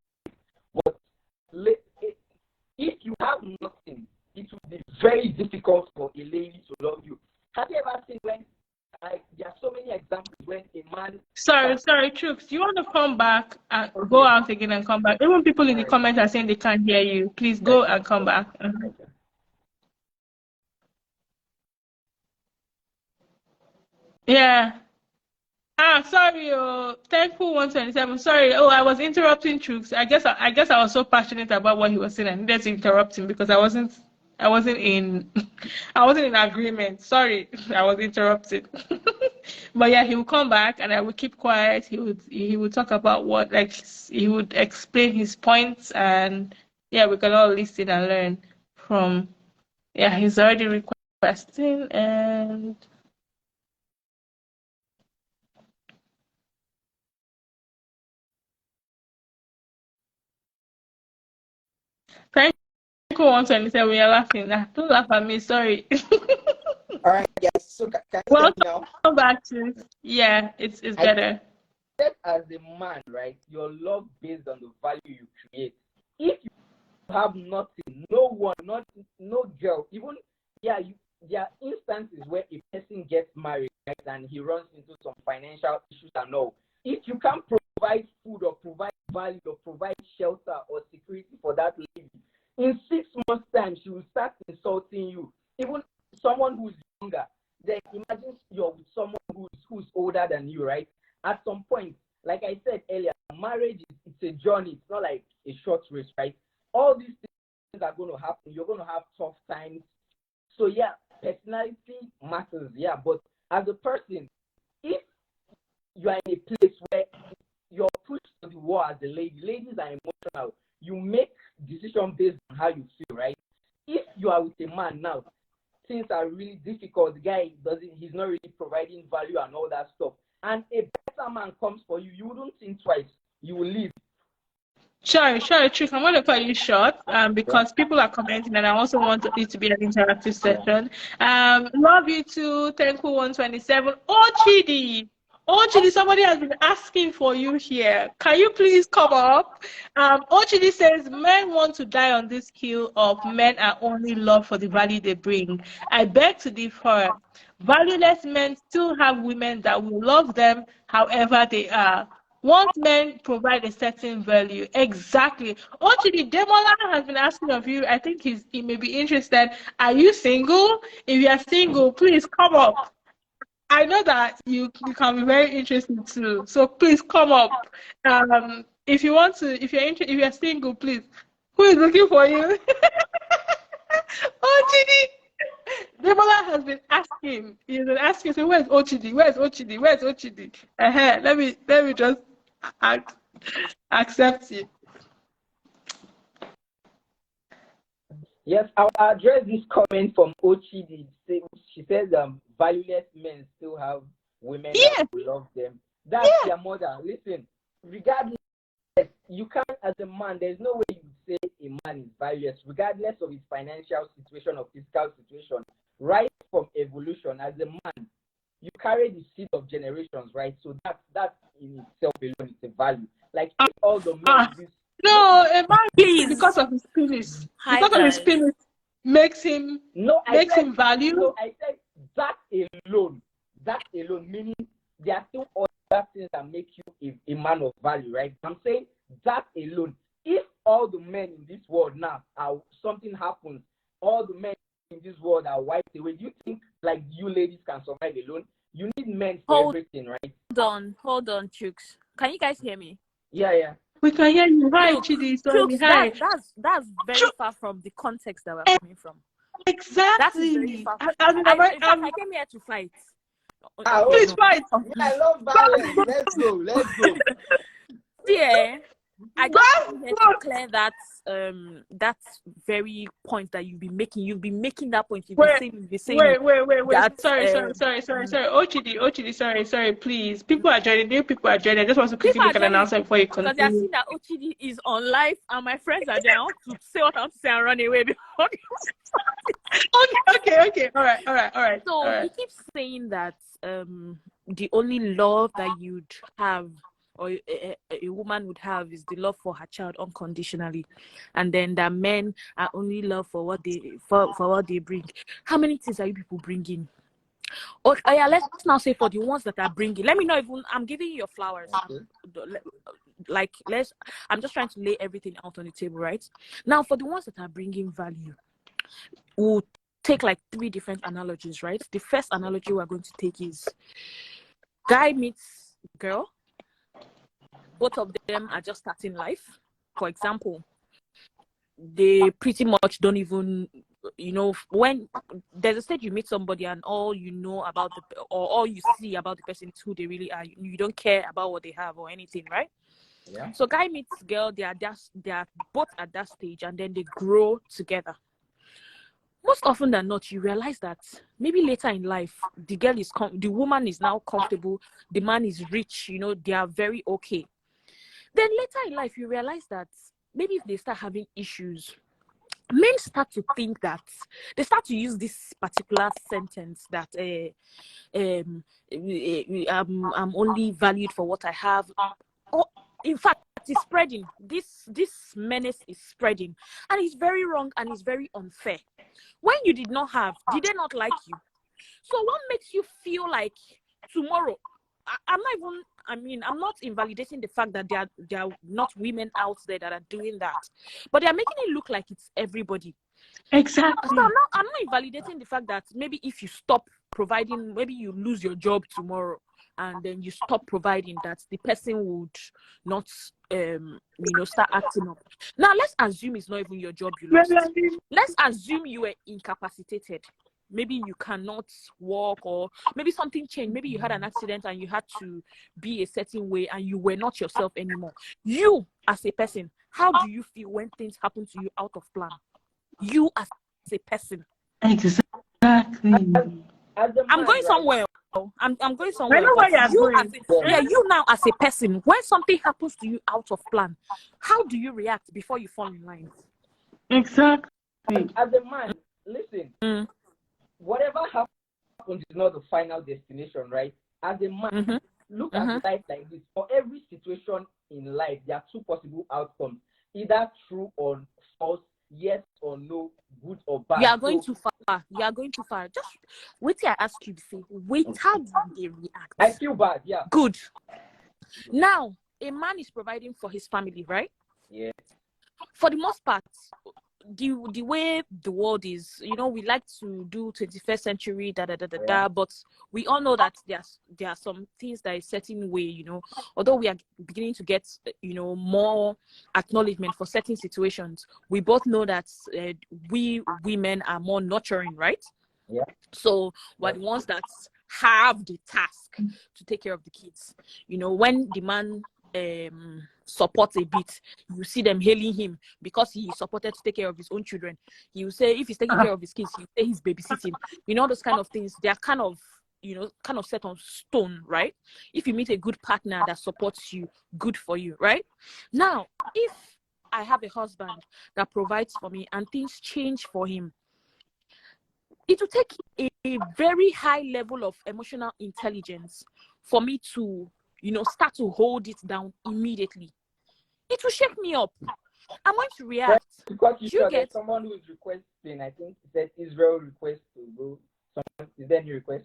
But if you have nothing, it will be very difficult for a lady to love you. Have you ever seen when there are so many examples when a man... Sorry, Chooks. Do you want to come back and go out again and come back? Even people in the comments are saying they can't hear you. Please go and come back. Yeah. Sorry, Thankful 127. Sorry. Oh, I was interrupting Chooks. I guess I was so passionate about what he was saying. I needed to interrupt him because I wasn't in I wasn't in agreement. Sorry, I was interrupted. But yeah, he will come back and I will keep quiet. He would talk about what, like, he would explain his points, and yeah, we can all listen and learn from. Yeah, he's already requesting. And thank you 127. We are laughing. Nah, don't laugh at me. Sorry. All right, yes. So can you hear me now? Welcome back to. Yeah, it's I better. said as a man, right, your love based on the value you create. If you have nothing, no one, no girl, even there are instances where a person gets married, right, and he runs into some financial issues and all. If you can't provide food or provide value or provide shelter or security for that lady, in 6 months' time she will start insulting you. Even someone who's younger. Then imagine you're with someone who's older than you, right? At some point, like I said earlier, marriage it's a journey. It's not like a short race, right? All these things are going to happen. You're going to have tough times. So yeah, personality matters, yeah. But as a person, if you are in a place where you're pushed to the wall as a lady, ladies are emotional. You make decisions based on how you feel, right? If you are with a man now, things are really difficult. The guy he's not really providing value and all that stuff. And a better man comes for you, you wouldn't think twice. You will leave. Sure, Trick. I'm going to cut you short because people are commenting and I also want it to be an interactive session. Love you too. Thankful 127. Ochidi, somebody has been asking for you here. Can you please come up? Ochidi says, men want to die on this hill of men are only loved for the value they bring. I beg to differ. Valueless men still have women that will love them however they are. Once men provide a certain value, exactly. Actually, Demola has been asking of you. I think he may be interested. Are you single? If you are single, please come up. I know that you can be very interested too. So please come up. If you want to, if you are single, please. Who is looking for you? Ochidi. Demola has been asking. He's been asking. So where's Ochidi? Where's Ochidi? Where's Ochidi? Let me just accept it. Yes, I'll address this comment from Ochidi. She says valueless men still have women that will love them. That's their mother. Listen, regardless, you can't, as a man, there's no way you would say a man is valueless, regardless of his financial situation or physical situation. Right from evolution, as a man, you carry the seed of generations, right? So that in itself alone is a value. Like if all the men no, a man because of his penis. Because of his penis makes him value. No, I said that alone, meaning there are still other things that make you a man of value, right? I'm saying that alone. If all the men in this world now something happens, all the men in this world are wiped away, do you think like you ladies can survive alone? You need men for everything, right? Hold on, Chooks. Can you guys hear me? Yeah. We can hear you. Hi, Chidi. Sorry, hi. That's very far from the context that we're coming from. Exactly. That is very far. I came here to fight. Please fight. I love violence. Let's go. Yeah. I just want to clear that very point that you've been making. You've been making that point. You've been saying. Wait. Sorry. Ochidi, sorry. Please, people are joining. New people are joining. I just want to quickly make an announcement before you continue. Because they're seeing that Ochidi is on live, and my friends are there. I want to say what I want to say and run away before. Okay. All right. So he keeps saying that the only love that you'd have, or a woman would have, is the love for her child unconditionally, and then that men are only loved for what they bring. How many things are you people bringing? Oh yeah, let's now say for the ones that are bringing. Let me know even I'm giving you your flowers. I'm just trying to lay everything out on the table, right? Now for the ones that are bringing value, we'll take like 3 different analogies, right? The first analogy we're going to take is guy meets girl, both of them are just starting life. For example, they pretty much don't even, when there's a stage you meet somebody and all you know about or all you see about the person is who they really are. You don't care about what they have or anything, right? Yeah. So guy meets girl, they are both at that stage, and then they grow together. Most often than not, you realize that maybe later in life, the woman is now comfortable, the man is rich, they are very okay. Then later in life, you realize that maybe if they start having issues, men start to think that they start to use this particular sentence that I'm only valued for what I have. Or in fact, it's spreading. This menace is spreading, and it's very wrong and it's very unfair. When you did not have, did they not like you? So what makes you feel like tomorrow? I'm not invalidating the fact that there are not women out there that are doing that, but they are making it look like it's everybody. Exactly. So I'm not invalidating the fact that maybe if you stop providing, maybe you lose your job tomorrow, and then you stop providing, that the person would not start acting up. Now let's assume it's not even your job you lost. Let's assume you were incapacitated. Maybe you cannot walk, or maybe something changed. Maybe you had an accident and you had to be a certain way and you were not yourself anymore. You as a person, how do you feel when things happen to you out of plan? You as a person. Exactly. I'm going somewhere. I'm going somewhere. I know where you're going. You now as a person, when something happens to you out of plan, how do you react before you fall in line? Exactly. As a man, listen, whatever happens is not the final destination, right? As a man, look at life like this. For every situation in life, there are two possible outcomes, either true or false, yes or no, good or bad. You are going too far. Just wait till I ask you to say, wait, how do they react? I feel bad, yeah. Good. Now, a man is providing for his family, right? Yeah. For the most part, the way the world is, we like to do 21st century, but we all know that there are some things that a certain way, although we are beginning to get, more acknowledgement for certain situations, we both know that we women are more nurturing, right? Yeah. So we're the ones that have the task to take care of the kids. When the man supports a bit, you see them hailing him because he supported to take care of his own children. He will say if he's taking care of his kids, he'll say he's babysitting. Those kind of things, they are kind of set on stone, right? If you meet a good partner that supports you, good for you, right? Now, if I have a husband that provides for me and things change for him, it will take a very high level of emotional intelligence for me to start to hold it down immediately. It will shake me up. I'm going to react. Because there's someone who is requesting, I think that Israel request to go. Is there any request?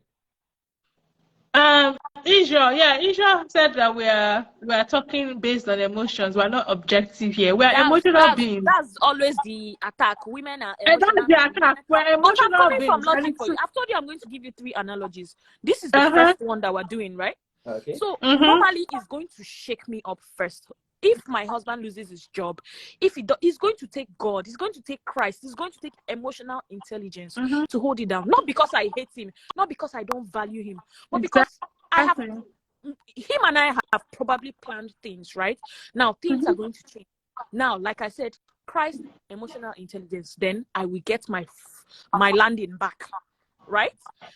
Israel said that we are talking based on emotions. We're not objective here. We're emotional beings. That's always the attack. Women are emotional. And that's the attack. We're emotional beings. From logic for you. I've told you I'm going to give you 3 analogies. This is the first one that we're doing, right? Okay. So normally it's going to shake me up first. If my husband loses his job, he's going to take God, he's going to take Christ, he's going to take emotional intelligence to hold it down. Not because I hate him, not because I don't value him, but because him and I have probably planned things, right? Now things are going to change. Now, like I said, Christ, emotional intelligence, then I will get my landing back. Right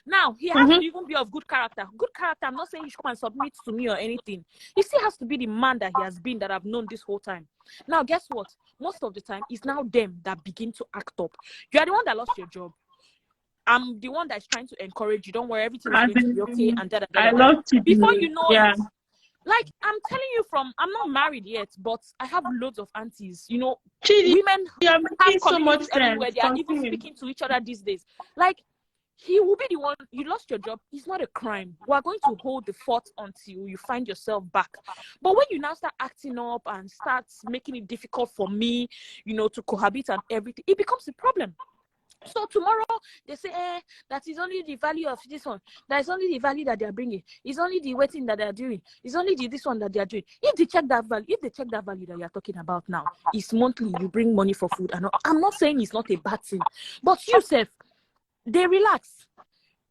now, he has to even be of good character. Good character. I'm not saying he should come and submit to me or anything. He still has to be the man that he has been, that I've known this whole time. Now, guess what? Most of the time, it's now them that begin to act up. You are the one that lost your job. I'm the one that's trying to encourage you. Don't worry, everything is going to be okay. And I love to before you know it. Like I'm telling you, I'm not married yet, but I have loads of aunties. Women have so much everywhere. They are even speaking to each other these days. Like, he will be the one. You lost your job. It's not a crime. We are going to hold the fort until you find yourself back. But when you now start acting up and start making it difficult for me, to cohabit and everything, it becomes a problem. So tomorrow they say, that is only the value of this one. That is only the value that they are bringing. It's only the waiting that they are doing. It's only this one that they are doing. If they check that value that you are talking about now, it's monthly. You bring money for food. And I'm not saying it's not a bad thing, but yourself, they relax.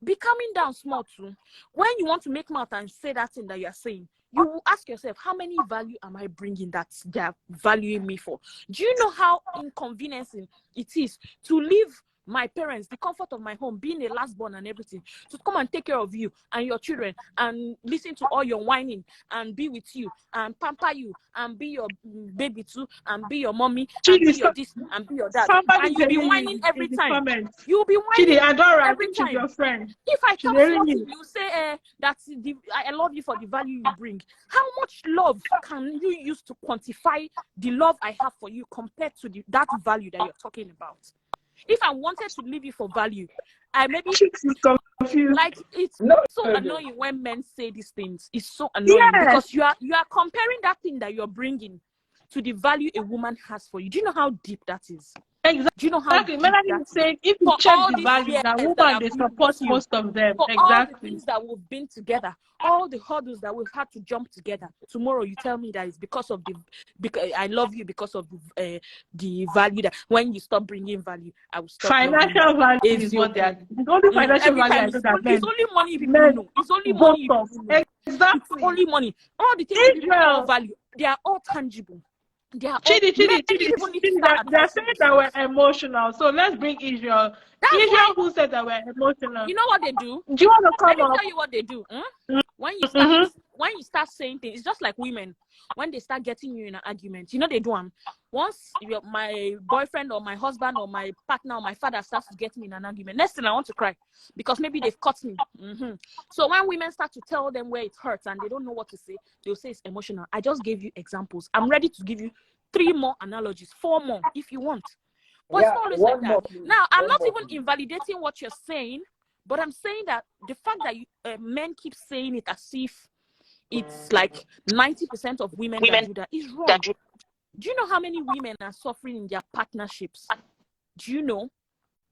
Be coming down small too. When you want to make mouth and say that thing that you are saying, you will ask yourself, how many value am I bringing that they are valuing me for? Do you know how inconveniencing it is to leave my parents, the comfort of my home, being a last born and everything, to come and take care of you and your children and listen to all your whining and be with you and pamper you and be your baby too and be your mommy and be your this and be your dad, and you'll be whining every time. You'll be whining every time. Your friend. If I talk something, you say that's I love you for the value you bring. How much love can you use to quantify the love I have for you compared to that value that you're talking about? If I wanted to leave you for value, I maybe like it's so annoying when men say these things. It's so annoying because you are comparing that thing that you're bringing to the value a woman has for you. Do you know how deep that is? Exactly. Do you know how deep Melanie that is saying if for you check all the these value, years that that woman I've they been support with you, most of them. for all the things that we've been together, all the hurdles that we've had to jump together. Tomorrow you tell me that it's because I love you because of the value that when you stop bringing value, I will stop. Financial value is what they are. It's only financial Every value. time I know that it's only money people know. It's only money people know. Exactly. It's only money. All the things people know value, they are all tangible. They are all Chidi, they're saying that we're emotional. So let's bring Israel. Israel who said that we're emotional. You know what they do? Do you want to come Let me up? tell you what they do. When you start saying things, it's just like women. When they start getting you in an argument, you know they do them. Once my boyfriend or my husband or my partner or my father starts to get me in an argument, next thing I want to cry because maybe they've cut me. So when women start to tell them where it hurts and they don't know what to say, they'll say it's emotional. I just gave you examples. I'm ready to give you 3 more analogies, 4 more if you want. But it's not always like that. Now, I'm not even invalidating what you're saying, but I'm saying that the fact that men keep saying it as if it's like 90% of women that do that is wrong. Do you know how many women are suffering in their partnerships? Do you know?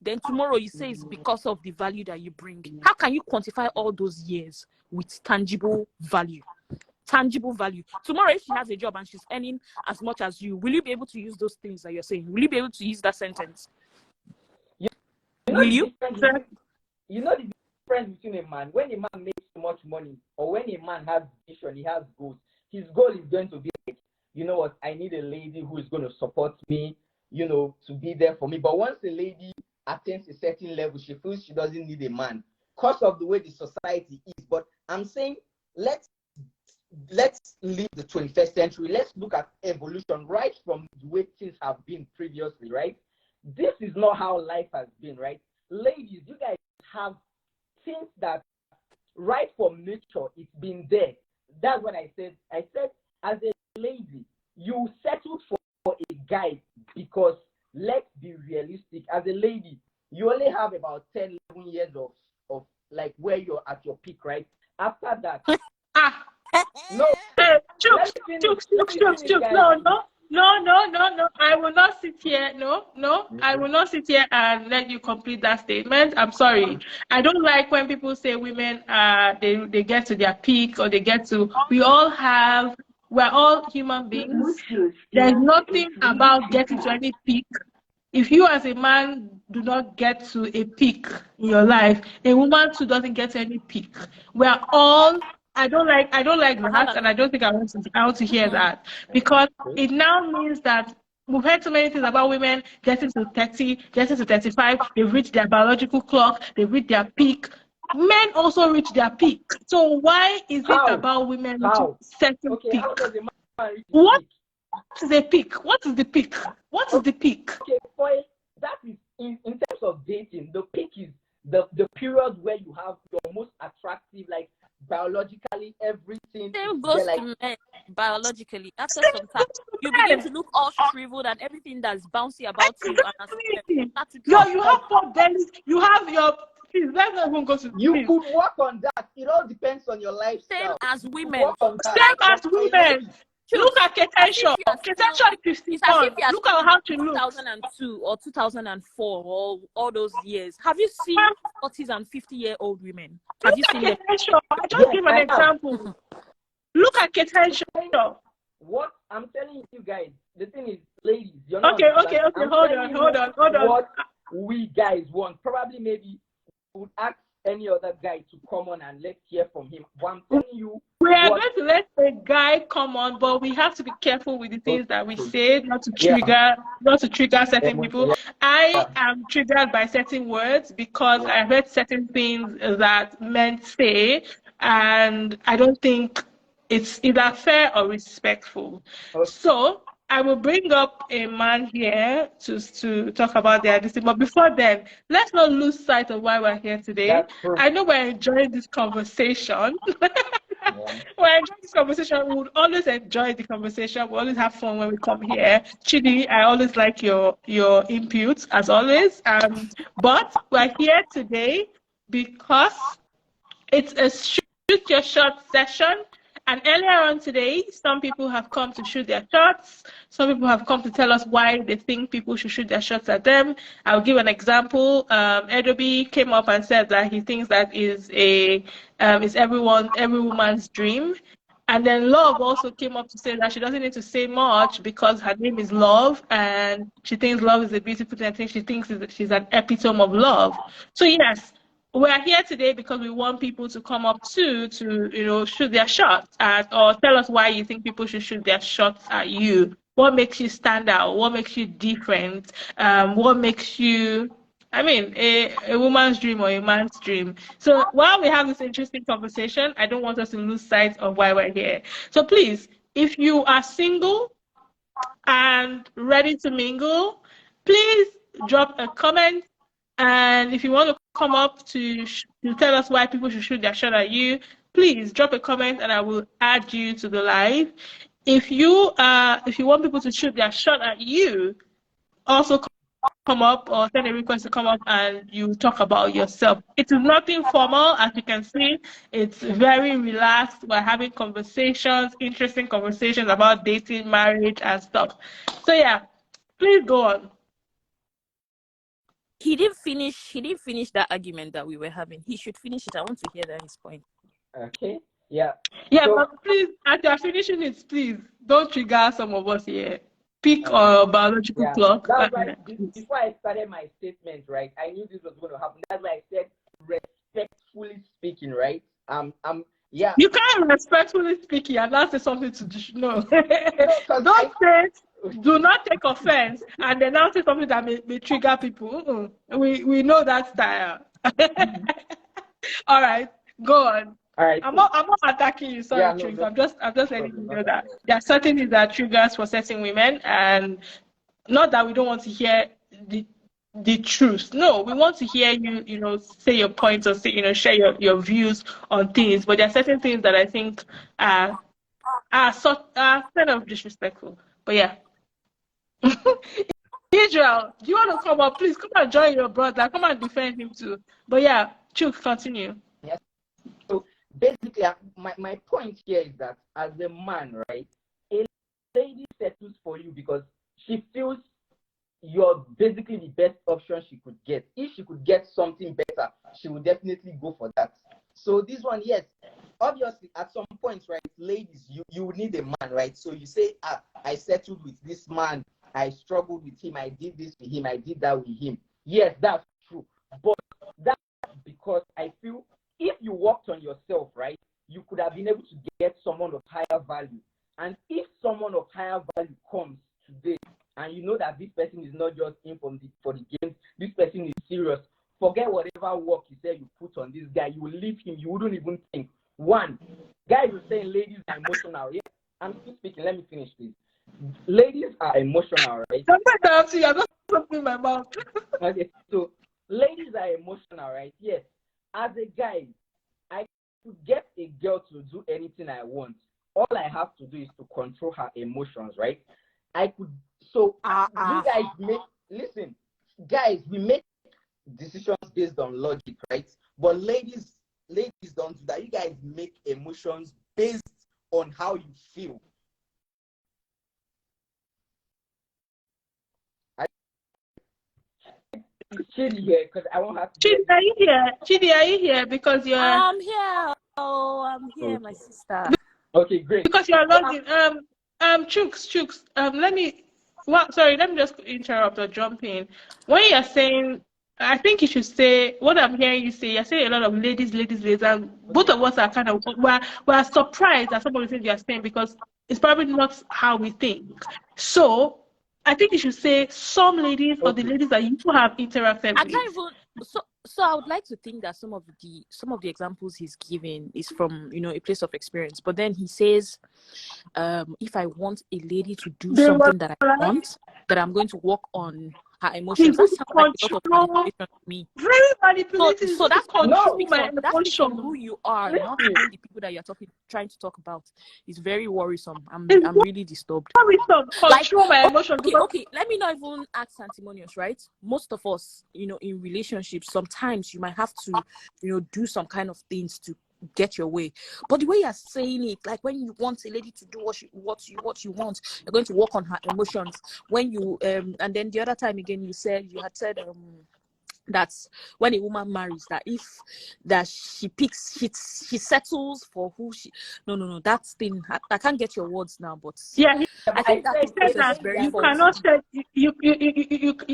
Then tomorrow you say it's because of the value that you bring. How can you quantify all those years with tangible value? Tangible value. Tomorrow, if she has a job and she's earning as much as you, will you be able to use those things that you're saying? Will you be able to use that sentence? Will you? You know the difference between a man. When a man makes so much money, or when a man has vision, he has goals. His goal is going to be, you know what? I need a lady who is going to support me, you know, to be there for me. But once a lady attains a certain level, she feels she doesn't need a man because of the way the society is. But I'm saying, let's leave the 21st century. Let's look at evolution right from the way things have been previously, right? This is not how life has been, right? Ladies, you guys have things that right from nature, it's been there. That's what I said. I said, as a lady, you settled for a guy because let's be realistic. As a lady, you only have about 10, 11 years of like where you're at your peak, right? After that, no, no. I will not sit here. No. I will not sit here and let you complete that statement. I'm sorry. I don't like when people say women they get to their peak or they get to. We're all human beings. There's nothing about getting to any peak. If you as a man do not get to a peak in your life, a woman too doesn't get to any peak. We're all. I don't like that, and I don't think I want to hear that, because it now means that we've heard so many things about women getting to 30, getting to 35. They've reached their biological clock. They've reached their peak. Men also reach their peak. So why is it about women reaching certain peak? What is a peak? What is the peak? What is the peak? Okay, that is in terms of dating. The peak is the period where you have your most attractive, like biologically everything. Same goes to men biologically. After some time, you begin to look all shriveled and everything that's bouncy about you. You have 4 bellies. You have your. Please, let's not even go to. You could work on that. It all depends on your lifestyle. Same as women. Same as women. Look at It's as if Ketenshaw. you are still, Ketenshaw is it's as if 51. you are Look still at in how she looks. 2002 or 2004 or all those years. Have you seen 40s and 50-year-old women? Have Look you at seen them? Ketenshaw. I just Yes, give an I have. example. Look at Ketenshaw. What I'm telling you guys, the thing is, ladies, you're not Okay. understanding. I'm Hold telling on. you what we guys want. Probably maybe we would ask any other guy to come on and let's hear from him. But I'm telling you We are what. going to let a guy come on, but we have to be careful with the things that we say, not to trigger certain people. I am triggered by certain words because I heard certain things that men say, and I don't think it's either fair or respectful. So I will bring up a man here to talk about their decision. But before then, let's not lose sight of why we're here today. That's true. I know we're enjoying this conversation. We're enjoying this conversation. We would always enjoy the conversation. We always have fun when we come here. Chidi, I always like your inputs as always. But we're here today because it's a shoot your shot session. And earlier on today, some people have come to shoot their shots. Some people have come to tell us why they think people should shoot their shots at them. I'll give an example. Edobi came up and said that he thinks that is every woman's dream. And then Love also came up to say that she doesn't need to say much because her name is Love, and she thinks love is a beautiful thing. I think she thinks she's an epitome of love. So yes, we're here today because we want people to come up to shoot their shots at, or tell us why you think people should shoot their shots at you. What makes you stand out? What makes you different? What makes you, a woman's dream or a man's dream. So while we have this interesting conversation, I don't want us to lose sight of why we're here. So please, if you are single and ready to mingle, please drop a comment. And if you want to come up to tell us why people should shoot their shot at you, please drop a comment and I will add you to the live. If you want people to shoot their shot at you, also come up or send a request to come up and you talk about yourself. It is nothing formal, as you can see. It's very relaxed. We're having conversations, interesting conversations about dating, marriage, and stuff. So yeah, please go on. He didn't finish that argument that we were having. He should finish it. I want to hear that his point. Okay. Yeah. Yeah, So, but please, as you're finishing it, please don't trigger some of us here. Pick or biological clock. That's why before I started my statement, right, I knew this was going to happen. That's why I said respectfully speaking, right? Yeah. You can't respectfully speak and that's something to do. No. Do not take offense and then now say something that may trigger people. We know that style. All right, go on. All right. I'm not attacking you, sorry, Triggs. I'm just letting you know that there are certain things that triggers for certain women, and not that we don't want to hear the truth. No, we want to hear you, say your points or say, share your views on things. But there are certain things that I think are kind of disrespectful. But yeah. Israel, do you want to come up? Please come and join your brother. Come and defend him too. But yeah, Chuk, continue. Yes. So basically, my point here is that as a man, right, a lady settles for you because she feels you're basically the best option she could get. If she could get something better, she would definitely go for that. So this one, yes, obviously at some point, right, ladies, you need a man, right? So you say, I settled with this man, I struggled with him, I did this with him, I did that with him. Yes, that's true. But that's because I feel if you worked on yourself, right, you could have been able to get someone of higher value. And if someone of higher value comes today, and you know that this person is not just in for the games, this person is serious, forget whatever work you said you put on this guy, you will leave him, you wouldn't even think. One, guys are saying ladies are emotional. Yeah, I'm still speaking, let me finish this. Ladies are emotional, right? Sometimes I'm not opening my mouth. Okay, so ladies are emotional, right? Yes. As a guy, I could get a girl to do anything I want. All I have to do is to control her emotions, right? You guys listen, guys, we make decisions based on logic, right? But ladies don't do that. You guys make emotions based on how you feel. Chidi here because I won't have to Chidi, get are you here? Chidi, are you here? Because you're I'm here. Oh, I'm here, my sister. okay, great. because you're logged in. Chooks. Let me. Well, sorry, let me just interrupt or jump in. When you're saying, I think you should say what I'm hearing you say. You're saying a lot of ladies, and both of us are kind of we're surprised at some of the things you're saying because it's probably not how we think. So I think you should say some ladies or the Okay. ladies that you have interacted I with. can't even. So I would like to think that some of the examples he's giving is from a place of experience. But then he says, if I want a lady to do They were something that I want, that I'm going to work on her they emotions. That sounds like a lot of control, manipulation to me. very manipulative. So It's going to that control speaks my from who emotions. you are, not Listen, even the people that you're trying to talk about. It's very worrisome. It's I'm really disturbed. worrisome. Like, Control my emotions because okay, let me not even act sanctimonious, right? Most of us, in relationships, sometimes you might have to, do some kind of things to get your way. But the way you're saying it, like when you want a lady to do what you want, you're going to work on her emotions. When you and then the other time again, you had said that's when a woman marries, that she settles for who she. No, that thing. I can't get your words now, but yeah, I I think that said he said process that is very you faulty. cannot say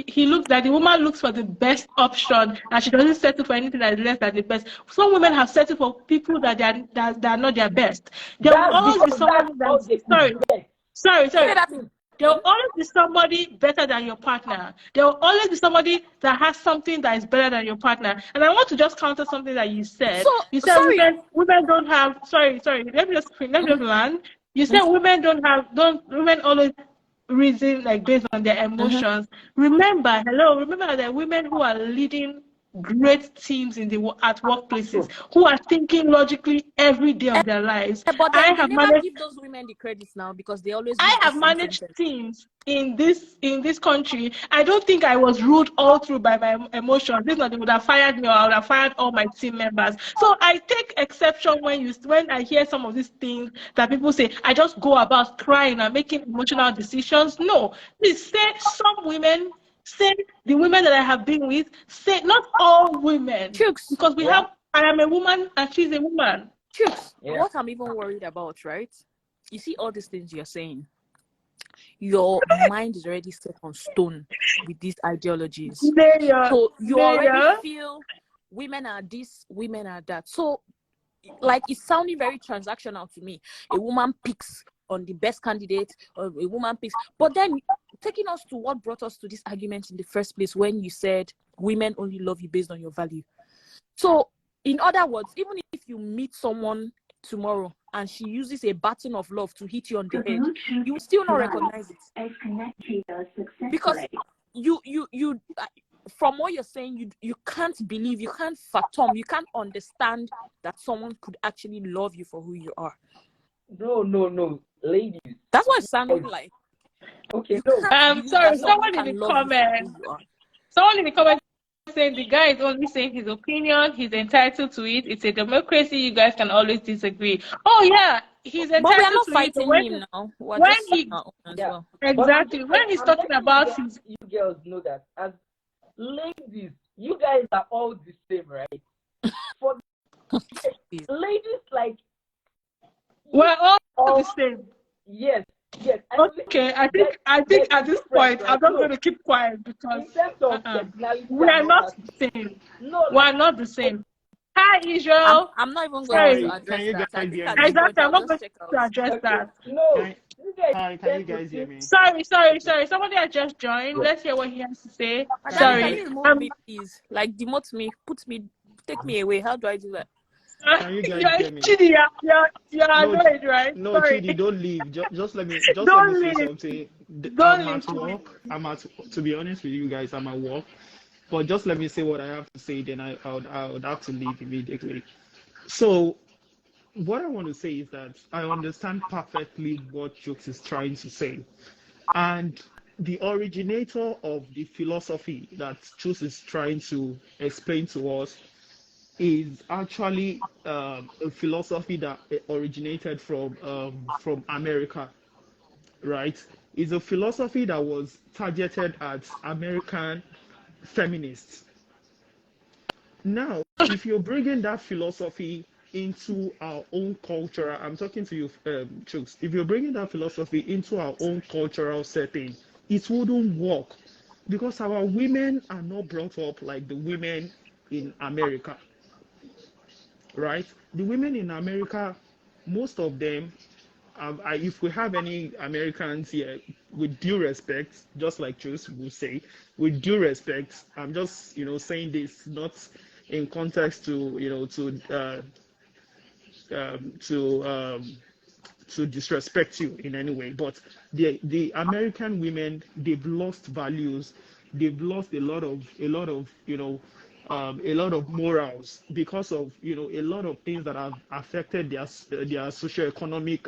he looks that the woman looks for the best option and she doesn't settle for anything that is less than the best. Some women have settled for people that are not their best. There will that's always be because that's somebody all that's they could get. sorry. Say that Listen, There will always be somebody better than your partner. There will always be somebody that has something that is better than your partner. And I want to just counter something that you said. so. You said Sorry. women don't have. Sorry. Let me just land. You said women women always reason like based on their emotions. Remember that there are women who are leading great teams at workplaces who are thinking logically every day of their lives. But I then they have never managed give those women the credits now because they always I use the have same managed sentence. teams in this country. I don't think I was ruled all through by my emotions. If not, they would have fired me or I would have fired all my team members. So I take exception when I hear some of these things that people say, I just go about crying and making emotional decisions. No. Please say some women, say the women that I have been with, say not all women. Chooks. Because I am a woman and she's a woman. Chooks, what I'm even worried about, right? You see all these things you're saying. Your mind is already set on stone with these ideologies. So you already feel women are this, women are that. So, like, it's sounding very transactional to me. A woman picks on the best candidate, or a woman picks. But then, taking us to what brought us to this argument in the first place, when you said women only love you based on your value. So, in other words, even if you meet someone tomorrow and she uses a baton of love to hit you on the head, you will still not recognize it. Because you from what you're saying, you can't believe, you can't fathom, you can't understand that someone could actually love you for who you are. No, ladies. That's what it sounded like. Okay, Sorry, someone in the comments saying the guy is only saying his opinion, he's entitled to it. It's a democracy, you guys can always disagree. Oh yeah, he's entitled but we are not to fighting it. him now. Exactly. When he's talking about his, you girls know that as ladies, you guys are all the same, right? For ladies, like we're all the same. Yes. Okay, I think at this point I'm not going to keep quiet because in terms of personality, we are not the same. We are not the same. Hi, Israel. I'm not even going to address that. I think at this point, I'm not going to address that. No. Hi, can you guys hear me? Sorry. Somebody has just joined. Let's hear what he has to say. Sorry. Can you remove me, please? Like, demote me, take me away. How do I do that? Can you guys hear me? Chidi, you're annoyed, right? No, sorry. Chidi, don't leave. Just let me say something. I'm at to be honest with you guys, I'm at work. But just let me say what I have to say, then I would have to leave immediately. So what I want to say is that I understand perfectly what Jokes is trying to say. And the originator of the philosophy that Jokes is trying to explain to us is actually a philosophy that originated from America, right? It's a philosophy that was targeted at American feminists, Now, if you're bringing that philosophy into our own culture, I'm talking to you, Chooks. If you're bringing that philosophy into our own cultural setting, it wouldn't work because our women are not brought up like the women in America, right? The women in America, most of them, if we have any Americans here, with due respect, just like Chooks will say, with due respect, I'm just, saying this not in context to, to disrespect you in any way, but the American women, they've lost values, they've lost a lot of a lot of morals because of a lot of things that have affected their socio-economic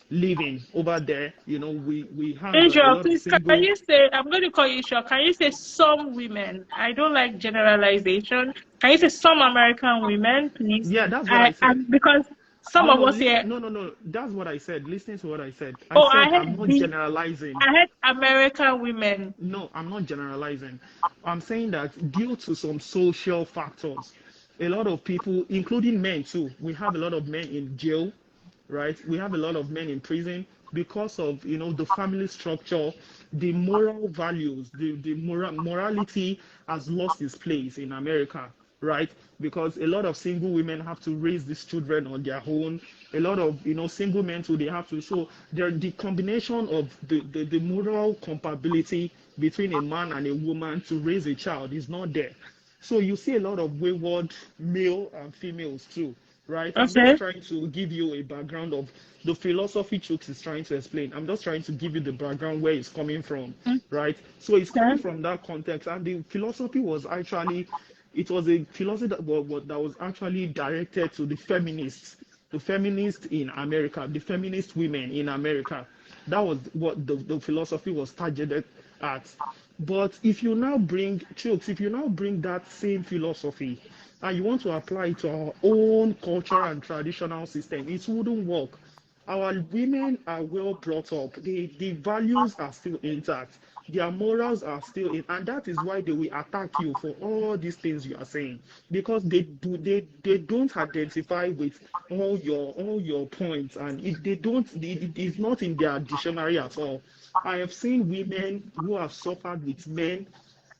living over there. We have a Israel, lot of please, can single. you say, I'm going to call you Israel, can you say some women? I don't like generalization. Can you say some American women, please? Yeah, that's what I said. Because some of us here. No. That's what I said. Listen to what I said. Oh, I said I'm not generalizing. I heard American women. No, I'm not generalizing. I'm saying that due to some social factors, a lot of people, including men too, we have a lot of men in jail, right? We have a lot of men in prison because of the family structure, the moral values, the morality has lost its place in America, right? Because a lot of single women have to raise these children on their own. A lot of single men too, they have to. So the combination of the moral compatibility between a man and a woman to raise a child is not there. So you see a lot of wayward male and females too, right? I'm just trying to give you a background of the philosophy Chooks is trying to explain. I'm just trying to give you the background where it's coming from, right? So it's coming from that context, and the philosophy was actually, it was a philosophy that was actually directed to the feminists in America, the feminist women in America. That was what the philosophy was targeted at. But if you now bring that same philosophy and you want to apply it to our own cultural and traditional system, it wouldn't work. Our women are well brought up. The values are still intact. Their morals are still in, and that is why they will attack you for all these things you are saying, because they don't identify with all your points, and if they don't, it's not in their dictionary at all. I have seen women who have suffered with men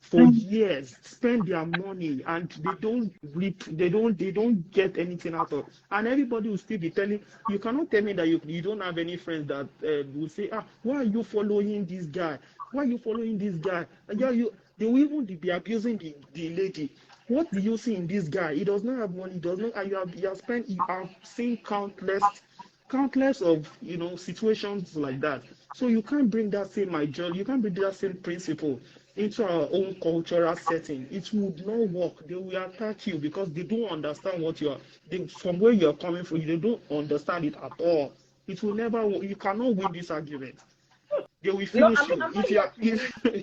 for years, spend their money, and they don't get anything out of it. And everybody will still be telling you. Cannot tell me that you don't have any friends that will say, why are you following this guy? Why are you following this guy? And they will even be abusing the lady. What do you see in this guy? He does not have money. He does not. And you have seen countless of situations like that. So you can't bring that same ideology, you can't bring that same principle into our own cultural setting. It would not work. They will attack you because they don't understand from where you're coming from. They don't understand it at all. It will never work. You cannot win this argument. They will finish you.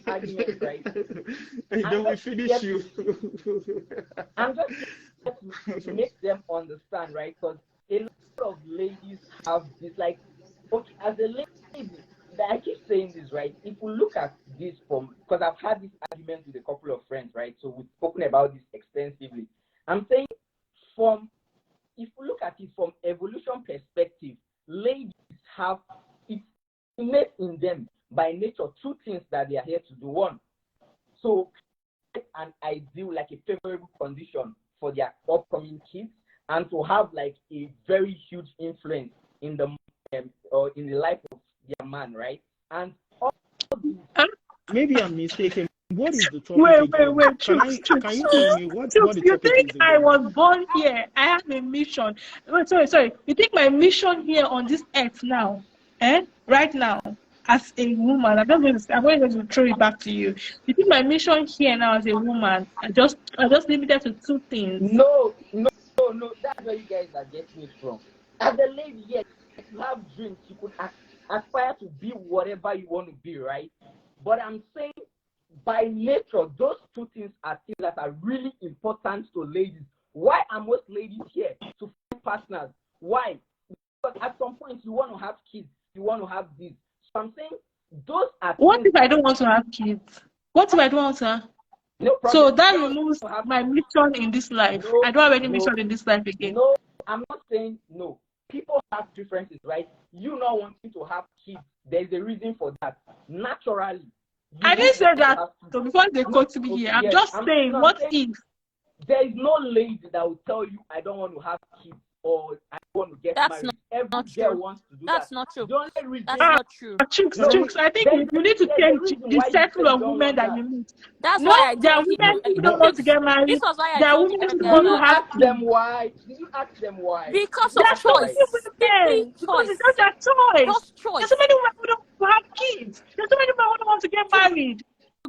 Argument, right? They will finish you. I'm just to make them understand, right? Because a lot of ladies have this, like, okay, as a lady, I keep saying this, right? If we look at this because I've had this argument with a couple of friends, right? So we've spoken about this extensively. I'm saying if we look at it from evolution perspective, ladies have it's innate in them by nature two things that they are here to do. One, so an ideal, like a favorable condition for their upcoming kids, and to have like a very huge influence in the life of their man, right? And all these... Maybe I'm mistaken. What is the topic? Wait. Can you tell me what the topic you think is? I was born here? I have a mission. Wait, sorry. You think my mission here on this earth now, right now, as a woman, I'm going to throw it back to you. You think my mission here now as a woman, I just limited to two things? No. That's where you guys are getting it from. As a lady, yes, you have dreams. You could aspire to be whatever you want to be, right? But I'm saying, by nature, those two things are things that are really important to ladies. Why are most ladies here? To find partners. Why? Because at some point you want to have kids. You want to have this. So I'm saying those are. What if I don't want to have kids? What if I don't want to? No So problem. that You removes don't have my mission in this life. no, I don't have any no, mission in this life again. no. I'm not saying no. People have preferences, right? You not wanting to have kids, there's a reason for that. Naturally, you I won't didn't say want to that. have So kids. before they No, quote me here, I'm yes, just saying, no, I'm what saying if? there is no lady that will tell you I don't want to have kids or I want to get That's married. Every not girl true. wants to do That's that. not true. The only That's reason, not true. Chooks, no, Chooks, I think you need to there's a change reason the why you circle say you of don't women want that that. you meet. That's No, why I there are told you. women who don't want to get This married. was why I There are told you women who earlier Did want you to that have ask kids. them why? Did you ask them why? because There of are so choice, many simply women because it's choice, not their choice. just There's so choice. many women who don't want to have kids. There's so many women who don't want to get married.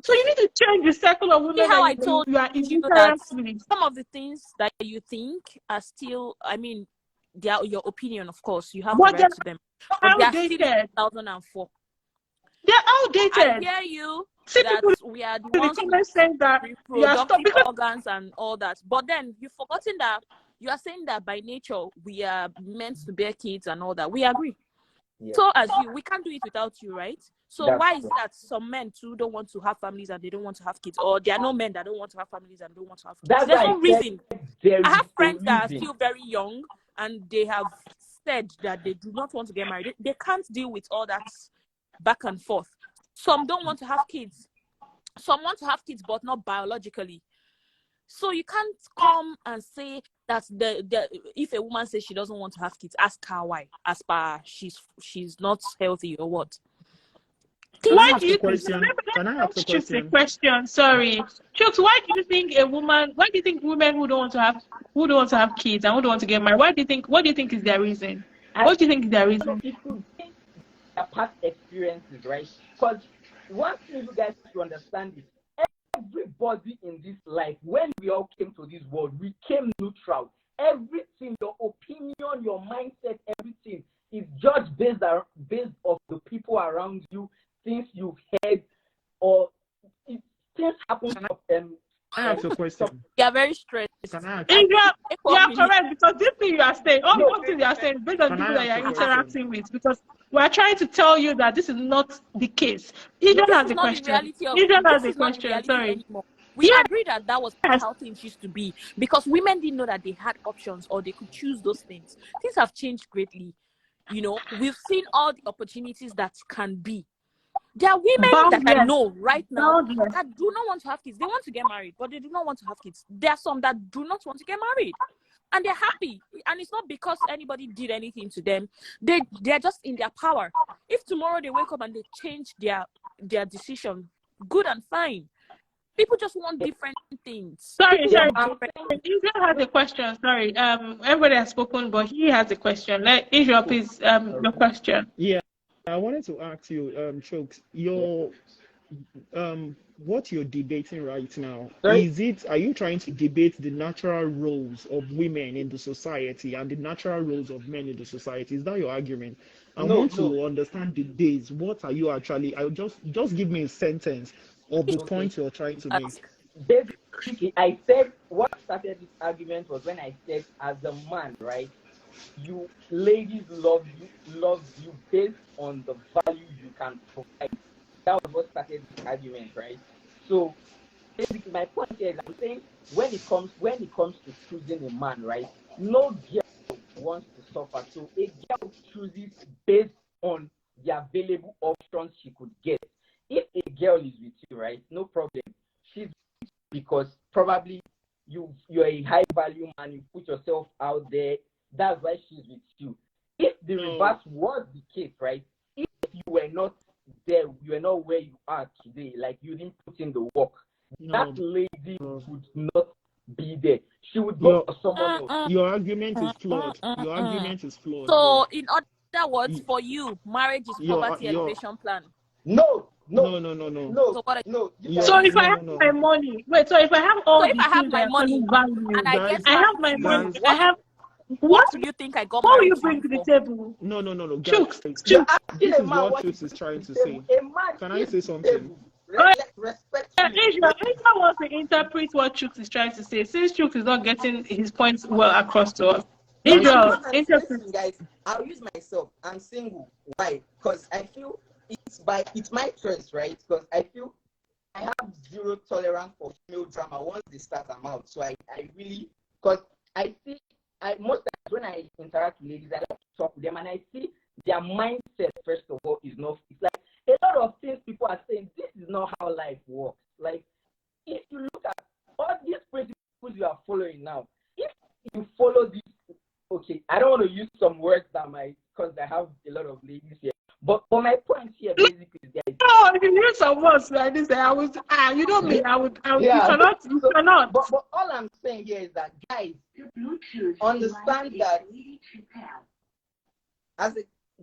So you need to change the circle of See women how that I told you are in you that interest with. some of the things that you think are still, I mean, they are your opinion, of course. You have the But they're right to them, but they are still in outdated. 2004. They're I outdated. hear you See that people we are the in the ones with comments saying that you are stuck reproductive because organs and all that, but then you've forgotten that you are saying that by nature we are meant to bear kids and all that. We agree. Yeah, So as you, we can't do it without you, right? So that's why is true. it that some men too don't want to have families and they don't want to have kids, or there are no men that don't want to have families and don't want to have kids? That's There's why no I said reason. there I is have a friends that are reason. still very young and they have said that they do not want to get married. They can't deal with all that back and forth. Some don't want to have kids. Some want to have kids, but not biologically. So you can't come and say that if a woman says she doesn't want to have kids, ask her why. As per she's not healthy or what. Can why I do ask a you think? question? Can I ask a Let's choose a question? question. Sorry, Chooks, why do you think a woman? Why do you think women who don't want to have kids and who don't want to get married? Why do you think? What do you think is their reason? What do you think is their reason? It could be their past experiences, right? Because one thing you guys should understand is everybody in this life, when we all came to this world, we came neutral. Everything, your opinion, your mindset, everything is judged based on the people around you, things you've heard, or things happen to I ask a question. You are very stressed. Can I ask? You are correct because this thing you are saying, all No. things you are saying, based on the Can people I that you ask are a question? interacting with, because we are trying to tell you that this is not the case. Adrian This has is a not the question. reality of Adrian has this a is not the question. reality Sorry. anymore. We Yes. agree that that was how things used to be because women didn't know that they had options or they could choose those things. Things have changed greatly. You know, we've seen all the opportunities that can be. There are women that I know right now that do not want to have kids. They want to get married, but they do not want to have kids. There are some that do not want to get married. And they're happy. And it's not because anybody did anything to them. They're just in their power. If tomorrow they wake up and they change their decision, good and fine. People just want different things. Sorry. Yeah, Adrian has a question. Sorry. Everybody has spoken, but he has a question. Let Adrian, please, your question. Yeah, I wanted to ask you, Chooks, what you're debating right now, Sorry? are you trying to debate the natural roles of women in the society and the natural roles of men in the society? Is that your argument? I want to understand the days. What are you actually? I just give me a sentence of the point you're trying to make. Basically, I said what started this argument was when I said, as a man, right? You ladies love you based on the value you can provide. That was what started this argument, right? So basically, my point here is I'm saying when it comes to choosing a man, right? No girl wants to suffer. So a girl chooses based on the available options she could get. If a girl is with you, right, no problem. She's because probably you're a high value man, you put yourself out there. That's why she's with you. If the reverse was the case, right? If you were not there, you were not where you are today, like you didn't put in the work, that lady would not be there. She would go for someone else. Your argument is flawed. Your argument is flawed. So, in other words, for you, marriage is poverty elevation plan. No. No. So what? So if I have my money, so if I have all So if the I have things my that money value, and I get I have my money, I have. What do you think I got what will married you bring to the for? table? No. Chooks. This is what Chooks is trying to say. Can I say something? Adrian wants to interpret what Chooks is trying to say. Since Chooks is not getting his points well across to us. Adrian, listen, guys, I'll use myself. I'm single. Why? Because I feel it's my choice, right? Because I feel have zero tolerance for female drama once they start them out. So I really, because I see, most times when I interact with ladies, I like to talk with them and I see their mindset, first of all, is not, it's like a lot of things people are saying, this is not how life works. Like, if you look at all these principles you are following now, if you follow these, okay, I don't want to use some words that might, because I have a lot of ladies here, but my point here basically is that. Oh, if you use some words like this, I would, you know me, I would, Yeah. you cannot. But all I'm saying here is that, guys, understand that,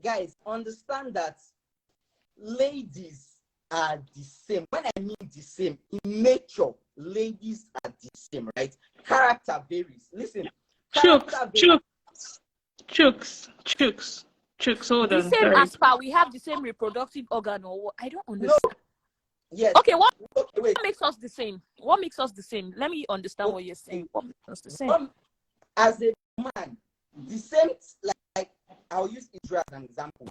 guys, understand that ladies are the same. When I mean the same, in nature, ladies are the same, right? Character varies. Listen, Chooks, hold The on. same Sorry. as per we have the same reproductive organ, or what? I don't understand. No. Yes. Okay, what wait. makes us the same? What makes us the same? Let me understand what you're saying. What makes us the same? As a man, the same, like I'll use Israel as an example.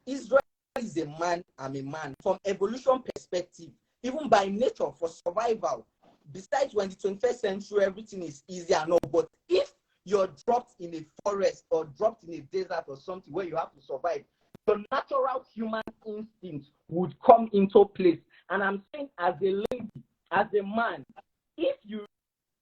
Israel is a man, I'm a man. From evolution perspective, even by nature, for survival, besides when the 21st century, everything is easier now, but if you're dropped in a forest or dropped in a desert or something where you have to survive, your natural human instinct would come into place. And I'm saying, as a lady, as a man, if you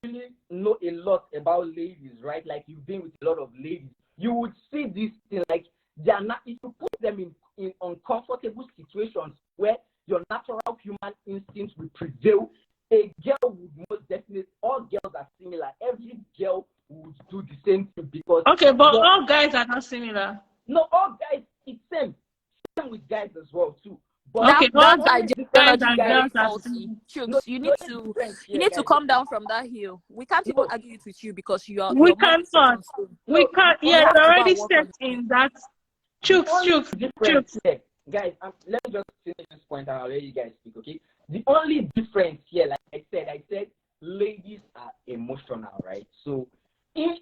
really know a lot about ladies, right? Like you've been with a lot of ladies, you would see this thing like they are not, if you put them in uncomfortable situations where your natural human instincts will prevail, a girl would most definitely, all girls are similar. Every girl would do the same thing because. Okay, but all guys are not similar. No, all guys, it's same with guys as well too. But okay, that's ideology guys very faulty. Chooks, you need to come down from that hill. We can't even argue it with you because you are. We cannot. We can't. Yeah, it's already set in that. Chooks. Guys, let me just finish this point and I'll let you guys speak, okay? The only difference here, like I said, ladies are emotional, right? So if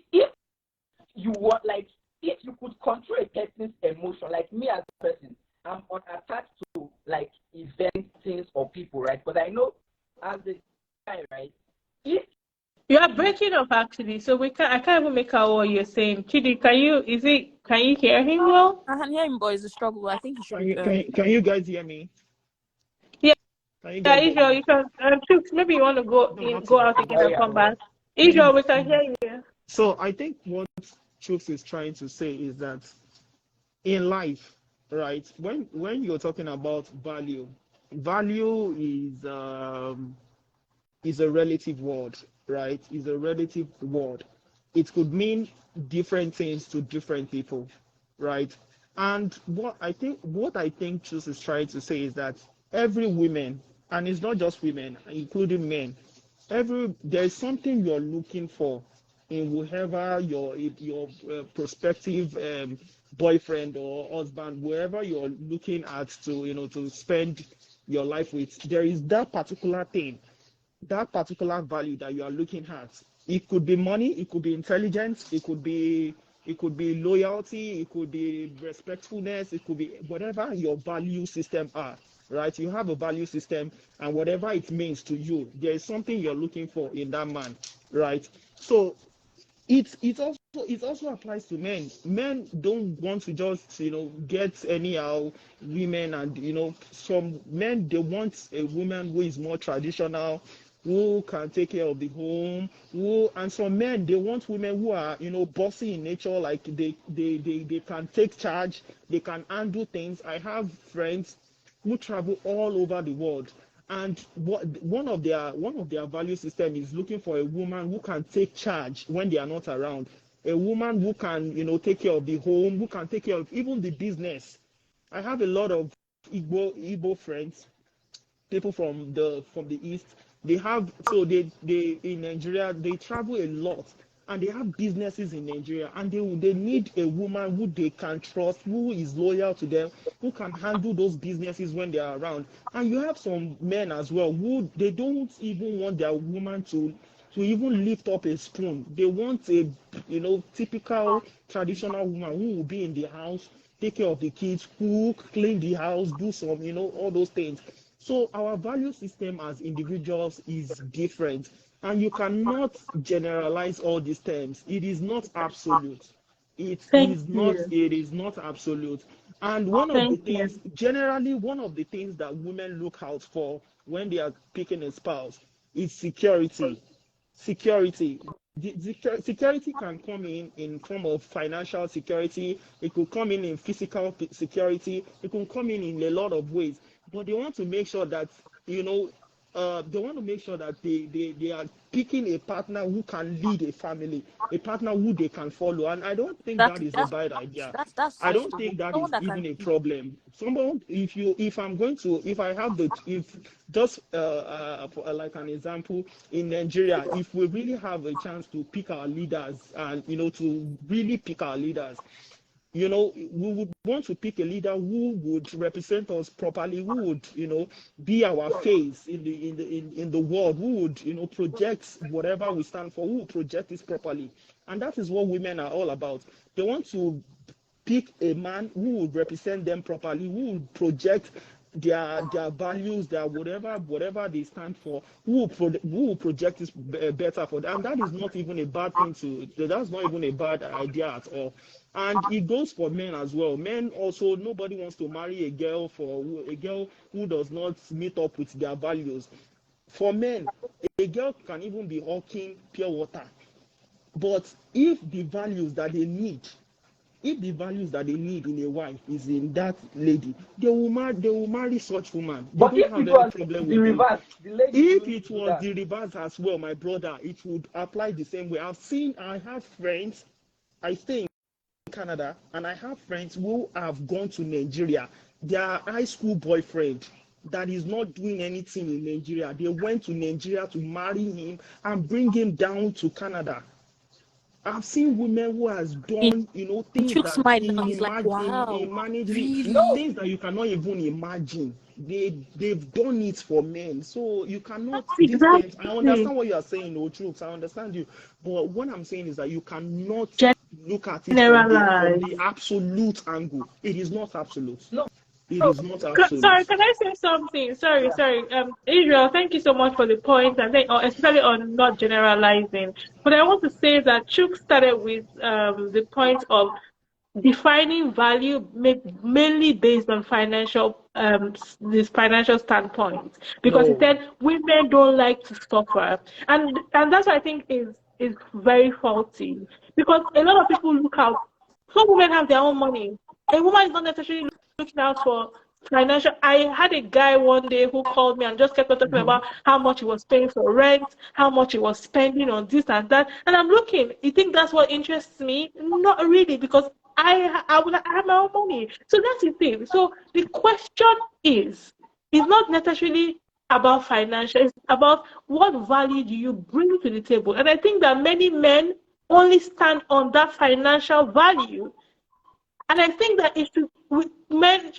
you want, like, if you could control a person's emotion, like me as a person, I'm unattached to like events, things, or people, right? But I know as a guy, right? If you are breaking up actually, so I can't even make out what you're saying. Chidi, can you hear him well? I can hear him, but it's a struggle. I think he should. Can you guys hear me? Yeah. Israel, you can. Maybe you want to go out again and come back. Israel, we can hear you. So I think what Chooks is trying to say is that in life, right, when you're talking about value is a relative word, right? Is a relative word. It could mean different things to different people, right? And what I think Chooks is trying to say is that every woman, and it's not just women, including men, there's something you're looking for in whoever your prospective boyfriend or husband, wherever you're looking at to spend your life with. There is that particular thing, that particular value that you are looking at. It could be money, it could be intelligence, it could be loyalty, it could be respectfulness, it could be whatever your value system are, right? You have a value system, and whatever it means to you, there is something you're looking for in that man, right? So it also applies to men. Men don't want to just get anyhow women, and some men, they want a woman who is more traditional, who can take care of the home, and some men, they want women who are bossy in nature, like they can take charge, they can handle things. I have friends who travel all over the world, and one of their value system is looking for a woman who can take charge when they are not around, a woman who can take care of the home, who can take care of even the business. I have a lot of Igbo friends, people from the east. They in Nigeria, they travel a lot, and they have businesses in Nigeria, and they need a woman who they can trust, who is loyal to them, who can handle those businesses when they are around. And you have some men as well who they don't even want their woman to even lift up a spoon. They want a typical traditional woman who will be in the house, take care of the kids, cook, clean the house, do some all those things. So our value system as individuals is different, and you cannot generalize all these terms. It is not absolute. Thank you. It is not absolute. And one of the Thank you. things, generally, one of the things that women look out for when they are picking a spouse is security. Security. Security can come in form of financial security. It could come in physical security. It can come in a lot of ways. But they want to make sure that, you know, they want to make sure that they are picking a partner who can lead a family, a partner who they can follow. And I don't think that Exactly. is a bad idea. That's I so don't true. think that Someone is that even can a problem. Someone, if just like an example, in Nigeria, if we really have a chance to pick our leaders and, you know, to really pick our leaders, you know, we would want to pick a leader who would represent us properly, who would, you know, be our face in the world, who would, you know, project whatever we stand for, who would project this properly. And that is what women are all about. They want to pick a man who would represent them properly, who would project their values, their whatever they stand for, who will project this better for them. And that is not even a bad thing that's not even a bad idea at all. And it goes for men as well. Men also, nobody wants to marry a girl who does not meet up with their values. For men, a girl can even be hawking pure water. But if the values that they need in a wife is in that lady, they will marry such woman. They But don't if have it any was problem the with them. reverse, the lady If wouldn't it do was that. the reverse as well, my brother, it would apply the same way. I have friends, I stay in Canada, and I have friends who have gone to Nigeria. Their high school boyfriend that is not doing anything in Nigeria, they went to Nigeria to marry him and bring him down to Canada. I've seen women who has In done, you know, things Chuck's that mind now, he's like, in wow, managing No, really? things that you cannot even imagine. They've done it for men. So you cannot these terms. I Exactly. understand what you are saying, Trooks. I understand you. But what I'm saying is that you cannot look at it from Generalize. the absolute angle. It is not absolute. no, It no. is not absolute. Sorry, can I say something? Sorry, Yeah. sorry. Israel, thank you so much for the point, and especially on not generalizing. But I want to say that Chuk started with the point of defining value mainly based on this financial standpoint, because he No. said women don't like to suffer, and that's what I think is very faulty, because a lot of people look out. Some women have their own money. A woman is not necessarily looking out for financial. I had a guy one day who called me and just kept on talking about how much he was paying for rent, how much he was spending on this and that. And I'm looking, you think that's what interests me? Not really, because I have my own money. So that's the thing. So the question is not necessarily about financial, it's about what value do you bring to the table. And I think that many men only stand on that financial value. And I think that it should men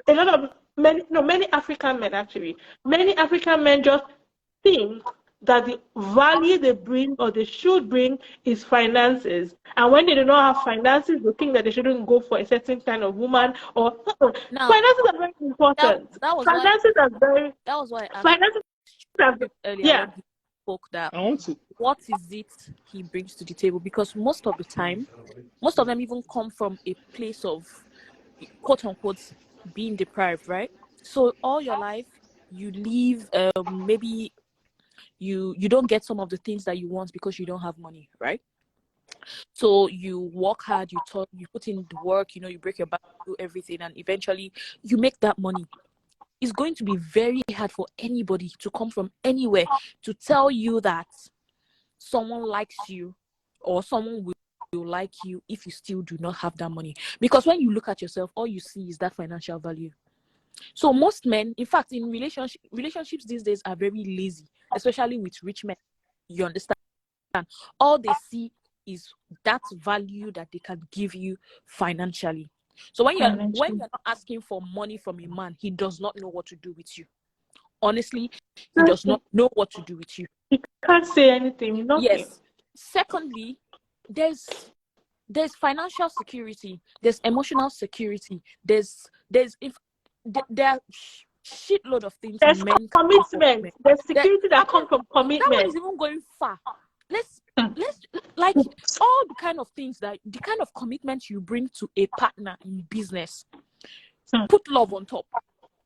a lot of many African men actually. Many African men just think that the value they bring or they should bring is finances. And when they do not have finances, they think that they shouldn't go for a certain kind of woman or Now, finances are very important. that was why I asked Finances are earlier when he spoke that I want to what is it he brings to the table, because most of the time, most of them even come from a place of quote unquote being deprived, right? So all your life you live maybe you don't get some of the things that you want because you don't have money, right? So you work hard, you put in the work, you know, you break your back, do everything, and eventually you make that money. It's going to be very hard for anybody to come from anywhere to tell you that someone likes you or someone will like you if you still do not have that money. Because when you look at yourself, all you see is that financial value. So most men, in fact, in relationships these days are very lazy, especially with rich men. You understand? All they see is that value that they can give you financially. So when you're not asking for money from a man, he does not know what to do with you. Honestly, he does not know what to do with you. He can't say anything. Nothing. Yes. Secondly, there's financial security, there's emotional security, there are shitload of things There's men can offer commitment. women. There's That, security I that mean, comes from that one commitment. is even going far. Let's like all the kind of things that the kind of commitment you bring to a partner in business. Put love on top.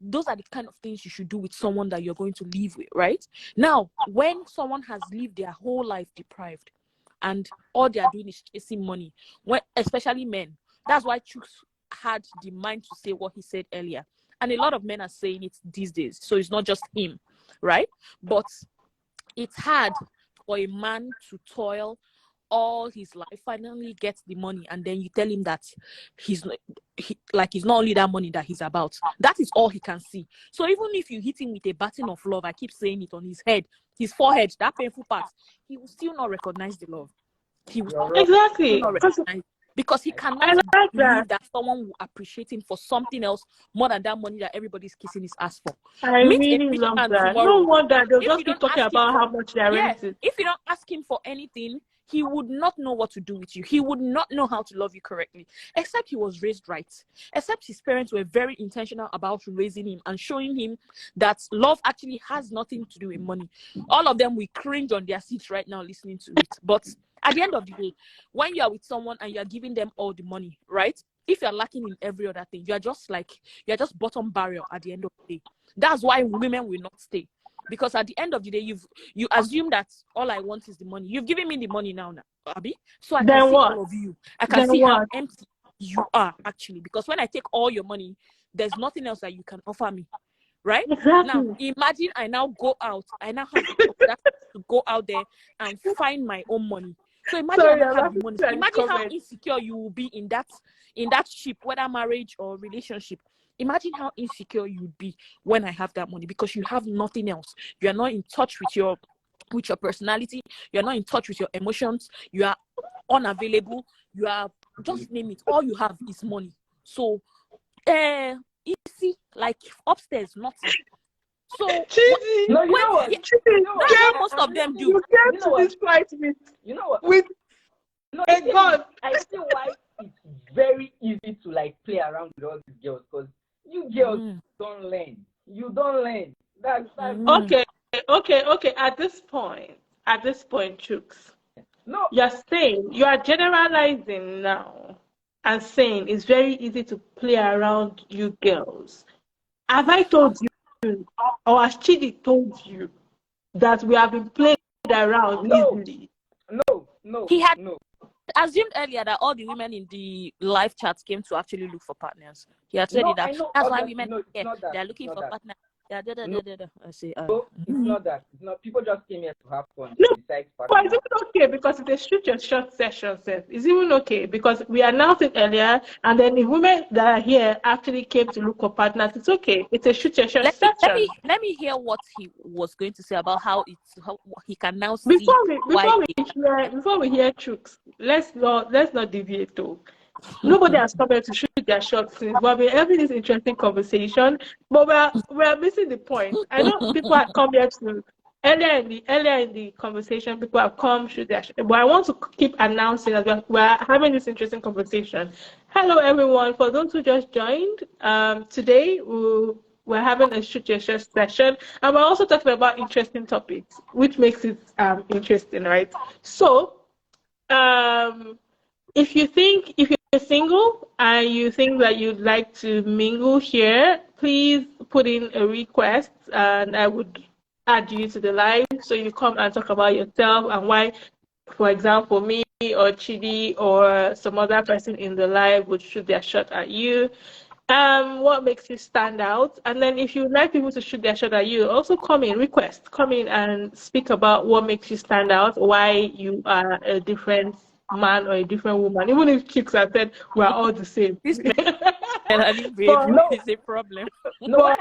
Those are the kind of things you should do with someone that you're going to live with, right? Now, when someone has lived their whole life deprived and all they are doing is chasing money, when especially men, that's why Chuks had the mind to say what he said earlier. And a lot of men are saying it these days. So it's not just him, right? But it's hard for a man to toil all his life, finally gets the money, and then you tell him that he's not only that money that he's about. That is all he can see. So even if you hit him with a baton of love, I keep saying it, on his head, his forehead, that painful part, he will still not recognize the love. He will still Exactly. not recognize, because he cannot I like believe that. that someone will appreciate him for something else more than that money that everybody's kissing his ass for. I Meet a really rich love man that. No tomorrow. wonder they'll If just you be don't talking ask him about for, how much they're yeah, renting. if you don't ask him for anything, he would not know what to do with you. He would not know how to love you correctly, except he was raised right. Except his parents were very intentional about raising him and showing him that love actually has nothing to do with money. All of them will cringe on their seats right now listening to it. But at the end of the day, when you are with someone and you are giving them all the money, right? If you're lacking in every other thing, you're just bottom barrel at the end of the day. That's why women will not stay. Because at the end of the day, you assume that all I want is the money. You've given me the money now, Abby. So I can Then see what? all of you. I can Then see how what? empty you are, actually. Because when I take all your money, there's nothing else that you can offer me. Right? Now, Exactly. imagine I now go out. I now have the audacity to go out there and find my own money. So imagine Sorry, I I'm don't have the laughing money. at the Imagine how comment. insecure you will be in that ship, whether marriage or relationship. Imagine how insecure you'd be when I have that money, because you have nothing else. You are not in touch with your personality. You are not in touch with your emotions. You are unavailable. You are, just name it. All you have is money. So, easy, like upstairs, nothing. So, Cheesy. No, you know what? yeah, Cheesy. You know what? that's what Get, most I'm of them listening. do. you You get know to what? this fight You know what? with No, a the thing is, god. I see why it's very easy to like play around with all these girls, because you girls don't learn. You don't learn. That's Okay. At this point, Chooks, no. you are generalizing now and saying it's very easy to play around you girls. Have I told you, or has Chidi told you, that we have been played around No, easily? He had no. assumed earlier that all the women in the live chat came to actually look for partners. He had said No, it that I know. that's why Obviously, women no, it's here, not that. they're It's looking not for that. partners. No, I say, it's not that. It's not. People just came here to have fun. No, Besides but partners. it's even okay because it's a shoot your shot session, Seth. It's even okay because we announced it earlier, and then the women that are here actually came to look for partners. It's okay. It's a shoot your shot session. let me hear what he was going to say about how he can now see why. Before we hear Chooks, let's not deviate though. Nobody has come here to shoot their shots since we've been having this interesting conversation, but we're missing the point. I know people have come here to earlier in the conversation, people have come shoot their shot, but I want to keep announcing that we're having this interesting conversation. Hello everyone, for those who just joined, today we're having a shoot your shot session, and we're also talking about interesting topics, which makes it interesting, right? So if you're single and you think that you'd like to mingle here, please put in a request and I would add you to the live so you come and talk about yourself and why, for example, me or Chidi or some other person in the live would shoot their shot at you. What makes you stand out? And then if you'd like people to shoot their shot at you, also come in and speak about what makes you stand out, why you are a different man or a different woman, even if chicks have said we're all the same. This but, is a problem. No,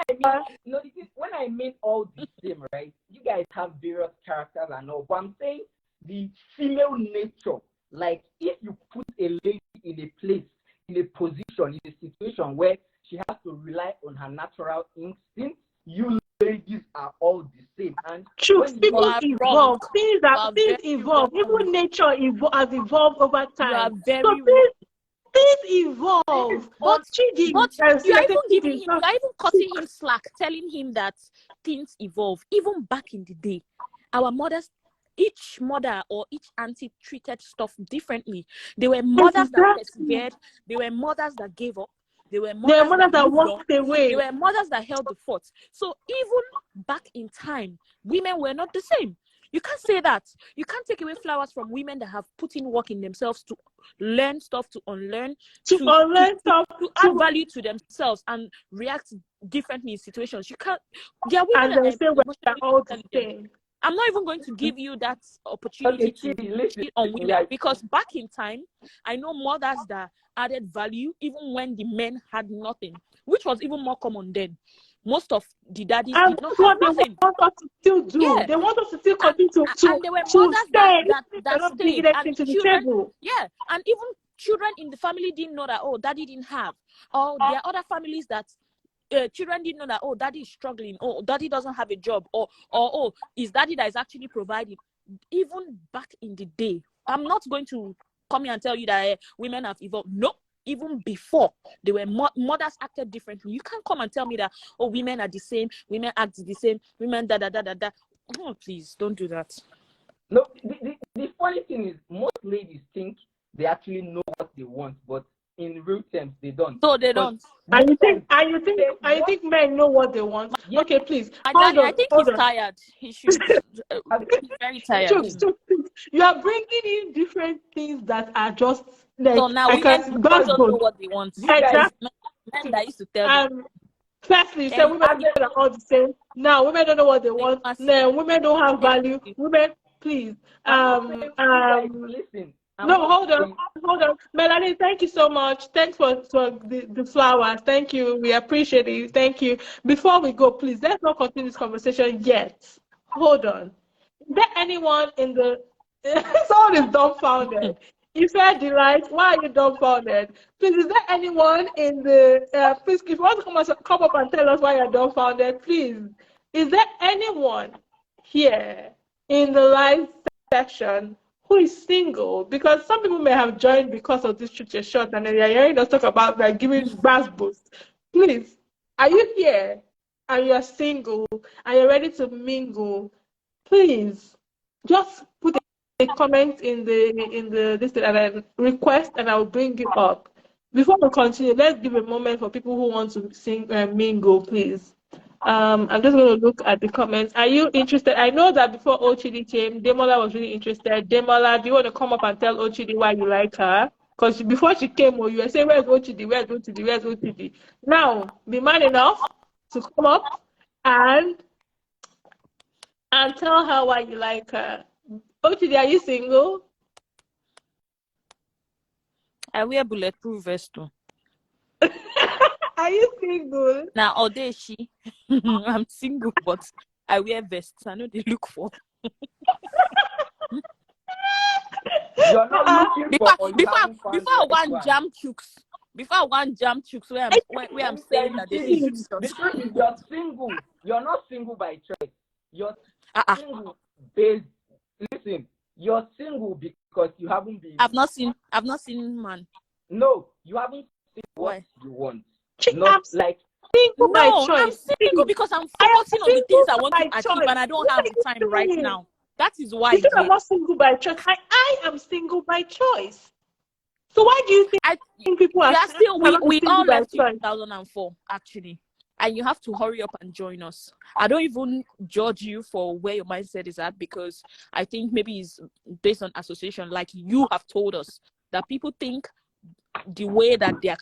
when I mean all the same, right? You guys have various characters and all, but I'm saying the female nature. Like if you put a lady in a place, in a position, in a situation where she has to rely on her natural instinct, you ladies are all the same. And people evolve. Things evolve. Wrong. Even nature has evolved over You are time. very So things evolve. But Chidi, you are even Chidi, you are even cutting him slack, telling him that things evolve. Even back in the day, our mothers, each mother or each auntie treated stuff differently. There were mothers that persevered. There were mothers that gave up. There were mothers that walked away. There were mothers that held the fort. So even back in time, women were not the same. You can't say that. You can't take away flowers from women that have put in work in themselves to learn stuff, to unlearn, to add value to themselves and react differently in situations. You can't. There are women and that say we're all the same. I'm not even going to give you that opportunity to cheat on women because back in time, I know mothers that added value even when the men had nothing, which was even more common then. Most of the daddies did not have nothing. They want us to still do. Yeah. They want us to still continue to and there were mothers that stayed and to the children, table. Yeah, and even children in the family didn't know that, oh, daddy didn't have. Or there are other families that children didn't know that, oh, daddy is struggling, oh, daddy doesn't have a job, or oh, is daddy that is actually providing. Even back in the day, I'm not going to come here and tell you that women have evolved. No, even before, there were mothers acted differently. You can't come and tell me that, oh, women are the same, women act the same, women da da da da da. Oh, please don't do that. No, the funny thing is, most ladies think they actually know what they want, but in real terms, they don't. So they don't. And you think men know what they want? Yeah. Okay, please. I think he's tired. He should. He's very tired. You are bringing in different things that are just like. So now women don't know what they want. Exactly. Men that used to tell them. Firstly, you say women are all the same. Now women don't know what they want. No, women don't have value. Women, please. Listen. No, hold on. Melanie, thank you so much. Thanks for the flowers. Thank you. We appreciate it. Thank you. Before we go, please, let's not continue this conversation yet. Hold on. Is there anyone in the... Someone is dumbfounded. Ife Delight, why are you dumbfounded? Please, is there anyone in the... please, if you want to come up and tell us why you're dumbfounded, please. Is there anyone here in the live section who is single? Because some people may have joined because of this Shoot Your Shot, and then they're hearing us talk about like giving bass boost. Please, are you here and you're single and you're ready to mingle? Please, just put a comment in the this and then request, and I will bring you up. Before we continue, let's give a moment for people who want to sing mingle, please. I'm just going to look at the comments. Are you interested? I know that before Ochidi came, Demola was really interested. Demola, do you want to come up and tell Ochidi why you like her? Because before she came, you were saying, where's Ochidi? Where's Ochidi? Where's Ochidi? Now, be man enough to come up and tell her why you like her. Ochidi, are you single? I wear bulletproof vest too. Are you single? Now, Odeshi, I'm single, but I wear vests. I know they look for. You're not looking before one jam chooks. Before one jam chooks, where I'm saying that they need because you're single. You're not single by choice. You're single based. Listen, you're single because you haven't been. I've not seen man. No, you haven't seen what you want. Not like single by choice. I'm single because I'm focusing on the things I want to achieve, and I don't have the time right now. That is why. I'm not single by choice. I am single by choice. So why do you think people are still? We all left in 2004, actually, and you have to hurry up and join us. I don't even judge you for where your mindset is at, because I think maybe it's based on association, like you have told us that people think the way that they are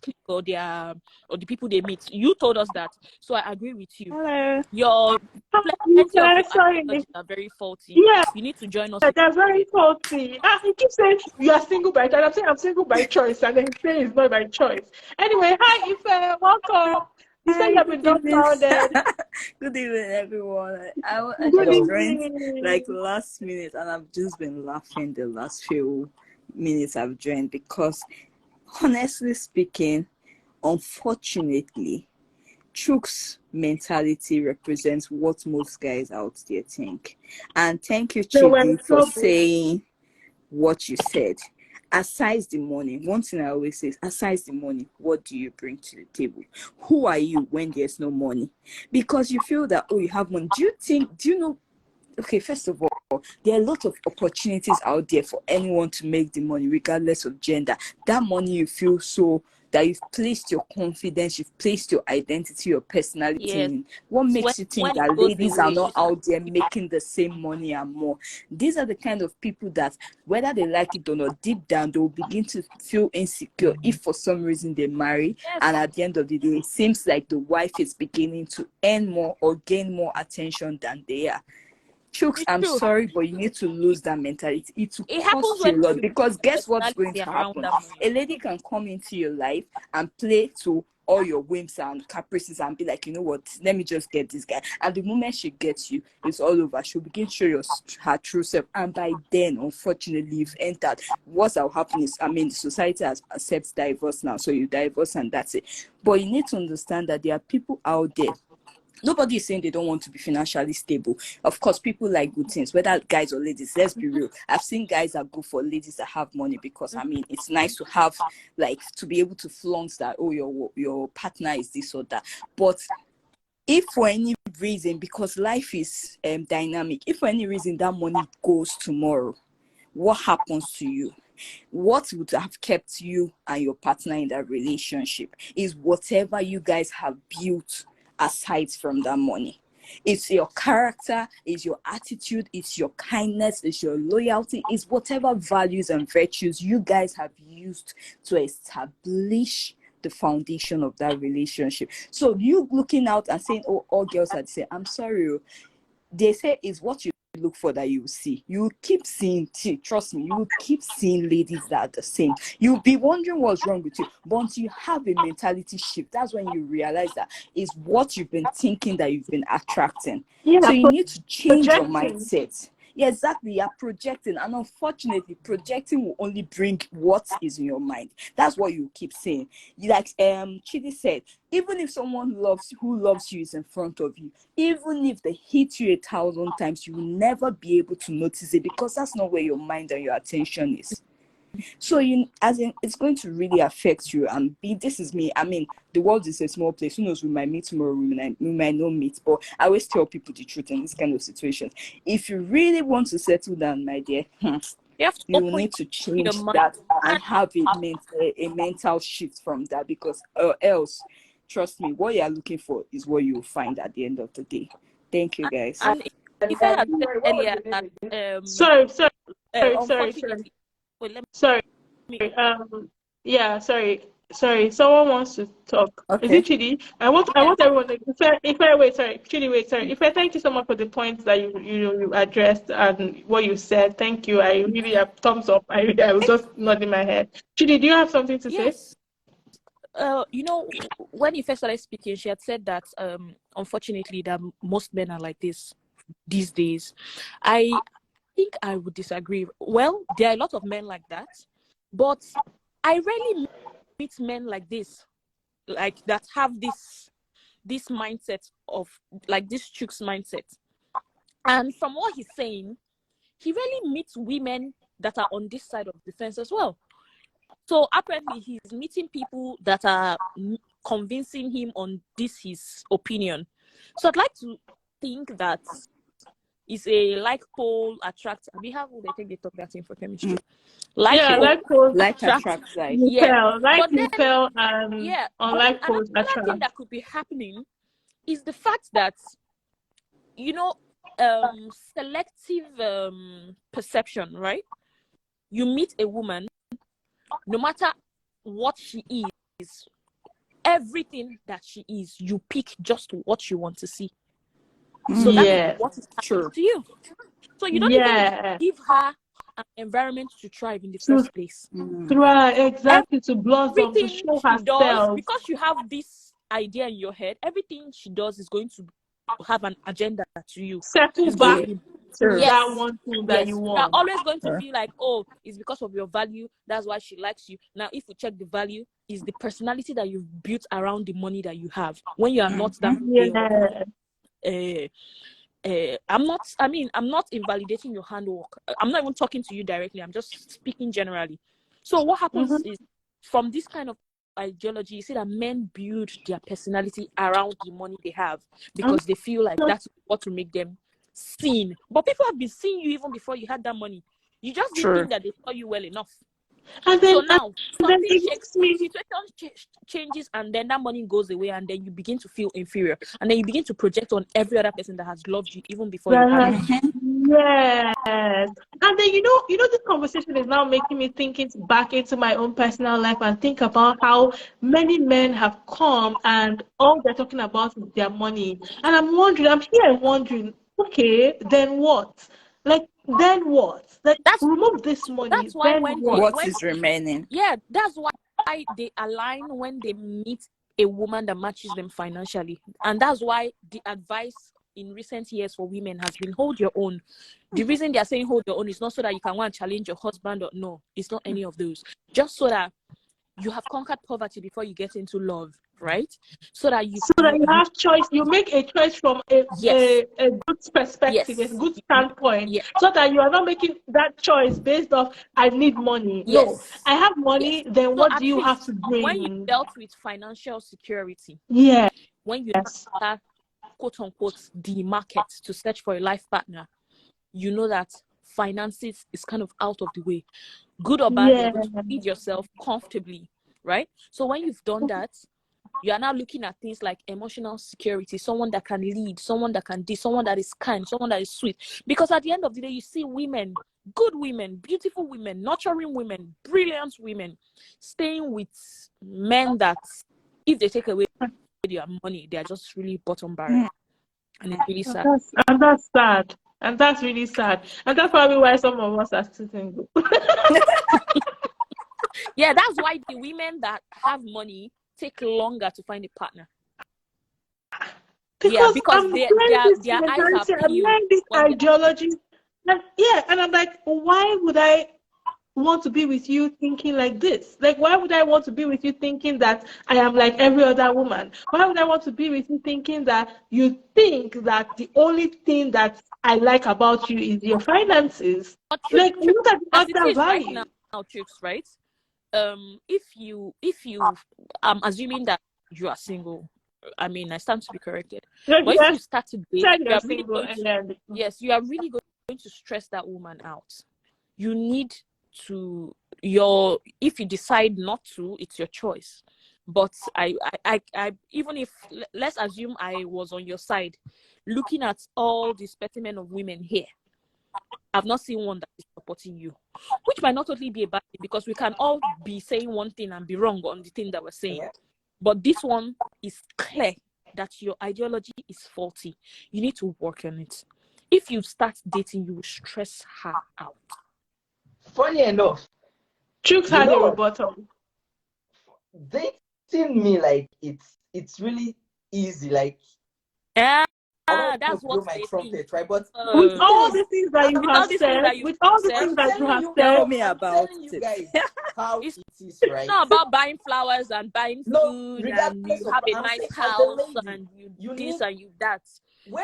or the people they meet. You told us that, so I agree with you. Hello. Your are very faulty. Yeah, you need to join us. They're very faulty. You keep saying you are single by choice. I'm saying I'm single by choice, and then you say it's not by choice. Anyway, hi Ife, welcome. You said you have been dumbfounded. Good evening, everyone. I just joined like last minute, and I've just been laughing the last few minutes I've joined, because honestly speaking, unfortunately, Chook's mentality represents what most guys out there think. And thank you, Chidi, for saying what you said. aside the money, one thing I always say is, aside the money, what do you bring to the table? Who are you when there's no money? Because you feel that, oh, you have money. Do you know, okay, first of all, there are a lot of opportunities out there for anyone to make the money, regardless of gender. That money, you feel so that you've placed your confidence, you've placed your identity, your personality Yes. in. What makes you think When that it goes ladies are away, not out there making the same money and more? These are the kind of people that, whether they like it or not, deep down, they will begin to feel insecure if for some reason they marry. yes, And at the end of the day, it seems like the wife is beginning to earn more or gain more attention than they are. Chooks, it's I'm true. sorry, but you need to lose that mentality. It will It happens cost you a when lot, you because put guess what's going personality to around happen? that money. A lady can come into your life and play to all your whims and caprices and be like, you know what, let me just get this guy. And the moment she gets you, it's all over. She'll begin to show her true self. And by then, unfortunately, you've entered. What's will happen is, the society accepts divorce now. So you divorce and that's it. But you need to understand that there are people out there. Nobody is saying they don't want to be financially stable. Of course, people like good things, whether guys or ladies. Let's be real. I've seen guys that go for ladies that have money, because it's nice to have, like, to be able to flaunt that, oh, your partner is this or that. But if for any reason, because life is dynamic, if for any reason that money goes tomorrow, what happens to you? What would have kept you and your partner in that relationship is whatever you guys have built aside from that money. It's your character, it's your attitude, it's your kindness, it's your loyalty, it's whatever values and virtues you guys have used to establish the foundation of that relationship. So you looking out and saying, oh, all girls are the same. I'm sorry. They say it's what you look for that you see. You keep seeing, trust me, you keep seeing ladies that are the same. You'll be wondering what's wrong with you. But once you have a mentality shift, that's when you realize that is what you've been thinking that you've been attracting. Yeah, So you need to change your projecting. mindset. Yeah, exactly. You're projecting, and unfortunately, projecting will only bring what is in your mind. That's what you keep saying. Like Chidi said, even if someone who loves you is in front of you, even if they hit you 1,000 times, you will never be able to notice it, because that's not where your mind and your attention is. So it's going to really affect you. And this is me. The world is a small place. Who knows? We might meet tomorrow. We might not meet. But I always tell people the truth in this kind of situation. If you really want to settle down, my dear, You have to you open need to change your mind. that and have a mental shift from that, because else, trust me, what you are looking for is what you will find at the end of the day. Thank you, guys. And if I had said What was earlier your name again? that Sorry. unfortunately, wait, let Sorry. me. Yeah, sorry. Someone wants to talk. Is Okay. it Chidi? I want everyone to Chidi, wait, sorry. If I thank you so much for the points that you addressed and what you said. Thank you. I really have thumbs up. I was just nodding my head. Chidi, do you have something to say? Yes. When you first started speaking, she had said that unfortunately that most men are like this these days. I think I would disagree. Well, there are a lot of men like that, but I rarely meet men like this, like that have this mindset of like this Chooks mindset. And from what he's saying, he really meets women that are on this side of the fence as well. So apparently he's meeting people that are convincing him on his opinion. So I'd like to think that is a like pole attract. We have they think they talk that in for chemistry. Like pole attract like. Yeah. Like But then, repel and yeah. unlike But pole another thing attract. that could be happening is the fact that selective perception, right? You meet a woman, no matter what she is, everything that she is, you pick just what you want to see. So that's what is happening to you. So you don't even give her an environment to thrive in the first place. Right, exactly, to blossom, to Everything show she does, herself. because you have this idea in your head, everything she does is going to have an agenda to you. Circle back to that one thing that you want. You're always going to feel like, oh, it's because of your value. That's why she likes you. Now, if we check the value, is the personality that you've built around the money that you have. When you are not that I'm not invalidating your handwork. I'm not even talking to you directly. I'm just speaking generally. So what happens Mhm. is, from this kind of ideology, you see that men build their personality around the money they have because they feel like that's what will make them seen. But people have been seeing you even before you had that money. You just didn't True. think that they saw you well enough. And So then, now and then something it shakes, makes me, situation changes, and then that money goes away, and then you begin to feel inferior, and then you begin to project on every other person that has loved you even before you had it. yes. And then this conversation is now making me thinking back into my own personal life and think about how many men have come and all they're talking about is their money. And I'm here wondering, okay, then what? Like, then what? Like, That's remove this money, that's why then what? What is remaining? yeah, that's why they align when they meet a woman that matches them financially. And that's why the advice in recent years for women has been hold your own. The reason they're saying hold your own is not so that you can want to challenge your husband, or no, it's not any of those. Just so that you have conquered poverty before you get into love, right? So that you have choice. You make a choice from yes, a good perspective, a yes, good standpoint, yes, so that you are not making that choice based off I need money. No, yes, I have yes. money. Then So what do at you have least to when you bring? dealt with financial security, Yes. when you enter, quote unquote, the market to search for a life partner, you know that finances is kind of out of the way. Good or bad, you're Yeah. going to feed yourself comfortably, right? So when you've done that, you are now looking at things like emotional security, someone that can lead, someone that can do, someone that is kind, someone that is sweet. Because at the end of the day, you see women, good women, beautiful women, nurturing women, brilliant women, staying with men that, if they take away their money, they are just really bottom barrel. And it's really sad. That's sad. And that's really sad. And that's probably why some of us are still single. Yeah, that's why the women that have money take longer to find a partner. Because because I'm their learning this eyes are mentality, I'm peeled learning this when they ideology. And I'm like, why would I want to be with you thinking like this? Like, why would I want to be with you thinking that I am like every other woman? Why would I want to be with you thinking that you think that the only thing that I like about you is your finances? Like, look at the as it other is right value. now, chicks, right? If you I'm assuming that you are single. I mean, I stand to be corrected. But if you start to date, Said you you're are really single, going to, and then yes, you are really going to stress that woman out. You need to if you decide not to, it's your choice. But I even if, let's assume I was on your side, looking at all the specimen of women here, I've not seen one that is supporting you, which might not totally be a bad thing, because we can all be saying one thing and be wrong on the thing that we're saying. But this one is clear that your ideology is faulty. You need to work on it. If you start dating, you will stress her out. Funny enough, Chooks had a rebuttal. Dating me, like, it's really easy. Like, that's what my trumpet, right? But with all the things that you have said, tell me about you guys how it's it is, right? not about buying flowers and buying food and regardless you of have a what I'm nice saying, as a house lady, and you this need- and you that.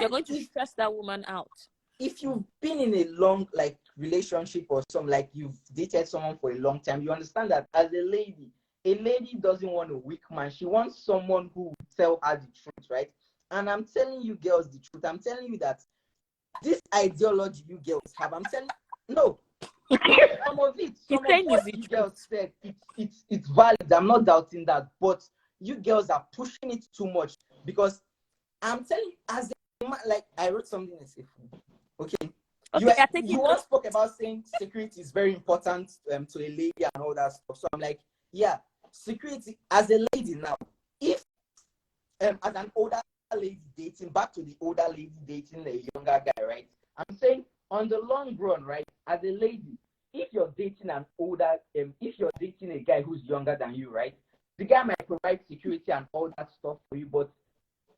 You're going to stress that woman out. If you've been in a long relationship or something, like you've dated someone for a long time, you understand that as a lady doesn't want a weak man. She wants someone who will tell her the truth, right? And I'm telling you girls the truth. I'm telling you that this ideology you girls have, I'm telling you, no. Some of what you girls said, it's valid. I'm not doubting that. But you girls are pushing it too much, because I'm telling you, as a man, like, I wrote something in safe. Okay. You all spoke about saying security is very important to a lady and all that stuff. So I'm like, yeah, security as a lady now. If as an older lady dating, back to the older lady dating a younger guy, right? I'm saying on the long run, right? As a lady, if you're dating an older, if you're dating a guy who's younger than you, right? The guy might provide security and all that stuff for you, but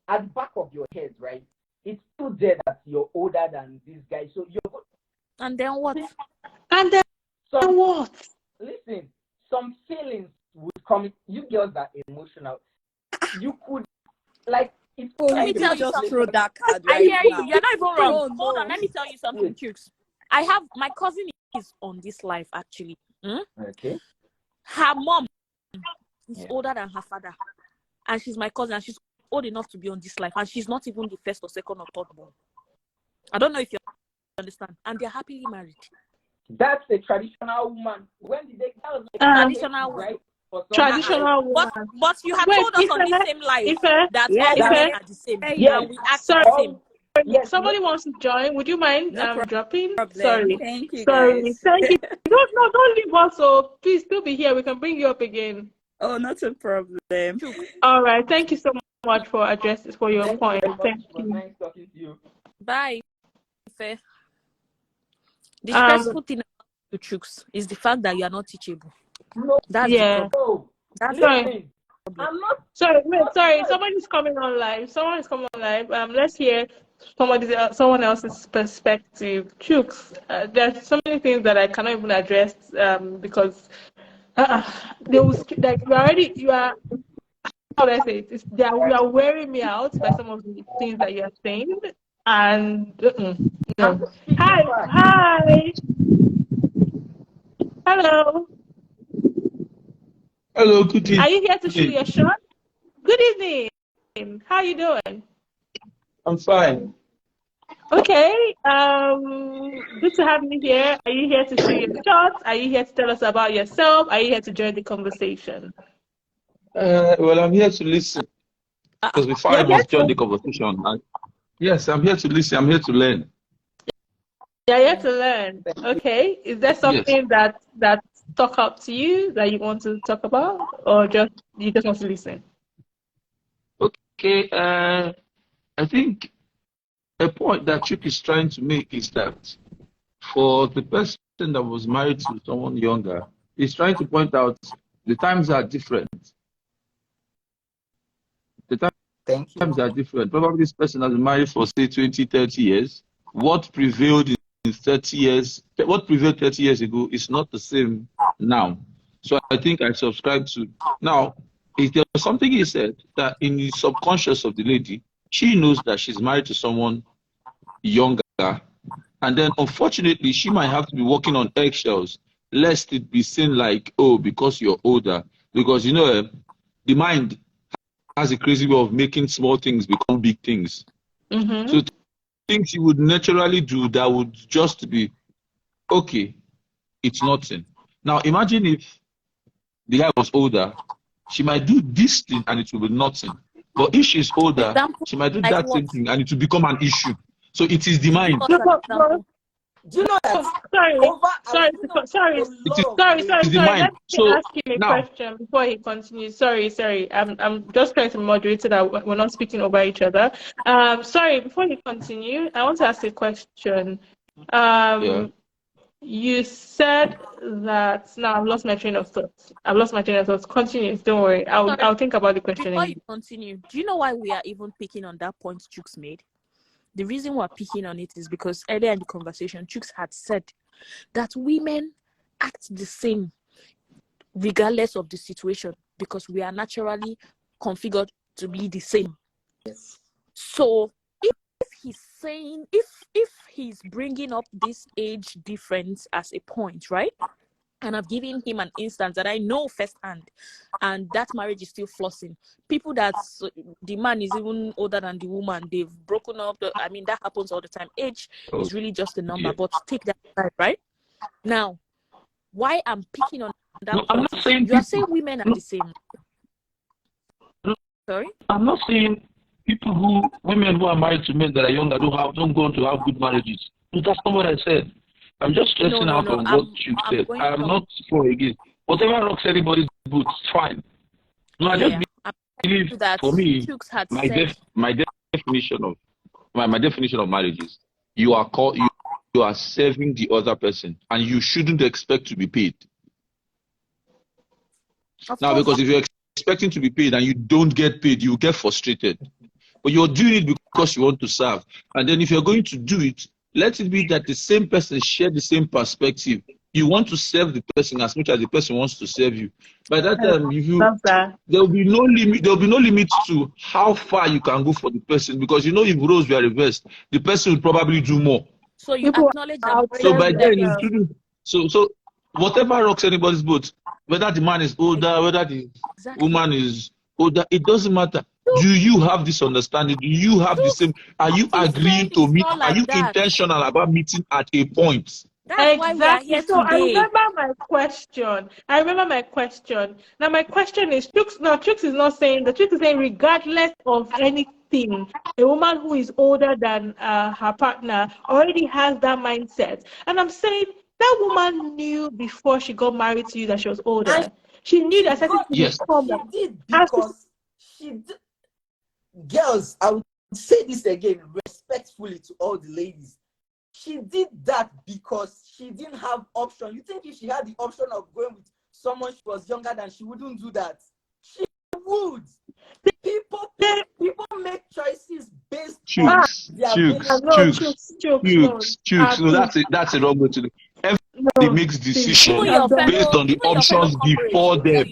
at the back of your head, right? It's still there that you're older than this guy. So you're. And then what? And then what? Listen, some feelings would come. You girls are emotional. You could, like, it's. Let me tell you just something. throw that card I right hear now. you. You're not even wrong. No, Hold no. on. Let me tell you something, Chooks. I have my cousin is on this live actually. Okay. Her mom is Yeah. older than her father, and she's my cousin, and she's old enough to be on this life, and she's not even the first or second or third born. I don't know if you understand. And they're happily married. That's a traditional woman. When did they? That was like Traditional right? For some Traditional woman. But you had Wait, told us on Ife, the same life Ife, that Yeah, all yeah, women Ife. are the same, yes. and we act Sorry, the same. Yes. somebody wants to join. Would you mind no dropping? problem. Sorry. Thank you, Sorry. guys. Thank you. Don't leave us. So please still be here. We can bring you up again. Oh, not a problem. All right. Thank you so much for your Thank you point. very much. Thank It was you. nice talking to you. Bye. Ife. The stressful thing about you, Chooks, is the fact that you are not teachable. No, That's Yeah. the problem. no. That's Sorry. Listen, problem. I'm not. Sorry. Wait. not Sorry. because- Somebody's coming on live. Someone is coming on live. Let's hear someone else's perspective. Chooks, there's so many things that I cannot even address because they will like you are. How do I say it? You are wearing me out by some of the things that you are saying, and I'm no. just speaking facts. Hi. Hello. Hello, good Are you here to shoot evening. your shot? Good evening. How you doing? I'm fine. Okay. Good to have you here. Are you here to shoot your shot? Are you here to tell us about yourself? Are you here to join the conversation? Well, I'm here to listen because before I You're here must join the to conversation. Yes, I'm here to listen. I'm here to learn. You're here to learn. Okay. Is there Yes. something that stuck up to you that you want to talk about, or you just want to listen? Okay. I think a point that Chip is trying to make is that for the person that was married to someone younger, he's trying to point out the times are different. The Thank you. times are different. Probably this person has been married for, say, 20, 30 years. What prevailed in 30 years, what prevailed 30 years ago is not the same now. So I think I subscribe to. Now, if there was something he said that in the subconscious of the lady, she knows that she's married to someone younger. And then, unfortunately, she might have to be walking on eggshells, lest it be seen like, oh, because you're older. Because, the mind has a crazy way of making small things become big things. Mm-hmm. So things you would naturally do that would just be, okay, it's nothing. Now, imagine if the guy was older, she might do this thing and it will be nothing. But if she's older, Example, she might do like that what? same thing and it will become an issue. So it is the Give mind. us an example. Do you know that Sorry. over? Sorry. Do you know Sorry. a It is, lot of Sorry. it is the Let mind. me So ask him a now, question before he continues. Sorry. I'm just trying to moderate so that we're not speaking over each other. Sorry, before you continue, I want to ask a question. yeah. You said that now I've lost my train of thought. Continue, don't worry. Sorry, I'll think about the question before you again. continue, do you know why we are even picking on that point Chooks made? The reason we're picking on it is because earlier in the conversation, Chooks had said that women act the same regardless of the situation because we are naturally configured to be the same. Yes. So if he's saying, if he's bringing up this age difference as a point, right? And I've given him an instance that I know firsthand, and that marriage is still flossing. People the man is even older than the woman, they've broken up. I mean, that happens all the time. Age is really just a number, Yeah. but take that aside, right? Now, why I'm picking on that No, I'm point not is saying you are people. saying women are No, the same. Sorry? I'm not saying women who are married to men that are younger don't go on to have good marriages. No, that's not what I said. I'm just stressing out on what you said. going I'm from not for against whatever rocks anybody's boots. Fine. No, I yeah. just I'm believe telling you that for me, Chooks had my said definition of my definition of marriage is you are serving the other person and you shouldn't expect to be paid. of Now, course because if you're expecting to be paid and you don't get paid, you get frustrated. But you're doing it because you want to serve. And then if you're going to do it, let it be that the same person share the same perspective. You want to serve the person as much as the person wants to serve you. By that time, Love that. there will be no limit. There will be no limit to how far you can go for the person, because if roles were reversed, the person will probably do more. so you People acknowledge that are out marriage So there is by then, learning. themselves. so whatever rocks anybody's boat, whether the man is older, whether the woman is older, it doesn't matter. Do you have this understanding? Do you have the same? Are you agreeing to meet? Are you intentional about meeting at a point? That's why we are here So I today. remember my question. Now my question is, Chooks is not saying, the Chooks is saying regardless of anything, a woman who is older than her partner already has that mindset. And I'm saying that woman knew before she got married to you that she was older. And She knew that certain things Yes. would come. she did because she did. Girls, I would say this again respectfully to all the ladies. She did that because she didn't have option. You think if she had the option of going with someone she was younger than, she wouldn't do that? She would. People make choices based on their Chooks. No, that's a wrong way to do. Everybody makes decisions based on the options before them.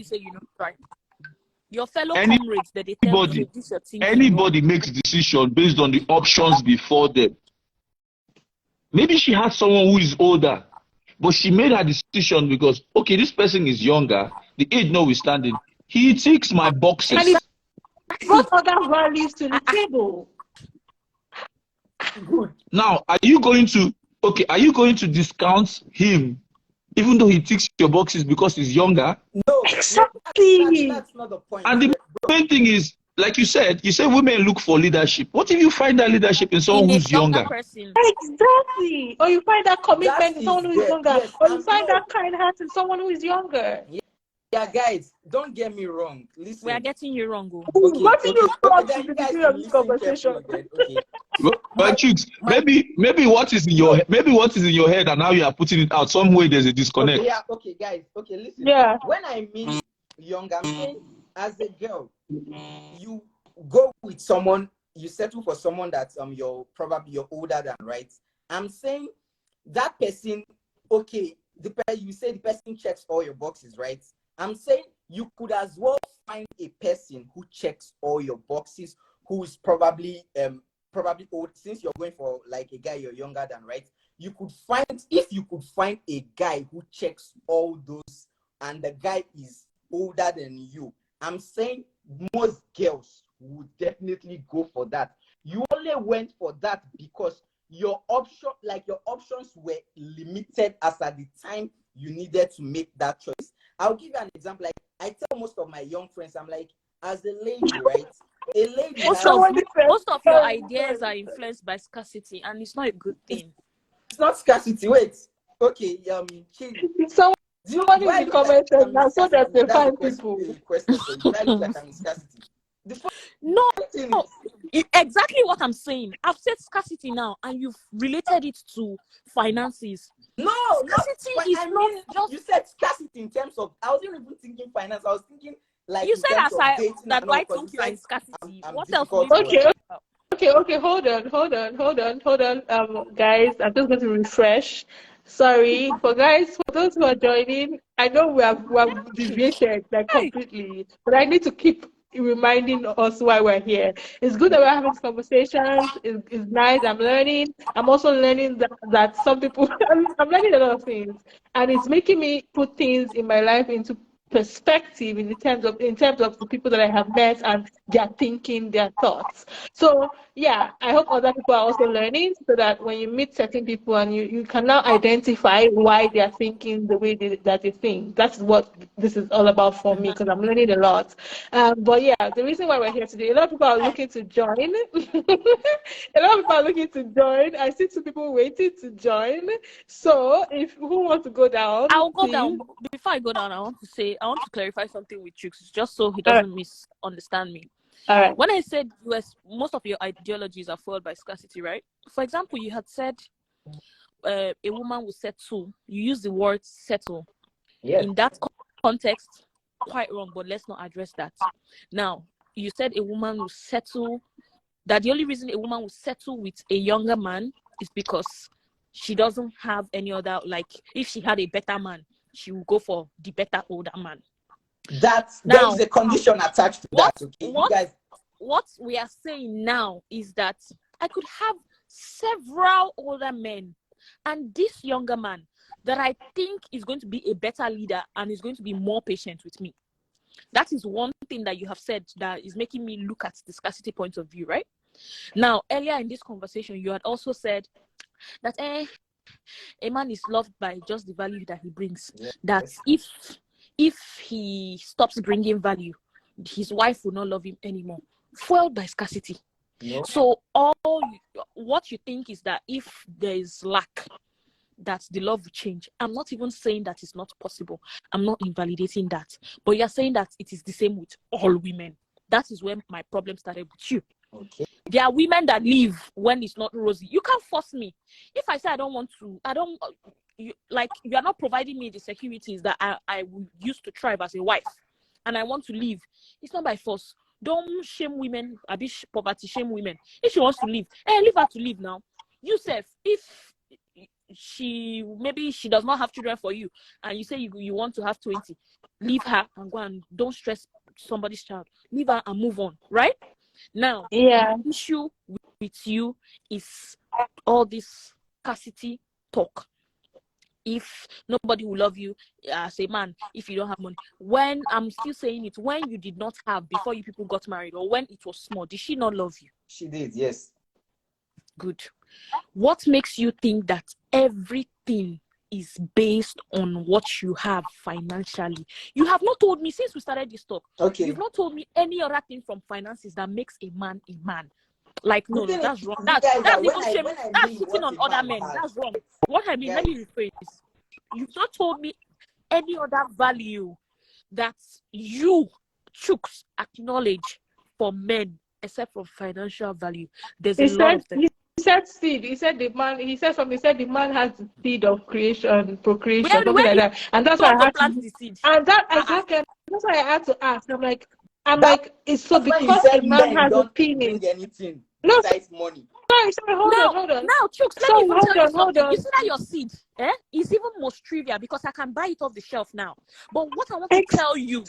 Your fellow comrades that they tell you this your thinking. Anybody makes decision based on the options before them. Maybe she had someone who is older, but she made her decision because, okay, this person is younger, the age notwithstanding, he ticks my boxes. And it brought other values to the table. Good. Now, are you going to discount him even though he ticks your boxes because he's younger? No, exactly. That's not the point. And the main thing is, like you said women look for leadership. What if you find that leadership in someone who's younger? Person. Exactly. Or you find that commitment in someone who is younger. Yes, or you find that kind heart in someone who is younger. Yeah, guys, don't get me wrong. Listen. We are getting you wrong. What do you want to the this conversation? But Chooks, maybe what is in your head and how you are putting it out, some way there's a disconnect. Okay, guys. Okay, listen. Yeah. When I mean younger, I'm saying as a girl, you go with someone, you settle for someone that you're older than, right? I'm saying that person, okay, you say the person checks all your boxes, right? I'm saying you could as well find a person who checks all your boxes, who is probably old, since you're going for like a guy you're younger than, right? If you could find a guy who checks all those and the guy is older than you, I'm saying most girls would definitely go for that. You only went for that because your options were limited as at the time you needed to make that choice. I'll give you an example. Like I tell most of my young friends, I'm like, as a lady, right? A lady. Most of your ideas are influenced by scarcity, and it's not a good thing. It's not scarcity. Wait. Okay. Someone in the comments now, so that they find people. No, exactly what I'm saying. I've said scarcity now, and you've related it to finances. No, scarcity is not just. You said scarcity in terms of. I wasn't even thinking finance. I was thinking like. You said that I think you are in scarcity. What else? Okay. Hold on. Guys, I'm just going to refresh. Sorry for those who are joining. I know we have deviated like completely, but I need to keep reminding us why we're here. It's good that we're having conversations. It's nice. I'm learning. I'm also learning that some people. I'm learning a lot of things, and it's making me put things in my life into perspective in terms of the people that I have met and their thinking, their thoughts. So yeah, I hope other people are also learning so that when you meet certain people and you can now identify why they are thinking the way that they think. That's what this is all about for me, because I'm learning a lot. But yeah, the reason why we're here today, a lot of people are looking to join. I see two people waiting to join. So who wants to go down? I'll go down. Before I go down, I want to clarify something with Chooks, just so he doesn't misunderstand me. All right. When I said most of your ideologies are fueled by scarcity, right? For example, you had said a woman will settle. You use the word settle. Yes. In that context, quite wrong, but let's not address that. Now, you said a woman will settle, that the only reason a woman will settle with a younger man is because she doesn't have any other, like, if she had a better man, she will go for the better older man. There is a condition attached to that. Okay, what we are saying now is that I could have several older men, and this younger man that I think is going to be a better leader and is going to be more patient with me. That is one thing that you have said that is making me look at the scarcity point of view, right? Now, earlier in this conversation, you had also said that a man is loved by just the value that he brings. That if he stops bringing value, his wife will not love him anymore. Fueled by scarcity. So what you think is that if there is lack, that the love will change. I'm not even saying that it's not possible. I'm not invalidating that. But you're saying that it is the same with all women. That is where my problem started with you. Okay. There are women that leave when it's not rosy. You can't force me. If I say I don't want to, you are not providing me the securities that I used to thrive as a wife, and I want to leave. It's not by force. Don't shame women. I be poverty shame women. If she wants to leave, leave her to leave now. Yourself, if she does not have children for you, and you say you want to have 20, leave her and go, and don't stress somebody's child. Leave her and move on, right? Now, the issue with you is all this scarcity talk. If nobody will love you as a man, if you don't have money. When I'm still saying it, when you did not have before you people got married, or when it was small, did she not love you? She did, yes. Good. What makes you think that everything is based on what you have financially? You have not told me since we started this talk. Okay. You've not told me any other thing from finances that makes a man a man. Like, no, that's wrong. That's sitting on other men. That's wrong. What I mean, let me rephrase. You've not told me any other value that you Chooks acknowledge for men except for financial value. There's a lot of them. He said seed. He said the man. He said something. He said the man has the seed of creation, procreation, something like that. And that's why I had to plant the seed. And that exactly. That's why I had to ask. I'm like, it's so because a man has a penis. No, money. Sorry, hold on. Now, Chooks, let me even tell you something. You see that your seed, is even most trivial because I can buy it off the shelf now. But what I want to tell you,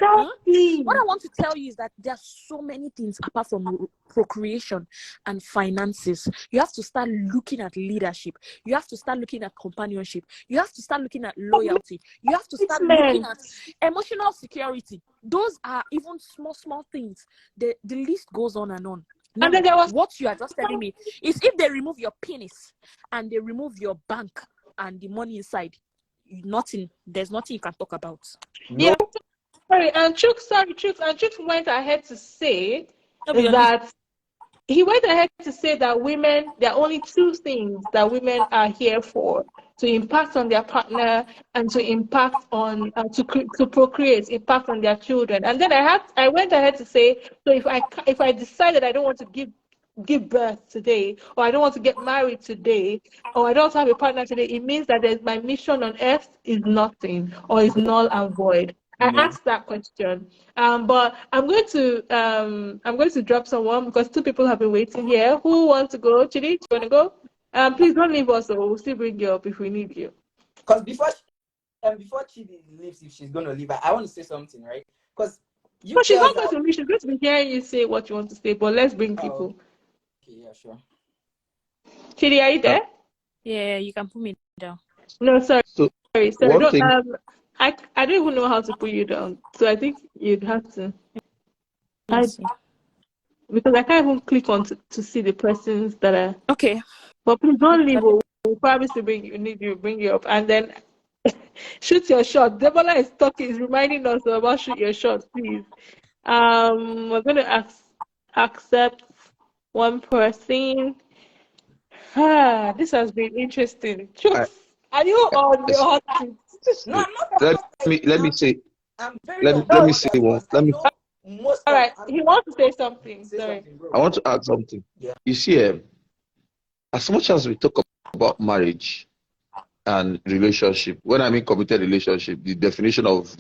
is that there are so many things apart from procreation and finances. You have to start looking at leadership. You have to start looking at companionship. You have to start looking at loyalty. You have to start looking at emotional security. Those are even small things. The list goes on and on. Now, what you are just telling me is if they remove your penis and they remove your bank and the money inside, there's nothing you can talk about. Yeah, sorry, and Chooks went ahead to say that women, there are only two things that women are here for: to impact on their partner and to impact on to procreate, impact on their children. And then I went ahead to say, so if I decide that I don't want to give birth today, or I don't want to get married today, or I don't have a partner today, it means that my mission on earth is nothing or is null and void. I asked that question, but I'm going to drop someone because two people have been waiting here. Who wants to go? Chidi, do you want to go? Please don't leave us, so we'll still bring you up if we need you. Because before Chidi leaves, if she's going to leave, I want to say something, right? Because she's not going to leave. She's going to be hearing you say what you want to say, but let's bring people. Okay, yeah, sure. Chidi, are you there? Yeah, you can put me down. No, sorry. Sorry. I don't even know how to put you down, so I think you'd have to. Because I can't even click on to see the persons that are. Okay. But please don't leave. We'll promise to bring you up, and then shoot your shot. Debola is talking, is reminding us about shoot your shot, please. We're going to accept one person. This has been interesting. Are you on your hot seat? No, I'm not. Let me say. Let me say one. All right, he wants to say something. Sorry. I want to add something. Yeah. You see, as much as we talk about marriage and relationship, when I mean committed relationship, the definition of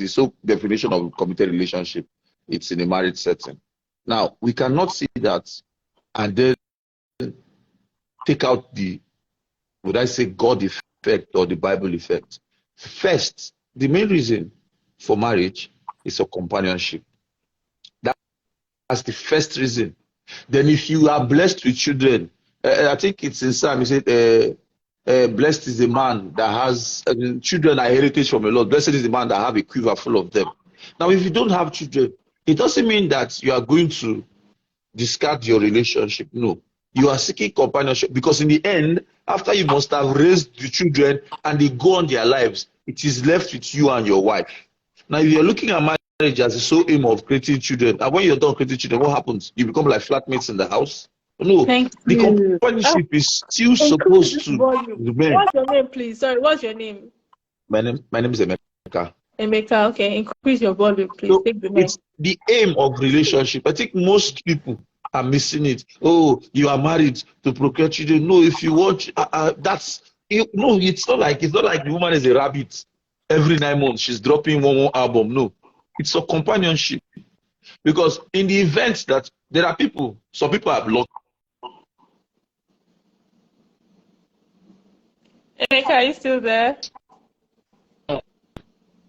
committed relationship, it's in a marriage setting. Now, we cannot see that and then take out would I say God effect or the Bible effect. First, the main reason for marriage is a companionship. That's the first reason. Then if you are blessed with children, I think it's in Psalm, he said, blessed is the man that has children are heritage from the Lord. Blessed is the man that have a quiver full of them. Now, if you don't have children, it doesn't mean that you are going to discard your relationship. No, you are seeking companionship, because in the end, after you must have raised the children and they go on their lives, it is left with you and your wife. Now, if you're looking at marriage as the sole aim of creating children, and when you're done creating children, what happens? You become like flatmates in the house? No, Thank the you. companionship is still Increase supposed this to volume. remain. What's your name, please? Sorry, what's your name? My name is Emeka. Emeka, okay. Increase your volume, please. So Take the mic. it's the aim of relationship. I think most people are missing it. Oh, you are married to procreate children. No, if you watch, that's no. It's not like the woman is a rabbit. Every 9 months she's dropping one more album. No, it's a companionship. Because in the event that there are people, some people have lost. Emeka, are you still there?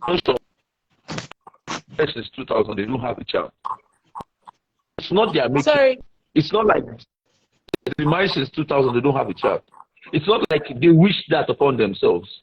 Most of since 2000, they don't have a child. It's not their making. Sorry. It's not like the marriage since 2000, they don't have a child. It's not like they wish that upon themselves.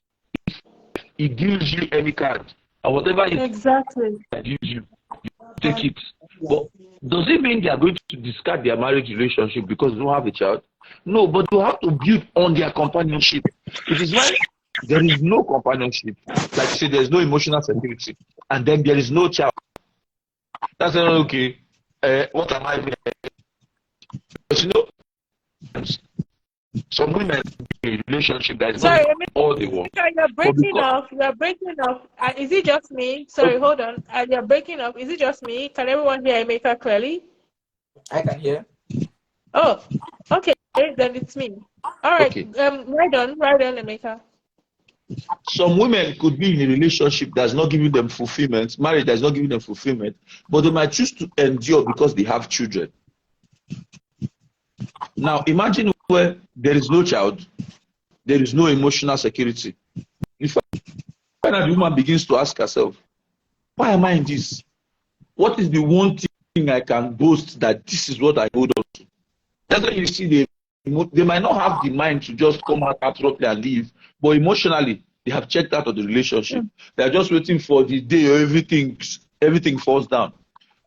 It gives you any card, and whatever it Exactly. gives you, you take it. But does it mean they are going to discard their marriage relationship because they don't have a child? No, but you have to build on their companionship. It is why there is no companionship. Like say, there's no emotional security, and then there is no child. That's not okay. What am I doing? But you know, some women in a relationship that is Sorry, not all they want. Emeka, you're breaking off. You're breaking off. Is it just me? Sorry, hold on. You're breaking off. Is it just me? Can everyone hear Emeka clearly? I can hear. Oh, okay. Then it's me. All right. Okay. Right on, Emeka. Some women could be in a relationship that's not giving them fulfillment, marriage that's not giving them fulfillment, but they might choose to endure because they have children. Now, imagine where there is no child, there is no emotional security. If the woman begins to ask herself, why am I in this? What is the one thing I can boast that this is what I hold on to? That's why you see they might not have the mind to just come out abruptly and leave, but emotionally, they have checked out of the relationship. They are just waiting for the day everything falls down.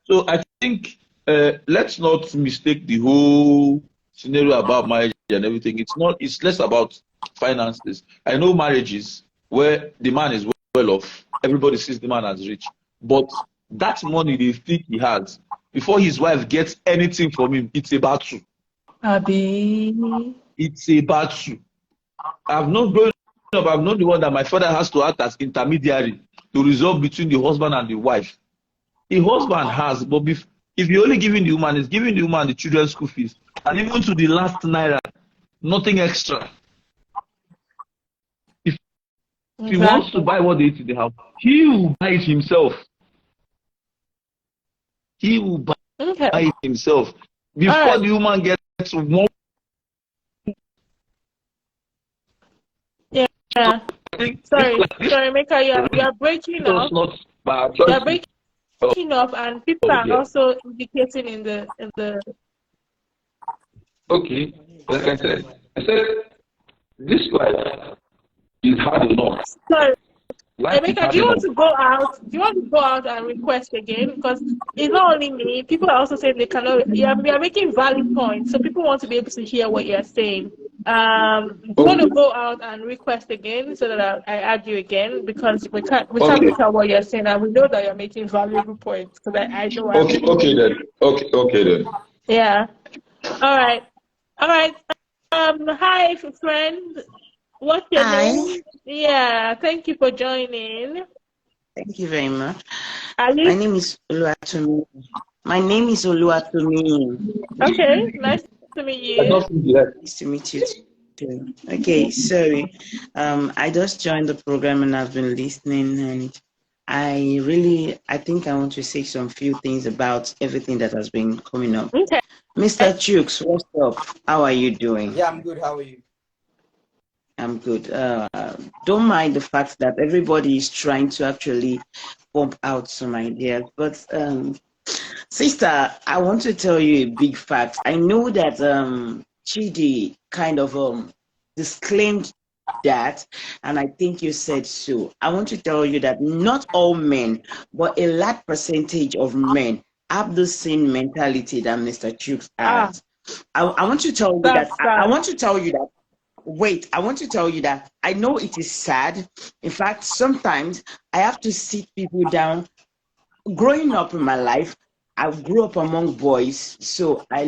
So I think let's not mistake the whole scenario about marriage and everything. It's less about finances. I know marriages where the man is well off, everybody sees the man as rich, but that money they think he has, before his wife gets anything from him, it's a battle. It's a battle. I've known the one that my father has to act as intermediary to resolve between the husband and the wife. The husband has, but if you're only giving the woman, it's giving the woman the children's school fees, and even to the last naira, nothing extra. If he wants to buy what they eat in the house, he will buy it himself. He will buy it himself before the woman gets one. Yeah. Sorry, Emeka, you are breaking up. You are breaking up, and people are also indicating in the. Okay, like I said, this life is hard enough. Sorry, Emeka, do you want to go out? Do you want to go out and request again? Because it's not only me. People are also saying they cannot. We are making valid points, so people want to be able to hear what you're saying. Do you want to go out and request again so that I add you again? Because we can't make out what you're saying, and we know that you're making valuable points. So that I know. Okay then. Yeah. All right. Hi, friend. What's your name? Yeah. Thank you for joining. Thank you very much. My name is Oluwatomi. Okay. Nice to meet you. Nice to meet you too. Okay, sorry. I just joined the program and I've been listening, and I think I want to say some few things about everything that has been coming up. Okay. Mr. Chooks, what's up? How are you doing? Yeah, I'm good. How are you? I'm good. Don't mind the fact that everybody is trying to actually pump out some ideas, but sister, I want to tell you a big fact. I know that Chidi kind of disclaimed that, and I think you said so. I want to tell you that not all men, but a large percentage of men have the same mentality that Mr. Chooks has. I want to tell you that. I want to tell you that. Wait, I want to tell you that I know it is sad. In fact, sometimes I have to sit people down. Growing up in my life, I grew up among boys, so I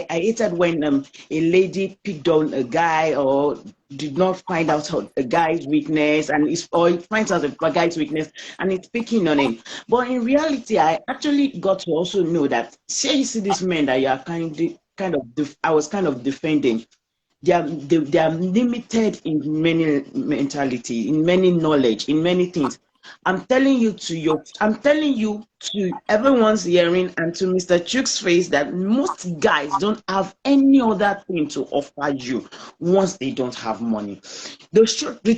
hated when a lady picked on a guy or did not find out a guy's weakness, or it finds out a guy's weakness and it's picking on him. But in reality, I actually got to also know that, say you see these men that you are I was kind of defending. They are limited in many mentality, in many knowledge, in many things. I'm telling you to everyone's hearing and to Mr. Chooks' face that most guys don't have any other thing to offer you once they don't have money. The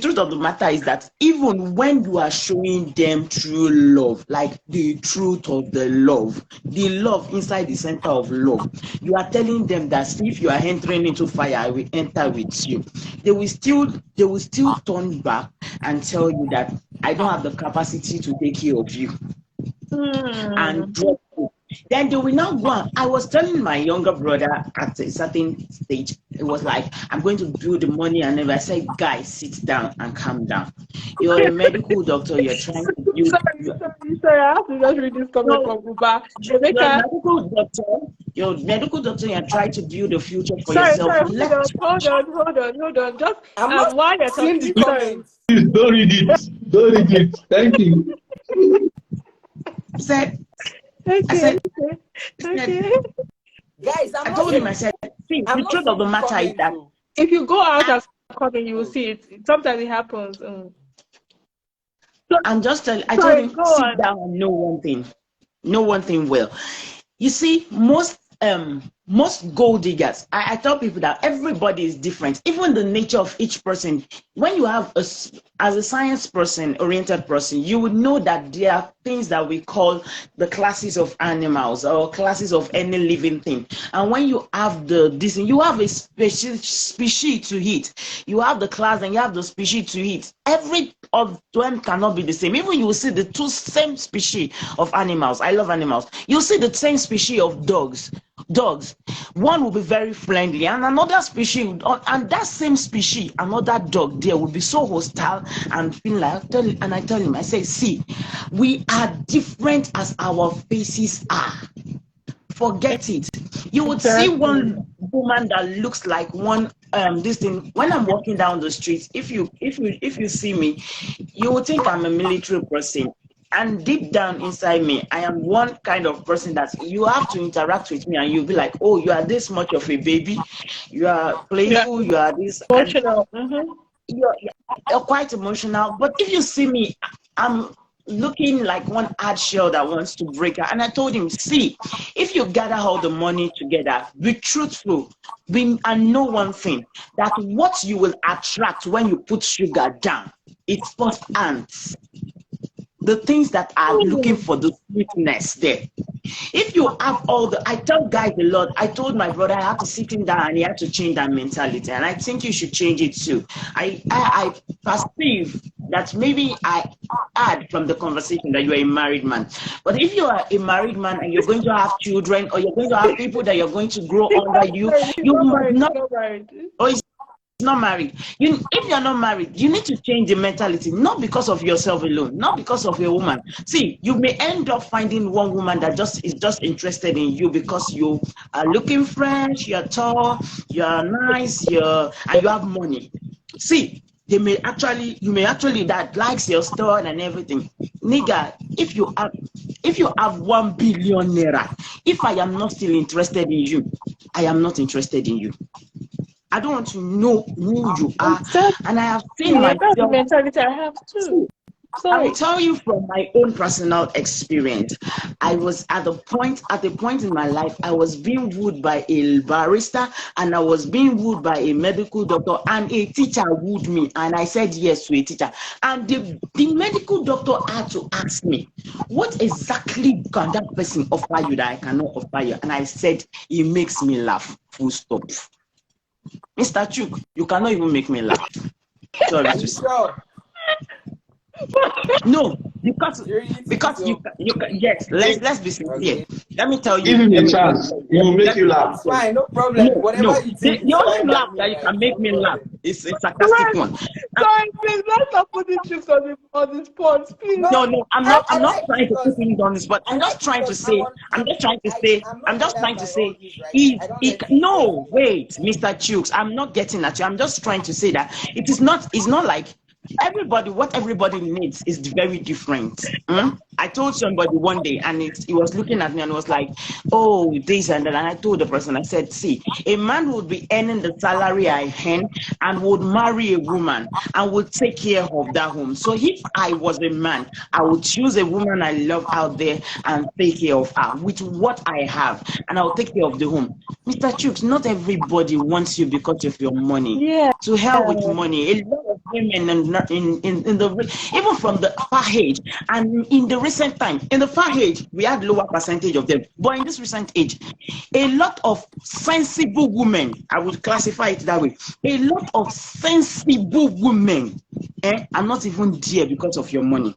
truth of the matter is that even when you are showing them true love, like the truth of the love inside the center of love, you are telling them that if you are entering into fire, I will enter with you. They will still turn back and tell you that I don't have the capacity to take care of you. And drop you. Then they will now go on. I was telling my younger brother at a certain stage, it was like, I'm going to do the money, and then I said, guys, sit down and calm down. You're a medical doctor, you're trying to build. Sorry, I have to just read this comment from Uba. You're a medical doctor, you're trying to build a future for yourself. Hold on. Just while you're talking, Don't read it. Thank you. Okay. Guys, I told him, I said, see, the truth of the matter is that if you go out as coming, you will see it. Sometimes it happens. I'm just telling. I told him, sit down and know one thing well. You see, most gold diggers, I tell people that everybody is different. Even the nature of each person. When you have as a science person, oriented person, you would know that there are things that we call the classes of animals or classes of any living thing. And when you have you have a species to hit. You have the class and you have the species to hit. Every of them cannot be the same. Even you will see the same species of animals. I love animals. You'll see the same species of dogs. One will be very friendly, and another species, and that same species, another dog there will be so hostile and feel like. And I tell him, I say, see, we are different as our faces are. Forget it. You would see one woman that looks like one this thing. When I'm walking down the street, if you see me, you would think I'm a military person. And deep down inside me, I am one kind of person that you have to interact with me and you'll be like, oh, you are this much of a baby. You are playful, you are this. Emotional. You're quite emotional. But if you see me, I'm looking like one hard shell that wants to break her. And I told him, see, if you gather all the money together, be truthful, and know one thing, that what you will attract when you put sugar down, it's first ants. The things that are looking for the sweetness there. If you have I tell guys a lot. I told my brother I have to sit him down and he had to change that mentality. And I think you should change it too. I perceive that maybe I add from the conversation that you are a married man. But if you are a married man and you're going to have children or you're going to have people that you're going to grow under you, you must not. Oh, not married. If you're not married, you need to change the mentality, not because of yourself alone, not because of a woman. See, you may end up finding one woman that is just interested in you because you are looking fresh, you're tall, you're nice, and you have money. See, you may actually that likes your store and everything. Nigga, if you have 1 billion naira, if I am not still interested in you, I am not interested in you. I don't want to know who you are. And I have seen myself. That's the mentality I have too. I will tell you from my own personal experience. I was at a point in my life, I was being wooed by a barrister and I was being wooed by a medical doctor, and a teacher wooed me. And I said yes to a teacher. And the medical doctor had to ask me, what exactly can that person offer you that I cannot offer you? And I said, it makes me laugh. Full stop. Mr. Chook, you cannot even make me laugh. Sorry Are to you say. sure? No, because You're really you yes, let's be sincere. okay. Let me tell Give you. him Let a me tell chance. you. He will make Let me you tell laugh. It's you. fine, no problem. No, Whatever no. you think The is only fine by laugh me, that you right? can make No me laugh problem. is a sarcastic Sorry, one. sorry, please, let's not put the chicks on the spot, please. No, No, I I'm not like trying it to put because things on the spot. I like it because I'm not gonna have my own views, right? I don't let you tell No, me like wait, Mr. Chooks, I'm not getting at you. I'm just trying to say that it's not like what everybody needs is very different. I told somebody one day, and he was looking at me and was like, oh, this and that. And I told the person, I said, see, a man would be earning the salary I earn and would marry a woman and would take care of that home. So if I was a man, I would choose a woman I love out there and take care of her with what I have, and I'll take care of the home. Mr. Chooks, not everybody wants you because of your money. Yeah. To hell with money. A lot of women in the even from the far age and in the recent time, in the far age, we had lower percentage of them. But in this recent age, a lot of sensible women, I would classify it that way. A lot of sensible women are not even there because of your money.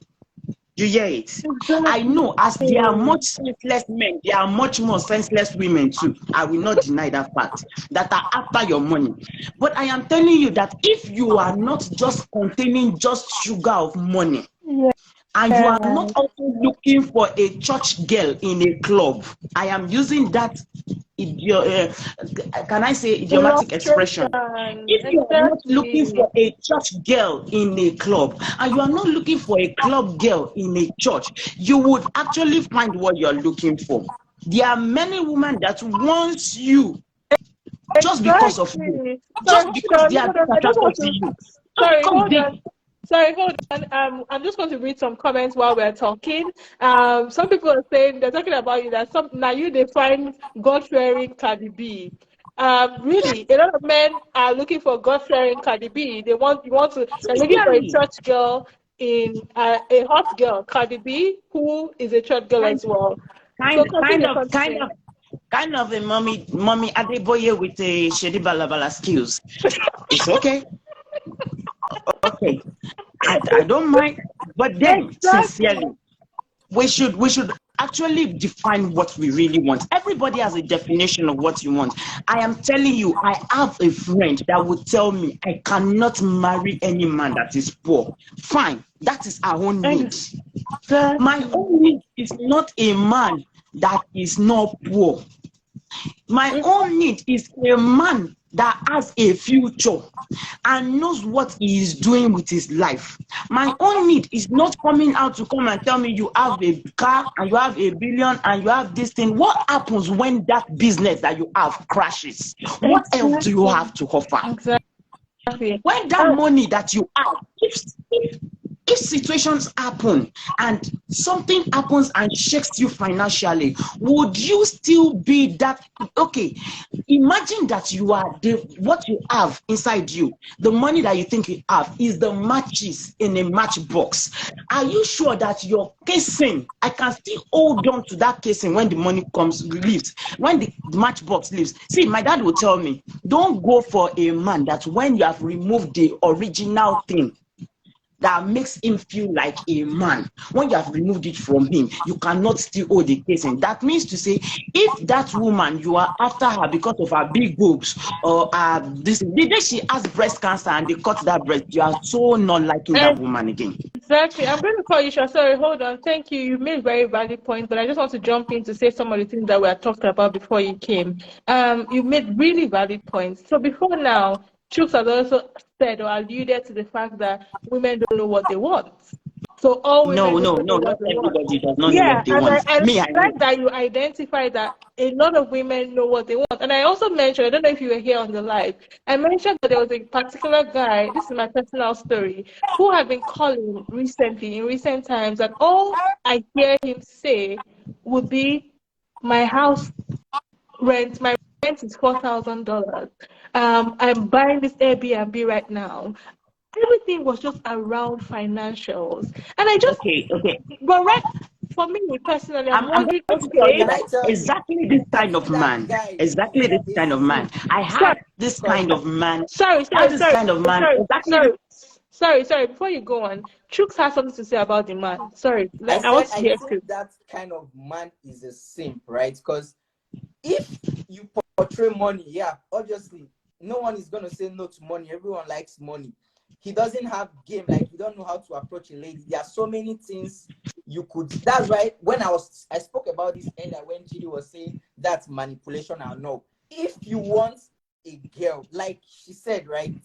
You hear it? I know as there are much senseless men, there are much more senseless women too. I will not deny that fact that are after your money. But I am telling you that if you are not just containing just sugar of money, and you are not also looking for a church girl in a club, I am using that can I say idiomatic expression? If you are not looking for a church girl in a club and you are not looking for a club girl in a church, you would actually find what you are looking for. There are many women that want you just because of you, just because they are attracted to you. Sorry, hold on. I'm just going to read some comments while we're talking. Some people are saying they're talking about you that now you define God-fearing Cardi B. Really, a lot of men are looking for God-fearing Cardi B. They're looking for a church girl a hot girl, Cardi B, who is a church girl as well. Kind of a mommy Adeboye with a shady balabala skills. It's okay. Okay, I don't mind, but then sincerely, we should actually define what we really want. Everybody has a definition of what you want. I am telling you, I have a friend that would tell me I cannot marry any man that is poor. Fine, that is our own need. My own need is not a man that is not poor. My own need is a man that has a future and knows what he is doing with his life. My own need is not coming out to come and tell me you have a car and you have a billion and you have this thing. What happens when that business that you have crashes? What else do you have to offer? Exactly. When that money that you have, if situations happen and something happens and shakes you financially, would you still be that? Okay, imagine that you are what you have inside you, the money that you think you have is the matches in a matchbox. Are you sure that your casing, I can still hold on to that casing when the money leaves, when the matchbox leaves? See, my dad will tell me, don't go for a man that when you have removed the original thing that makes him feel like a man, when you have removed it from him, you cannot still hold the casing. That means to say, if that woman, you are after her because of her big boobs or the day she has breast cancer and they cut that breast, you are so not liking that woman again. Exactly. I'm going to call you, sorry, hold on. Thank you. You made very valid points, but I just want to jump in to say some of the things that we had talked about before you came. You made really valid points. So before now, Chooks has also said or alluded to the fact that women don't know what they want. So all women No, not everybody does not know what they want. I like that you identify that a lot of women know what they want. And I also mentioned, I don't know if you were here on the live, I mentioned that there was a particular guy, this is my personal story, who had been calling in recent times, and all I hear him say would be, my house rent, my rent is $4,000. I'm buying this Airbnb right now. Everything was just around financials, and I just But right, for me personally, I'm wondering. Exactly this kind of man. Exactly this kind of man. I had this kind of man. Sorry. Sorry. Before you go on, Chooks has something to say about the man. Sorry, I want to I hear think Chooks. that kind of man is a simp, right? Because if you portray money, yeah, obviously, no one is gonna say no to money. Everyone likes money. He doesn't have game, like you don't know how to approach a lady. There are so many things you could. That's why when I spoke about this earlier when Chidi was saying that's manipulation or no. If you want a girl, like she said, right?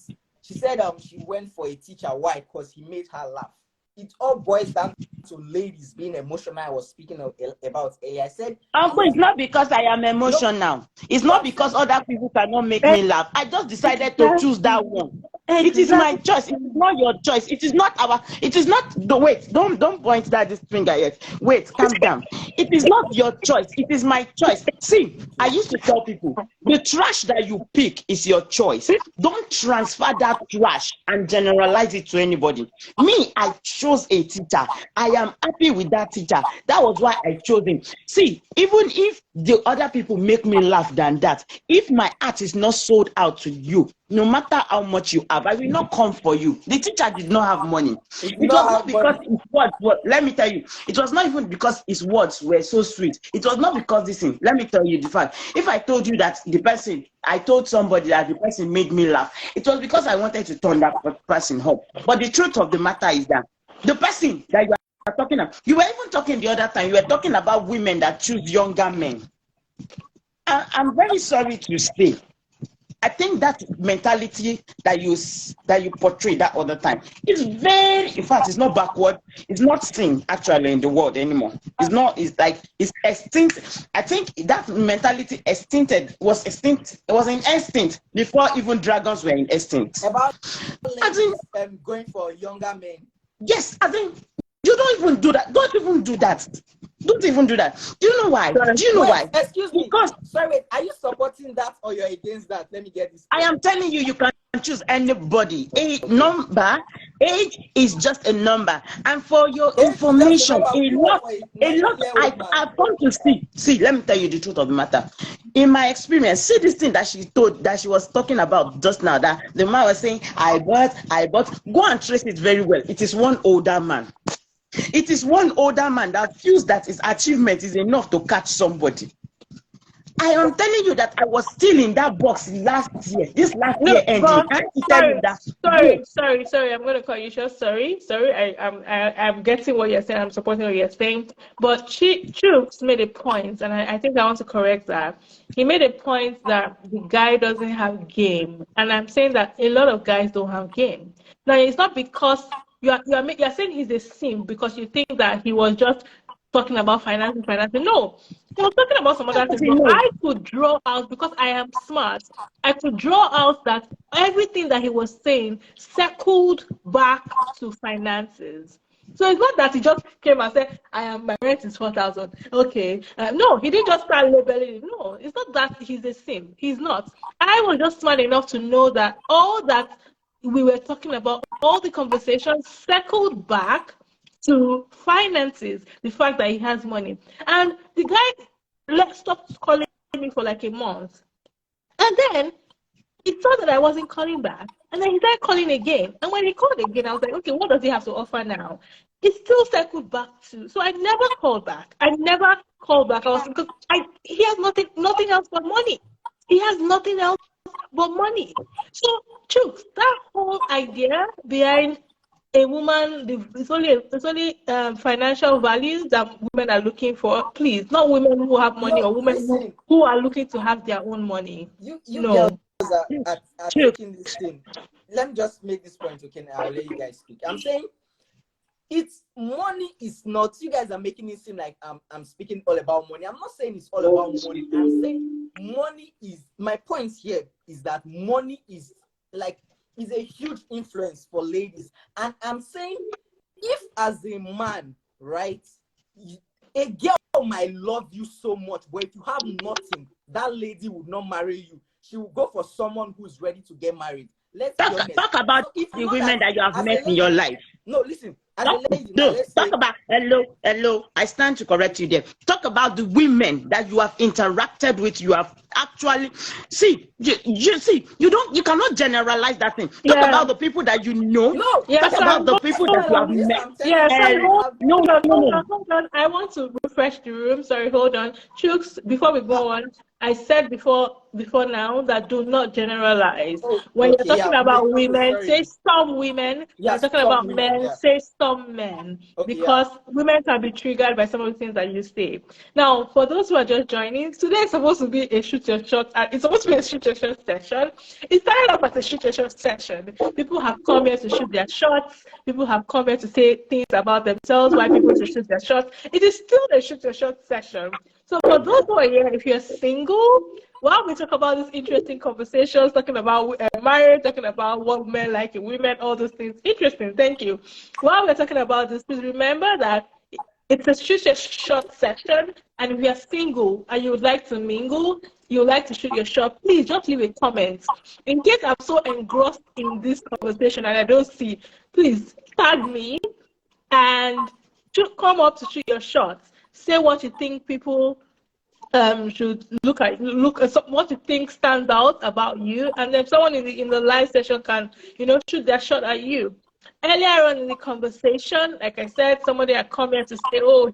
She said she went for a teacher. Why? Because he made her laugh. It all boils down to ladies being emotional. I was speaking about earlier. I said, Uncle, it's not because I am emotional. no, It's not because other people cannot make me laugh. I just decided to choose that one. It is my choice. It is not your choice. It is not our. It is not the wait. Don't point that this finger yet. Wait, calm down. It is not your choice. It is my choice. See, I used to tell people the trash that you pick is your choice. Don't transfer that trash and generalize it to anybody. Me, I chose a teacher. I am happy with that teacher. That was why I chose him. See, even if the other people make me laugh than that, if my art is not sold out to you, no matter how much you have, I will not come for you. The teacher did not have money. It was not because his words were, let me tell you, it was not even because his words were so sweet. It was not because this thing. Let me tell you the fact. If I told you that I told somebody that the person made me laugh, it was because I wanted to turn that person up. But the truth of the matter is that the person that you are talking about, you were even talking the other time, you were talking about women that choose younger men. I'm very sorry to say, I think that mentality that you portray that other time is very, in fact, it's not backward. It's not seen actually in the world anymore. It's not. It's like it's extinct. I think that mentality was extinct. It was in extinct before even dragons were in extinct. About ladies, going for younger men. Yes, I think you don't even do that. Don't even do that. Don't even do that. Do you know why? Do you know why? Excuse me. Because sorry, wait, are you supporting that or you're against that? Let me get this. I am telling you, you can choose anybody. Age is just a number. And for your information, a lot. I've come to see. Let me tell you the truth of the matter. In my experience, see this thing that she was talking about just now. That the man was saying, I bought. Go and trace it very well. It is one older man. It is one older man that feels that his achievement is enough to catch somebody. I am telling you that I was still in that box last year. This last year ending. Sorry. I'm going to call you short. Sorry. I'm getting what you're saying. I'm supporting what you're saying. But Chooks made a point, and I think I want to correct that. He made a point that the guy doesn't have game, and I'm saying that a lot of guys don't have game. Now, it's not because you're saying he's a simp because you think that he was just talking about financing. No, he was talking about some other things. But I could draw out, because I am smart, I could draw out that everything that he was saying circled back to finances. So it's not that he just came and said, my rent is 4,000. Okay. No, he didn't just start labeling it. No, it's not that he's a simp. He's not. I was just smart enough to know that all that we were talking about, all the conversations circled back to finances, the fact that he has money. And the guy stopped calling me for like a month. And then he saw that I wasn't calling back. And then he started calling again. And when he called again, I was like, okay, what does he have to offer now? It still circled back to. So I never called back. I was because he has nothing else but money. He has nothing else but money. So, Chooks, that whole idea behind a woman, it's only financial values that women are looking for. Please, not women who have money or women who are looking to have their own money. You girls are taking this thing. Let me just make this point, okay? I'll let you guys speak. I'm saying money is not. You guys are making it seem like I'm speaking all about money. I'm not saying it's all about money. I'm saying money is. My point here is that money is a huge influence for ladies. And I'm saying, if as a man, right, a girl might love you so much, but if you have nothing, that lady would not marry you. She will go for someone who's ready to get married. let's be honest. Talk about So if the not women that you have as a met in lady, your life. no, listen, as Talk, a lady now, no, let's talk say about hello. I stand to correct you there. Talk about the women that you have interacted with. You have actually see. You see. You cannot generalize that thing. Talk Yeah. about the people that you know. no. Yeah, Talk sorry, about the people that you have This met. I'm telling yeah, you, sorry, I have No. hold on. I want to refresh the room. Sorry, hold on. Chooks, before we go on, I said before now that do not generalize. When you're okay, yeah, talking about okay, women, sorry. say some women. When Yeah, you're talking some about women, men, yeah. say some men. Okay, Because women can be triggered by some of the things that you say. Now, for those who are just joining, today is supposed to be a shoot your shot. It's supposed to be a shoot your shot session. It started off as a shoot your shot session. People have come here to shoot their shots. People have come here to say things about themselves, why people should shoot their shots. It is still a shoot your shot session. So for those who are here, if you're single, while we talk about these interesting conversations, talking about marriage, talking about what men like in women, all those things, interesting, thank you. While we're talking about this, please remember that it's a shoot your shot session, and if you're single and you would like to mingle, you would like to shoot your shot, please just leave a comment. In case I'm so engrossed in this conversation and I don't see, please tag me and come up to shoot your shots. Say what you think people should look at what you think stands out about you, and then someone in the live session can shoot their shot at you. Earlier on in the conversation, like I said, somebody had come here to say, oh,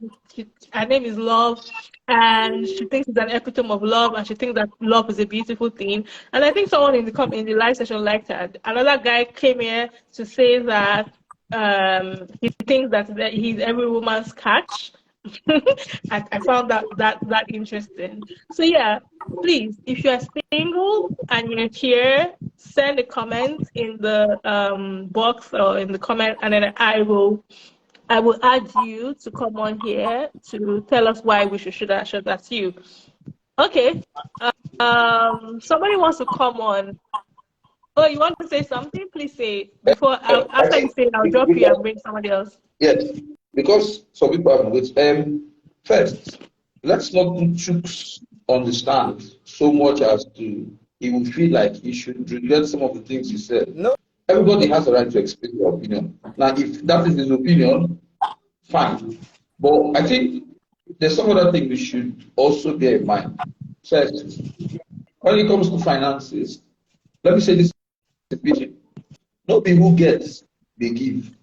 her name is Love, and she thinks it's an epitome of love, and she thinks that love is a beautiful thing. And I think someone in the live session liked her. Another guy came here to say that he thinks that he's every woman's catch. I found that interesting. So yeah, please, if you're single and you're here, send a comment in the box or in the comment, and then I will add you to come on here to tell us why we should shoot that shot at you. Okay. Somebody wants to come on. Oh, you want to say something? Please say before. After you say it, I'll drop you and bring somebody else. Yes, because some people have with first, let's not put Chooks on the stand so much as to he will feel like he should regret some of the things he said. No. Everybody has a right to express their opinion. Now, if that is his opinion, fine. But I think there's some other thing we should also bear in mind. First, when it comes to finances, let me say this: nobody who gets, they give.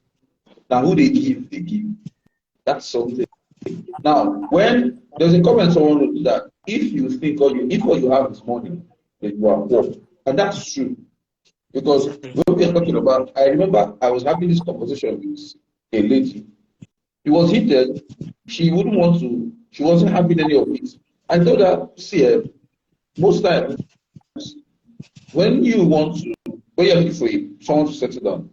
Now, who they give, they give. That's something. Now, when there's a comment someone wrote that if you think if all you have is money, then you are poor. And that's true. Because when we are talking about, I remember I was having this conversation with a lady. It was heated. She wasn't having any of it. I told her, see, most times, when you're looking for someone to settle down,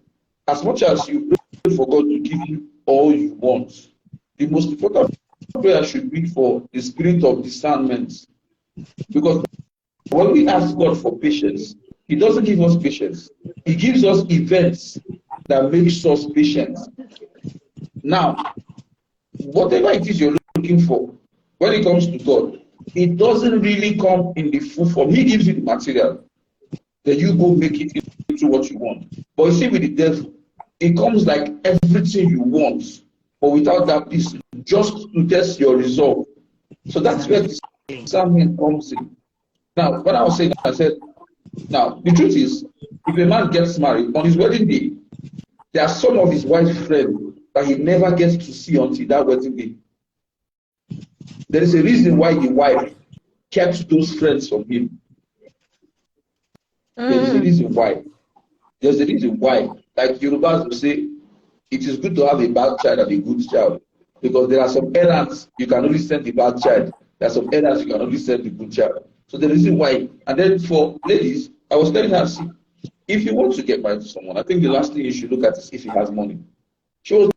as much as you pray for God to give you all you want, the most important prayer should be for the spirit of discernment. Because when we ask God for patience, He doesn't give us patience. He gives us events that makes us patient. Now, whatever it is you're looking for, when it comes to God, it doesn't really come in the full form. He gives you the material. Then you go make it into what you want. But you see, with the devil, it comes like everything you want, but without that piece, just to test your resolve. So that's where discernment comes in. Now, when I was saying that, I said, now, the truth is, if a man gets married on his wedding day, there are some of his wife's friends that he never gets to see until that wedding day. There is a reason why the wife kept those friends from him. There is a reason why. There's a reason why. Like Yorubas will say, it is good to have a bad child and a good child. Because there are some errands you can only send the bad child. There are some errands you can only send the good child. So the reason why. And then for ladies, I was telling her, see, if you want to get married to someone, I think the last thing you should look at is if he has money. She was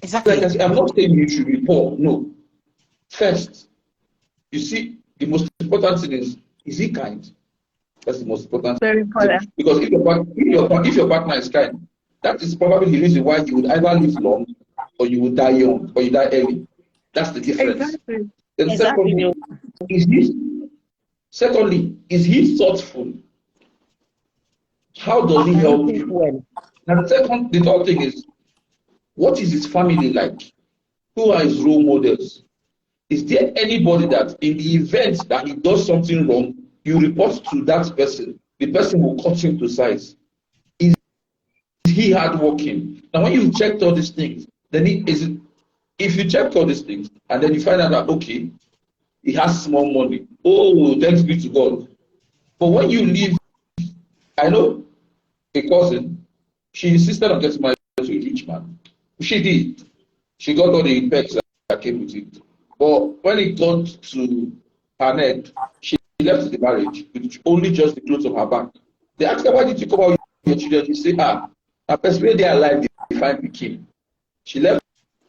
exactly like I said, I'm not saying you should be poor. No. First, you see, the most important thing is he kind? That's the most important thing. Very important. Because if your partner is kind, that is probably the reason why you would either live long or you would die young or you die early. That's the difference. Exactly. Then Exactly. secondly, is he thoughtful? How does he help you? And the third thing is, what is his family like? Who are his role models? Is there anybody that in the event that he does something wrong, you report to that person, the person will cut him to size? Is he hardworking? Now, when you've checked all these things, then if you check all these things and then you find out that, okay, he has small money. Oh, thanks be to God. But when you leave, I know a cousin, she insisted on getting married to a rich man. She did. She got all the perks that came with it. But when it got to her neck, she left the marriage with only just the clothes on her back. They asked her, why did you come out with your children? She said, a person where they are alive, they find the king. She left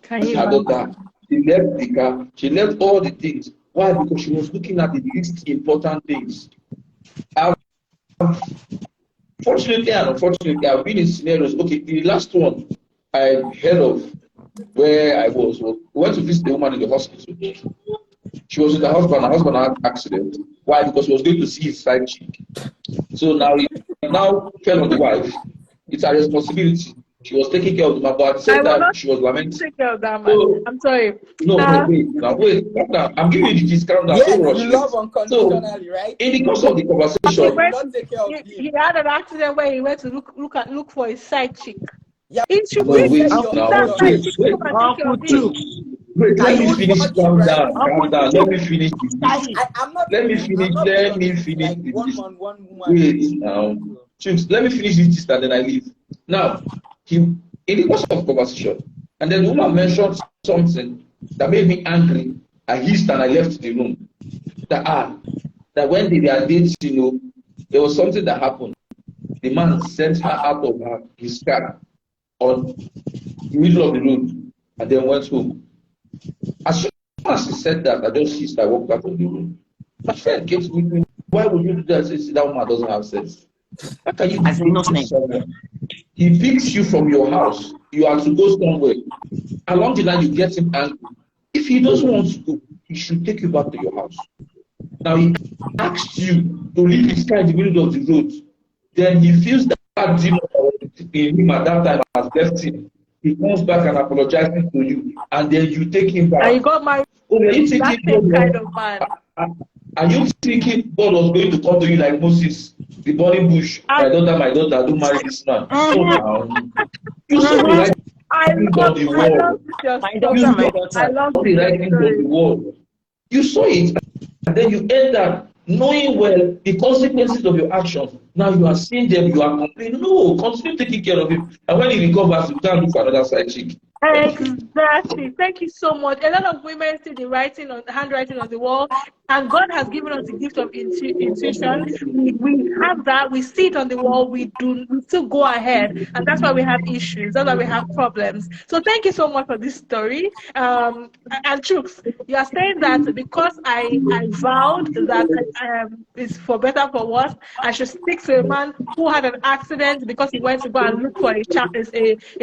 her daughter, she left the car, she left all the things. Why? Because she was looking at the least important things. Fortunately and unfortunately, I've been in scenarios. Okay, the last one I heard of where I was, we went to visit the woman in the hospital. She was with her husband had an accident. Why? Because he was going to see his side chick. So now he fell on the wife. It's her responsibility. She was taking care of the man, but at the same time, she was lamenting. Take care of that man. So, I'm sorry. No, wait. I'm giving you the discount now. Yes, you love unconditionally, right? In the course of the conversation, he had an accident where he went to look for his side chick. Yeah. It should wait, be Wait, let me finish. Calm down. Let me finish. Let me finish. Wait now. Let me finish this and then I leave. Now, in the course of conversation, and then the woman mentioned something that made me angry. I hissed and I left the room. That when they were dating, there was something that happened. The man sent her out of his car on the middle of the road and then went home. As soon as he said that, I just hissed. I walked out of the room. My friend gets with me. Why would you do that? Say that woman doesn't have sense. How can you do someone? He picks you from your house. You have to go somewhere. Along the line, you get him angry. If he doesn't want to go, he should take you back to your house. Now, he asks you to leave his car in the middle of the road. Then he feels that demon in him at that time has left him. He comes back and apologizes to you. And then you take him back. And you got married. That same kind of man. Are you thinking God was going to come to you like Moses, the burning bush? My daughter, don't marry this man. So now, you saw the right things of the world. I love the right things of the world. You saw it, and then you end up knowing well the consequences of your actions. Now you are seeing them, you are complaining. No, continue taking care of him. And when he recovers, you can't look for another side chick. Exactly. Thank you so much. A lot of women see the handwriting on the wall, and God has given us the gift of intuition. We have that. We see it on the wall. We still go ahead, and that's why we have issues. That's why we have problems. So thank you so much for this story. And Chooks, you are saying that because I vowed that it's for better for worse, I should stick to a man who had an accident because he went to go and look for a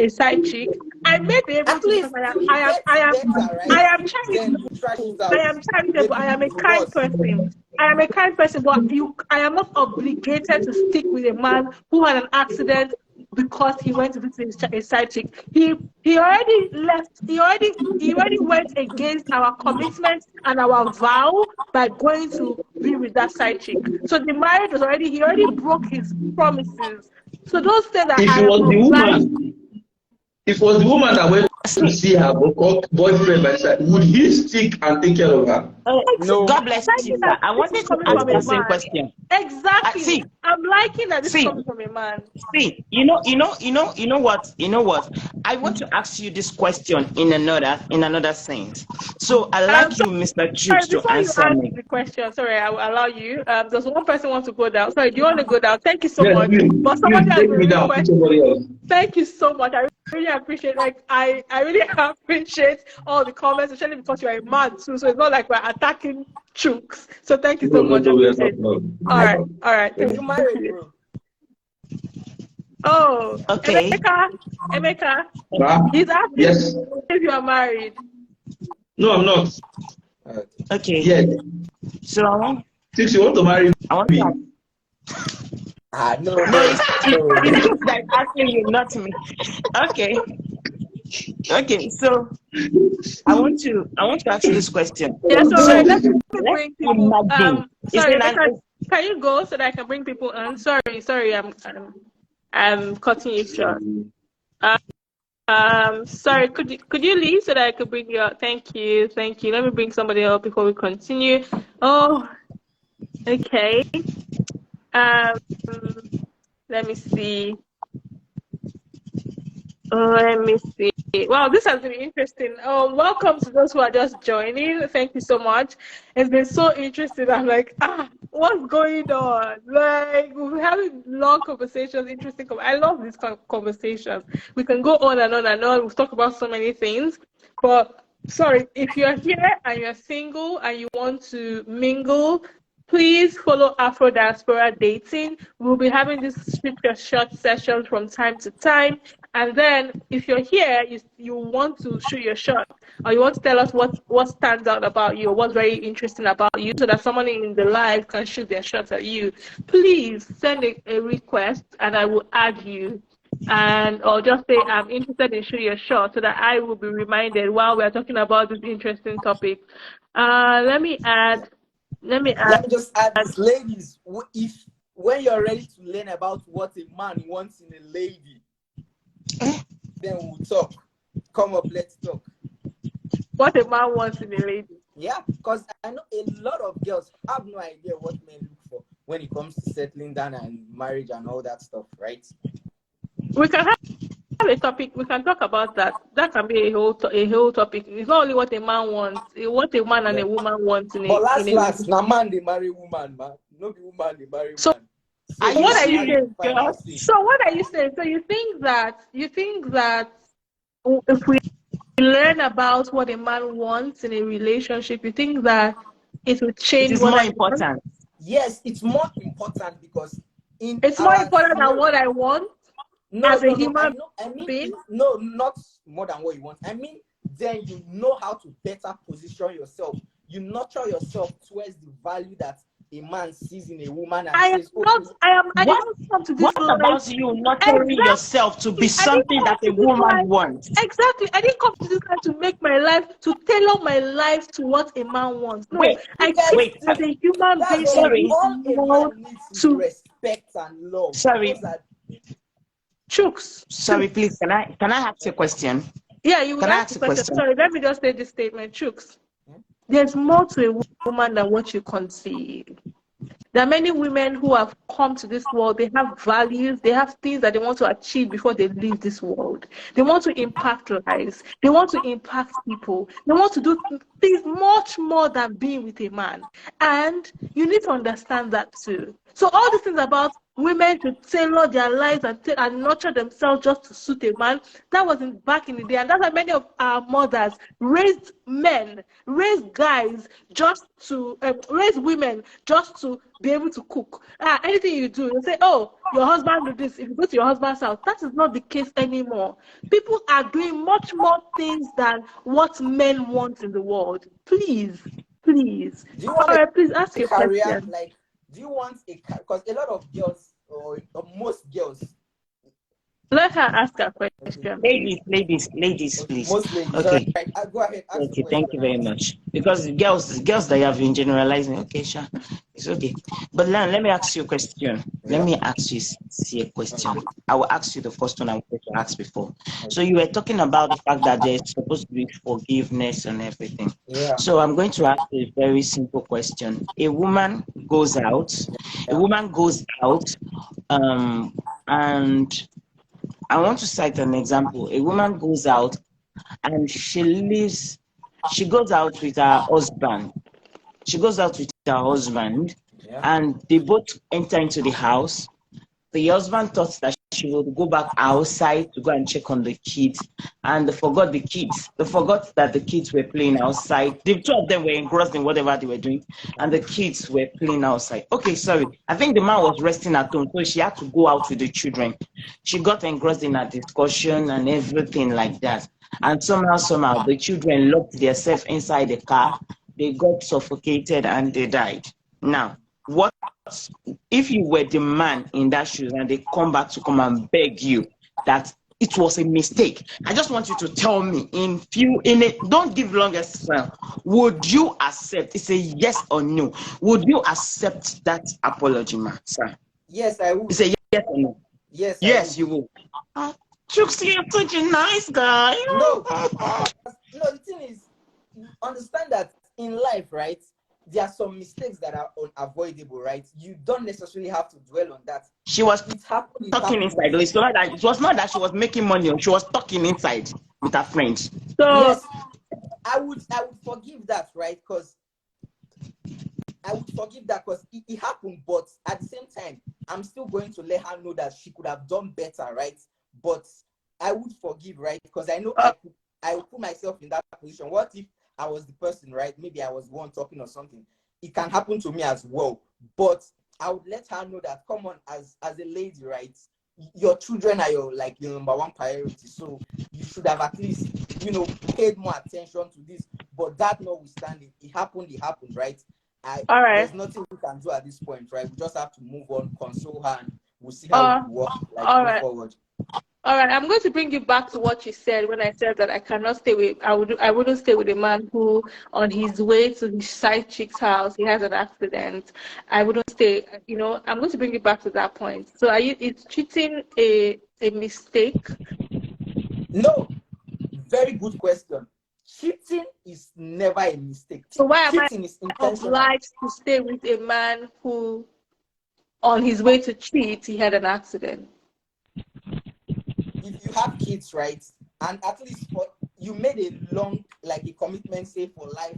side chick. I may be able to. I am charitable. I am a kind person. But I am not obligated to stick with a man who had an accident because he went to visit a side chick. He already left. He already went against our commitment and our vow by going to be with that side chick. So the marriage was already. He already broke his promises. So those things that if it was the woman that went to see her boyfriend by side, would he stick and take care of her? No. God bless you, sir. I wanted to ask the same question. Exactly. I'm liking that this comes from a man. See, you know what? I want to ask you this question in another sense. So I like you, Mr. Chooks, to answer me. The question. Sorry, I will allow you. Does one person want to go down? Sorry, do you want to go down? Thank you so much. But somebody has a real question. Thank you so much. I really appreciate. I really appreciate all the comments, especially because you're a man too. So it's not like we're attacking Chooks. So thank you so much. All right. Thank you, married, bro. Oh, okay. Emeka. He's asking if you are married. No, I'm not. Okay. Yeah. So since you want to marry me, No, No, no, no. it's just like asking you, not me. Okay. Okay, so I want to ask this question. Yeah, so So let me let's bring people. imagine. Is Sorry, it Rebecca, an can you go so that I can bring people on? Sorry, I'm cutting you short. Sorry, could you leave so that I could bring you up? Thank you. Let me bring somebody up before we continue. Oh, okay. Let me see. Let me see. Wow, this has been interesting. Welcome to those who are just joining. Thank you so much. It's been so interesting. I'm like, what's going on? Like, we're having long conversations, interesting. I love these conversations. We can go on and on and on. We've talked about so many things. But sorry, if you're here and you're single and you want to mingle, please follow Afro Diaspora Dating. We'll be having these scripture short sessions from time to time. And then if you're here, you want to shoot your shot, or you want to tell us what stands out about you, or what's very interesting about you, so that someone in the live can shoot their shots at you, please send a request and I will add you. Or just say I'm interested in shooting your shot, so that I will be reminded while we're talking about this interesting topic. Let me just add this, ladies. If when you're ready to learn about what a man wants in a lady, then we'll talk. Come up, let's talk. What a man wants in a lady. Yeah, because I know a lot of girls have no idea what men look for when it comes to settling down and marriage and all that stuff, right? We can have a topic. We can talk about that. That can be a whole topic. It's not only what a man wants. What a man and a woman want in a. But last, now man they marry woman, man. No be woman they marry man. So what are you saying? So what are you saying? So you think that if we learn about what a man wants in a relationship, you think that it will change? It is more important. Yes, it's more important because it's more important than what I want. As a human being? No, not more than what you want. I mean, then you know how to better position yourself. You nurture yourself towards the value that a man sees in a woman. And I didn't come to this. What about you nurturing yourself to be something that a woman wants? Exactly. I didn't come to this life to make my life, to tailor my life to what a man wants. No, wait. As a human being, sorry, all a man needs to respect and love. Sorry. Chooks. Sorry, please. Can I ask a question? Yeah, you can ask a question. Sorry, let me just say this statement, Chooks. There's more to a woman than what you conceive. There are many women who have come to this world. They have values. They have things that they want to achieve before they leave this world. They want to impact lives. They want to impact people. They want to do things much more than being with a man. And you need to understand that too. So all these things about women to tailor their lives and nurture themselves just to suit a man, that wasn't back in the day. And that's why many of our mothers raised guys just to raise women just to be able to cook. Anything you do, you say, oh, your husband do this. If you go to your husband's house, that is not the case anymore. People are doing much more things than what men want in the world. Please. Please ask a question. Like, do you want because a lot of girls or most girls. Let her ask a question. Ladies, please. Most ladies. Okay. Right. Go ahead. Okay, thank you very much. Because girls that you have been generalizing, okay, sure, it's okay. But let me ask you a question. Let me ask you a question. I will ask you the first one I wanted to ask before. So you were talking about the fact that there's supposed to be forgiveness and everything. Yeah. So I'm going to ask a very simple question. A woman goes out, and I want to cite an example. A woman goes out and she goes out with her husband. And they both enter into the house. The husband thought that she would go back outside to go and check on the kids. And they forgot the kids. They forgot that the kids were playing outside. The two of them were engrossed in whatever they were doing. And the kids were playing outside. Okay, sorry. I think the man was resting at home. So she had to go out with the children. She got engrossed in a discussion and everything like that. And somehow, the children locked themselves inside the car. They got suffocated and they died. Now, what if you were the man in that shoes and they come back to come and beg you that it was a mistake? I just want you to tell me don't give long explanation. Would you accept? It's a yes or no. Would you accept that apology, sir? Yes, I would. It's a yes or no. Yes, you will. Chuks, you're such a nice guy. No, the thing is, understand that in life, right, there are some mistakes that are unavoidable, right? You don't necessarily have to dwell on that. She was talking inside. It was not that she was making money. She was talking inside with her friends. So yes, I would forgive that, right? Because it happened. But at the same time, I'm still going to let her know that she could have done better, right? But I would forgive, right? Because I know I would put myself in that position. What if I was the person, right? Maybe I was the one talking or something. It can happen to me as well. But I would let her know that, come on, as a lady, right? Your children are your number one priority. So you should have at least, paid more attention to this. But that notwithstanding, it happened, right? All right. There's nothing we can do at this point, right? We just have to move on, console her, and we'll see how it works going forward. All right, I'm going to bring you back to what you said when I said that I wouldn't stay with a man who, on his way to his side chick's house, he has an accident. I wouldn't stay. I'm going to bring you back to that point. So, is cheating a mistake? No, very good question. Cheating is never a mistake. So why am cheating is intentional. Obliged to stay with a man who, on his way to cheat, he had an accident? If you have kids, right, and at least you made a commitment, say, for life.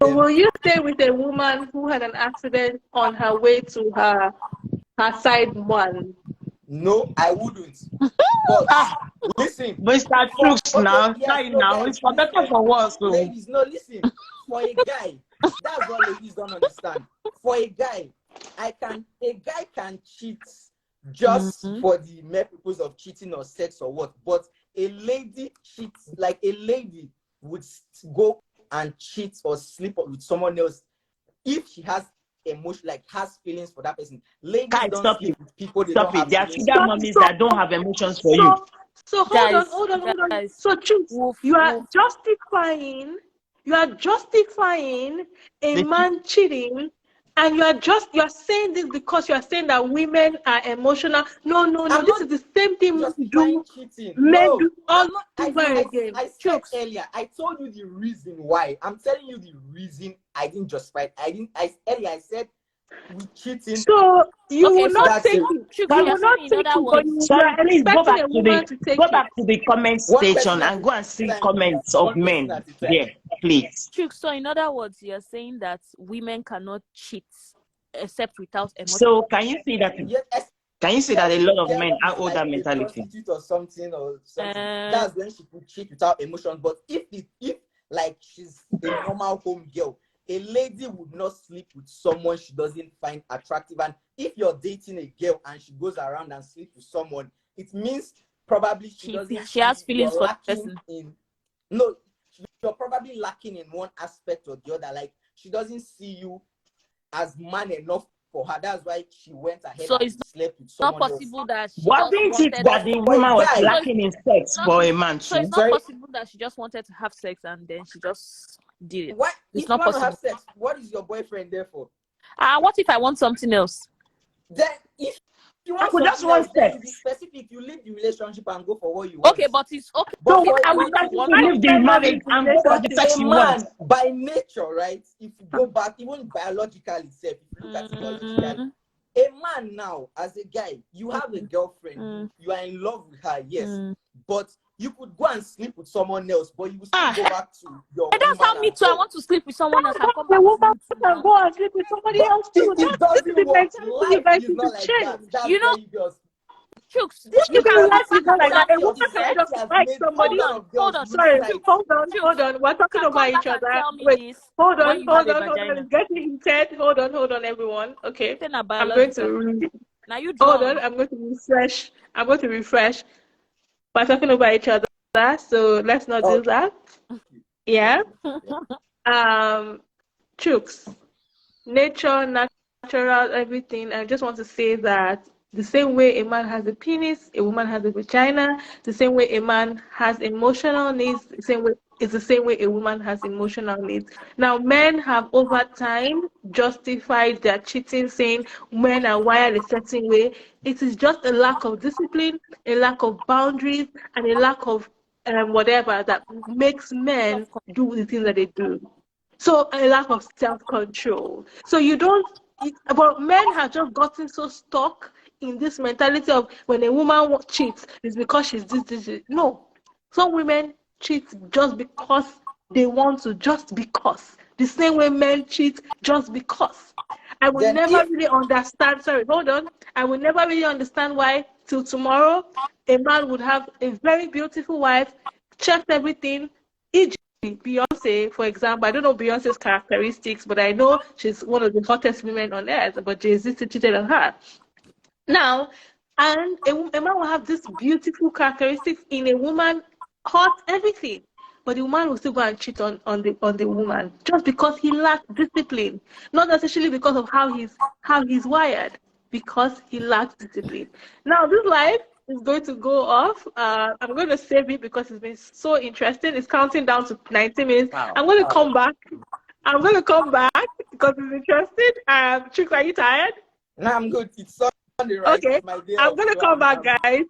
So will you stay with a woman who had an accident on her way to her side one? No, I wouldn't. But listen, Mr. Chuks now, it's for better for worse. Ladies, no, listen. For a guy, that's what ladies don't understand. For a guy, a guy can cheat just for the mere purpose of cheating or sex or what. But a lady cheats, like a lady would go and cheat or sleep with someone else if she has emotion, has feelings for that person. Ladies don't sleep with people they don't have. There are sugar mummies that don't have emotions for you. So hold on. So Chuks, you are justifying a man cheating. And you're saying this because you're saying that women are emotional. No. This is the same thing we do. Men do all over again. I said earlier, I told you the reason why. I'm telling you the reason I didn't justify it. I said we cheating. So you will not take it. You will not take it. Please go back to the comment section and go and see comments of men. Yeah, please. So in other words, you're saying that women cannot cheat except without emotion. So can you see that? Can you see that a lot of men are older mentality? Or something. That's when she could cheat without emotion. But if she's a normal home girl, a lady would not sleep with someone she doesn't find attractive. And if you're dating a girl and she goes around and sleeps with someone, it means probably she has feelings for the person. No, you're probably lacking in one aspect or the other. Like, she doesn't see you as man enough for her. That's why she went ahead and slept with someone not possible else. That she wasn't it that the woman was lacking in sex for a man? So it's not possible that she just wanted to have sex and then she just did it. What? It's if not you want possible. to have sex, what is your boyfriend there for? What if I want something else? Then if you want just want sex, be specific. You leave the relationship and go for what you want. Okay, but it's okay. So I would like to leave the marriage and go for the sex you want. By nature, right? If you go back, even biologically itself, if you look at it biologically, a man now, as a guy, you have a girlfriend, you are in love with her, yes, but you could go and sleep with someone else, but you will still go back to your. And that's how me too. I want to sleep with someone else. I come back. The woman can go and sleep with somebody else too. It doesn't work. Life is not like that. That's you know, Chuks, you can life is not like that. A woman can just like somebody else. Hold on. Sorry, hold on. We're talking about each other. Wait, hold on. It's getting heated. Hold on, everyone. Okay, I'm going to read. Now you hold on. I'm going to refresh. We're talking about each other, so let's not do that. Yeah. Chuks, nature natural, everything. I just want to say that the same way a man has a penis, a woman has a vagina. The same way a man has emotional needs, the same way it's the same way a woman has emotional needs. Now, men have over time justified their cheating, saying men are wired a certain way. It is just a lack of discipline, a lack of boundaries, and a lack of whatever that makes men do the things that they do. So a lack of self-control. So you don't, but men have just gotten so stuck in this mentality of when a woman cheats, it's because she's this. No. Some women cheat just because they want to, just because. The same way men cheat just because. I will never really understand, sorry, hold on. I will never really understand why till tomorrow a man would have a very beautiful wife, checked everything, e.g. Beyonce, for example. I don't know Beyonce's characteristics, but I know she's one of the hottest women on earth, but Jay-Z cheated on her. Now, and a man will have this beautiful characteristics in a woman, hot, everything. But the woman will still go and cheat on the woman just because he lacks discipline. Not necessarily because of how he's wired, because he lacks discipline. Now, this life is going to go off. I'm going to save it because it's been so interesting. It's counting down to 90 minutes. Wow. I'm going to come back. I'm going to come back because it's interesting. Chuk, are you tired? No, I'm good. It's Sunday, right? Okay. I'm going to come back, guys.